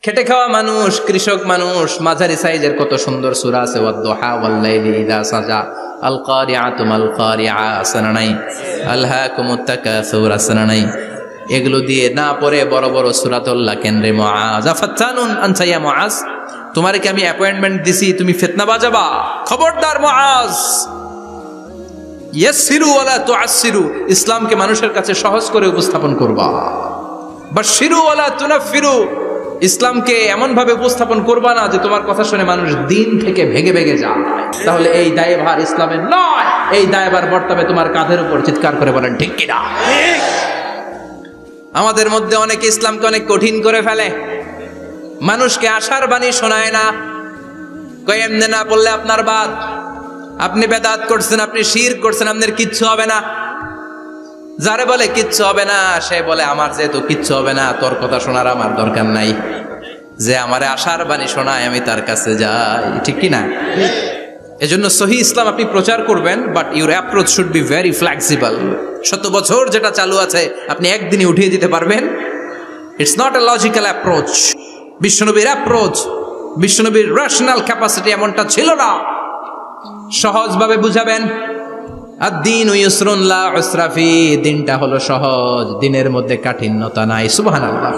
খেটে খাওয়া মানুষ, কৃষক মানুষ, মাঝারি সাইজের কত সুন্দর সূরা আছে, ওয়াদ-দুহা ওয়াল-লাইলি ইযা সাজা, আল কারিআতু মাল কারিআ, আসনা নাই, আলহাকুমুত তাকাসুর, আসনা নাই। এগুলো দিয়ে না পড়ে বড় বড় সূরাতুল্লাহ কেন্দ্রে মুআয, আফাতানুন আনতা ইয়া মুআয, তোমারে কি আমি অ্যাপয়েন্টমেন্ট দিছি তুমি ফিতনা বাজাবা? খবরদার মুআয। ইয়াসসিরু ওয়ালা তুআসসিরু, ইসলামকে মানুষের কাছে সহজ করে উপস্থাপন করবা। বাশশিরু ওয়ালা তুনাফফিরু, ইসলামকে এমন ভাবে উপস্থাপন করবা না যে তোমার কথা শুনে মানুষ দিন থেকে ভেগে ভেগে যায়। তাহলে এই দায়ভার ইসলামের নয়, এই দায়ভার বর্তাবে তোমার কাঁধের উপর। চিৎকার করে বলেন ঠিক কিনা? আমাদের মধ্যে অনেকে ইসলামকে অনেক কঠিন করে ফেলে, মানুষকে আশার বাণী শোনায় না। কই এমনি না বললে আপনার বাদ, আপনি বেদাত করছেন, আপনি শিরক করছেন, আপনার কিচ্ছু হবে না। যারে বলে কিচ্ছু হবে না, সে বলে আমার যেহেতু কিচ্ছু হবে না, তোর কথা শোনার আমার দরকার নাই। যে আমারে আশার বাণী শোনায় আমি তার কাছে যাই, ঠিক কি না? এজন্য সহিহ ইসলাম আপনি প্রচার করবেন, but your approach should be very flexible. 100 বছর যেটা চালু আছে আপনি একদিনে উঠিয়ে দিতে পারবেন? It's not a logical approach. বিশ্বনবীর অ্যাপ্রোচ, বিশ্বনবীর রেশনাল ক্যাপাসিটি এমনটা ছিল না। সহজভাবে বুঝাবেন। আদ-দীনু ইউসরুন লা উসরা ফি, দিনটা হলো সহজ, দিনের মধ্যে কাঠিন্যতা নাই। সুবহানাল্লাহ,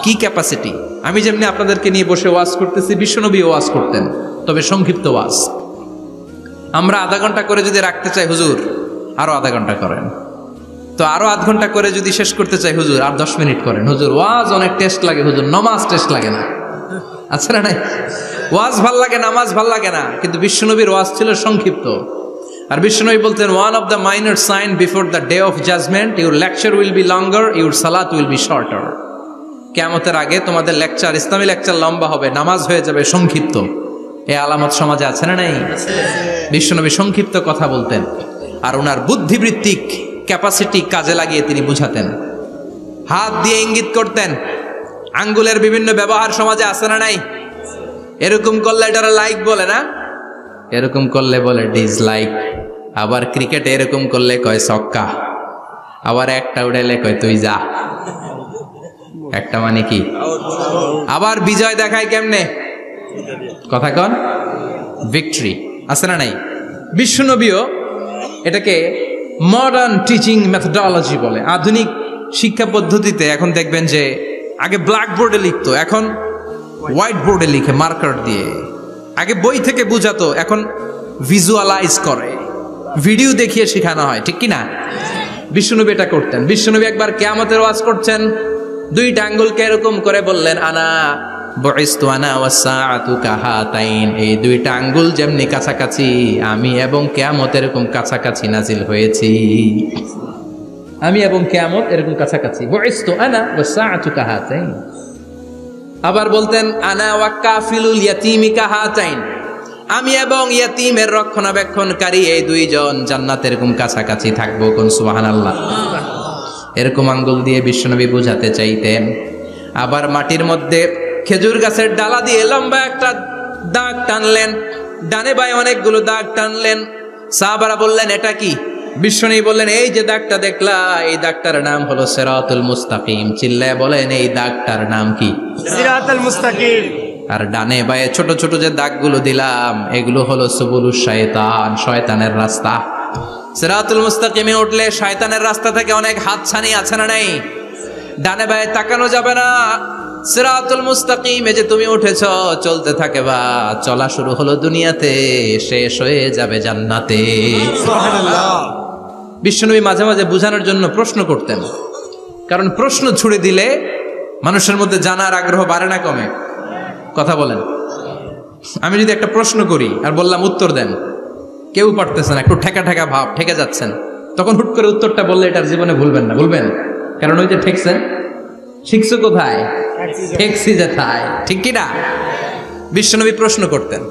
কি ক্যাপাসিটি! আমি যেমনি আপনাদেরকে নিয়ে বসে ওয়াজ করতেছি, বিশ্বনবী ওয়াজ করতেন, তবে সংক্ষিপ্ত ওয়াজ। আমরা আধা ঘন্টা করে যদি রাখতে চাই, হুজুর আরো আধা ঘন্টা করেন। তো আরো আধ ঘন্টা করে যদি শেষ করতে চাই, হুজুর আর 10 মিনিট করেন। হুজুর ওয়াজ অনেক টেস্ট লাগে, হুজুর নামাজ টেস্ট লাগে না। আচ্ছা না নাই? ওয়াজ ভাল লাগে, নামাজ ভাল লাগে না, কিন্তু বিশ্বনবীর ওয়াজ ছিল সংক্ষিপ্ত। আর বিশ্বনবী বলতেন, one of the minor sign before the day of judgment, your lecture will be longer, your সালাত উইল বি শর্টার। কিয়ামতের আগে তোমাদের লেকচার, ইসলামী লেকচার লম্বা হবে, নামাজ হয়ে যাবে সংক্ষিপ্ত। এই আলামত সমাজে আছে না নাই? বিশ্বনবী সংক্ষিপ্ত কথা বলতেন, আর ওনার বুদ্ধিবৃত্তিক ক্যাপাসিটি কাজে লাগিয়ে তিনি বুঝাতেন। হাত দিয়ে ইঙ্গিত করতেন। আঙ্গুলের বিভিন্ন ব্যবহার সমাজে আছে না নাই? এরকম করলে এটারা লাইক বলে না, এরকম করলে বলে ডিসলাইক। আবার ক্রিকেটে এরকম করলে কয় ছক্কা, আবার একটা উড়াইলে কয় তুই যা। একটা মানে কি? আবার বিজয় দেখায় কেমনে? কথা কন, ভিক্টরি আছে না নাই? বিশ্বনবীও এটাকে মডার্ন টিচিং মেথডোলজি বলে। আধুনিক শিক্ষা পদ্ধতিতে এখন দেখবেন যে আগে ব্ল্যাক বোর্ডে লিখতো, এখন হোয়াইট বোর্ডে লিখে মার্কার দিয়ে। আগে বই থেকে বুঝাতো, এখন ভিজুয়ালাইজ করে, ভিডিও দেখিয়ে শেখানো হয়, ঠিক কি না? বিশ্বনবী এটা করতেন। বিশ্বনবী একবার কিয়ামতের ওয়াজ করছেন, দুইটা আঙ্গুলকে এরকম করে বললেন, আনা বুইসতু আনা ওয়াসসাআতু কাহাতাইন। এই দুইটা আঙ্গুল যেমনি কাছাকাছি, আমি এবং কিয়ামত এরকম কাছাকাছি নাজিল হয়েছি। আমি এবং কিয়ামত এরকম কাছাকাছি। বুইসতু আনা ওয়াসসাআতু কাহাতাইন। আবার বলতেন, আনা ওয়া কাফিলুল ইয়াতীমি কাহাতাইন। আমি এবং ইয়াতীমের রক্ষণাবেক্ষণকারী এই দুইজন জান্নাতে এরকম কাছাকাছি থাকবো। কোন সুবহানাল্লাহ। এরকম আঙ্গুল দিয়ে বিশ্বনবী বুঝাতে চাইতেন। আবার মাটির মধ্যে খেজুর গাছের ডালা দিয়ে লম্বা একটা দাগ টানলেন, ডানে বায়ে অনেকগুলো দাগ টানলেন। সাহাবারা বললেন, এটা কি? বিশ্বনবী বললেন, এই যে দাগটা দেখলা, এই দাগটার নাম হলো সিরাতুল মুস্তাকিম। চিল্লায় বলেন, এই দাগটার নাম কি? সিরাতুল মুস্তাকিম। আর ডানে বায়ে ছোট ছোট যে দাগগুলো দিলাম, এগুলো হলো সুবুলুশ শায়তান, শয়তানের রাস্তা। সিরাতুল মুস্তাকিমে উঠলে শয়তানের রাস্তা থেকে অনেক হাতছানি আছে না নাই? ডানে বায়ে তাকানো যাবে না। সিরাতুল মুস্তাকিমে যে তুমি উঠেছো, চলতে থাকে বা চলা শুরু হলো দুনিয়াতে, শেষ হয়ে যাবে জান্নাতে। সুবহানাল্লাহ। বিশ্বনবী মাঝে মাঝে বুঝানোর জন্য প্রশ্ন করতেন, কারণ প্রশ্ন ছুড়ে দিলে মানুষের মধ্যে জানার আগ্রহ বাড়ে না কমে? কথা বলেন। আমি যদি একটা প্রশ্ন করি আর বললাম উত্তর দেন, কেউ পারতেছেন, একটু ঠেকা ঠেকা ভাব, ঠেকে যাচ্ছেন, তখন হুট করে উত্তরটা বললে এটার জীবনে ভুলবেন না, ভুলবেন? কারণ ওই যে ঠেকছেন, শিখছো কোথায়? ঠেকছি যেথায়, ঠিক কি না? বিশ্বনবী প্রশ্ন করতেন।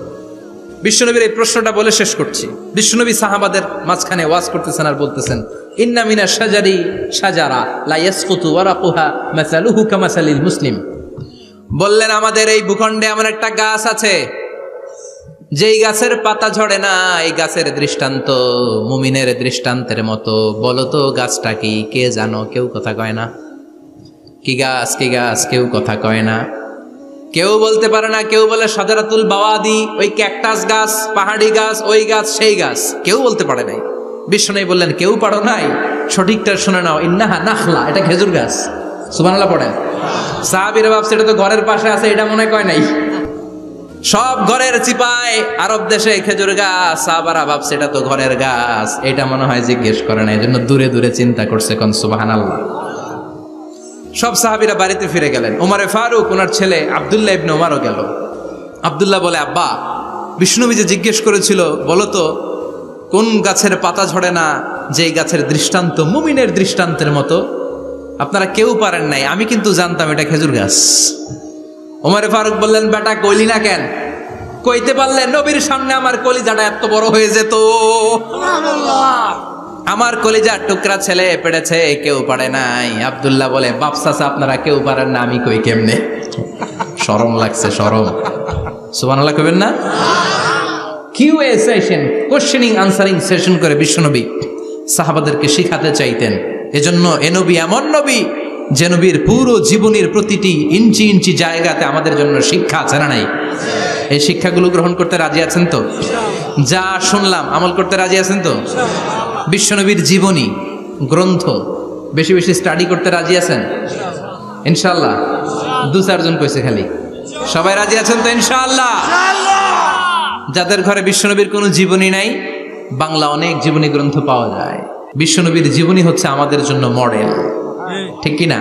বিশ্বনবীর এই প্রশ্নটা বলে শেষ করছি। বিশ্বনবী সাহাবাদের মাঝখানে ওয়াজ করতেছেন আর বলতেছেন, ইন্না মিনা শাজারি শাজারা লা ইয়াসকুতু ওয়ারাকুহা মাসালুহু কামাসালিল মুসলিম। বললেন, আমাদের এই ভূখণ্ডে এমন একটা গাছ আছে, যেই গাছের পাতা ঝরে না। এই গাছের দৃষ্টান্ত মুমিনের দৃষ্টান্তের মতো। বলো তো গাছটা কি? কে জানো? কেউ কথা কয় না। কি গাছ? কি গাছ? কেউ কথা কয় না, কেউ বলতে পারে না। কেউ বলে শাজারাতুল বাওয়াদি, ওই ক্যাকটাস গাছ, পাহাড়ি গাছ, ওই গাছ, সেই গাছ। কেউ বলতে পারে নাই। বিশ্বনবী বললেন, কেউ পারো নাই? সঠিকটা শুনে নাও, ইন্নাহা নাখলা, এটা খেজুর গাছ। সুবহানাল্লাহ পড়েন। সাহাবীরা ভাবছে এটা তো ঘরের পাশে আছে, এটা মনে কয় নাই। সব ঘরের চিপায় আরব দেশে খেজুর গাছ, সাহাবারা ভাবছে এটা তো ঘরের গাছ, এটা মনে হয় জিজ্ঞেস করে না, এই জন্য দূরে দূরে চিন্তা করছে। কোন সুবহানাল্লাহ। সব সাহাবীরা বাড়িতে ফিরে গেলেন। ওমরে ফারুক, ওনার ছেলে আব্দুল্লাহ ইবনে ওমরও গেল। আব্দুল্লাহ বলে, আব্বা, বিষ্ণুনবী যে জিজ্ঞেস করেছিল, বলো তো কোন গাছের পাতা ঝরে না, যে গাছের দৃষ্টান্ত মুমিনের দৃষ্টান্তের মতো? আপনারা কেউ পারেন নাই, আমি কিন্তু জানতাম এটা খেজুর গাছ। ওমরে ফারুক বললেন, বেটা কইলি না কেন? কইতে পারলে নবীর সামনে আমার কলিজাটা এত বড় হয়ে যেত। আমার কলিজার টুকরা ছেলে পেড়েছে, কেউ পারে নাই। আব্দুল্লাহ বলে, বাপ চাচা আপনারা কেউ পারেন না, আমি কই কেমনে? শরম লাগছে, শরম। সুবহানাল্লাহ কইবেন না? QA session, questioning answering session করে বিশ্বনবী সাহাবাদেরকে শিখাতে চাইতেন। এজন্য এ নবী এমন নবী যে নবীর পুরো জীবনের প্রতিটি ইঞ্চি ইঞ্চি জায়গাতে আমাদের জন্য শিক্ষা আছে না নাই? এই শিক্ষাগুলো গ্রহণ করতে রাজি আছেন তো? যা শুনলাম আমল করতে রাজি আছেন তো? বিশ্বনবীর জীবনী গ্রন্থ বেশি বেশি স্টাডি করতে রাজি আছেন ইনশাআল্লাহ? 2-4 জন কইছে খালি। সবাই রাজি আছেন তো ইনশাআল্লাহ? যাদের ঘরে বিশ্বনবীর কোনো জীবনী নাই, বাংলা অনেক জীবনী গ্রন্থ পাওয়া যায়। বিশ্বনবীর জীবনী হচ্ছে আমাদের জন্য মডেল, ঠিক কি না?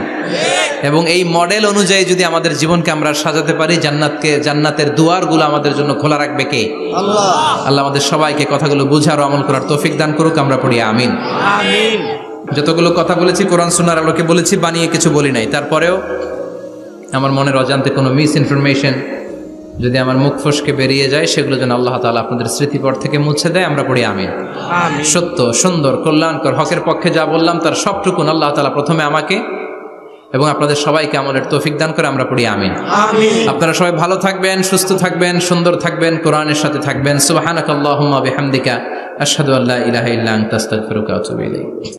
এবং এই মডেল অনুযায়ী যদি আমাদের জীবনকে আমরা সাজাতে পারি, জান্নাতের দুয়ারগুলো আমাদের জন্য খোলা রাখবে কে? আল্লাহ। আল্লাহ আমাদের সবাইকে কথাগুলো বুঝার ও আমল করার তৌফিক দান করুক। আমরা পড়ি আমিন। আমিন। যতগুলো কথা বলেছি কোরআন সুন্নাহর আলোকে বলেছি, বানিয়ে কিছু বলি নাই। তারপরেও আমার মনের অজান্তে কোনো মিস ইনফরমেশন, যদি আমার মুখ ফসকে বেরিয়ে যায় সেগুলো যেন আল্লাহ তাআলা আপনাদের স্মৃতিপট থেকে মুছে দেয়, আমরা পড়ি আমিন। আমিন। সত্য, সুন্দর, কল্যাণকর, হকের পক্ষে যা বললাম তার সবটুকুন আল্লাহ তাআলা প্রথমে আমাকে এবং আপনাদের সবাইকে আমলের তৌফিক দান করে, আমরা পড়ি আমিন। আমিন। আপনারা সবাই ভালো থাকবেন, সুস্থ থাকবেন, সুন্দর থাকবেন, কোরআনের সাথে থাকবেন। সুবহানাকাল্লাহুম্মা বিহামদিকা আশহাদু আল্লা ইলাহা ইল্লা আনতা আস্তাগফিরুকা ওয়া আতুবু ইলাইক।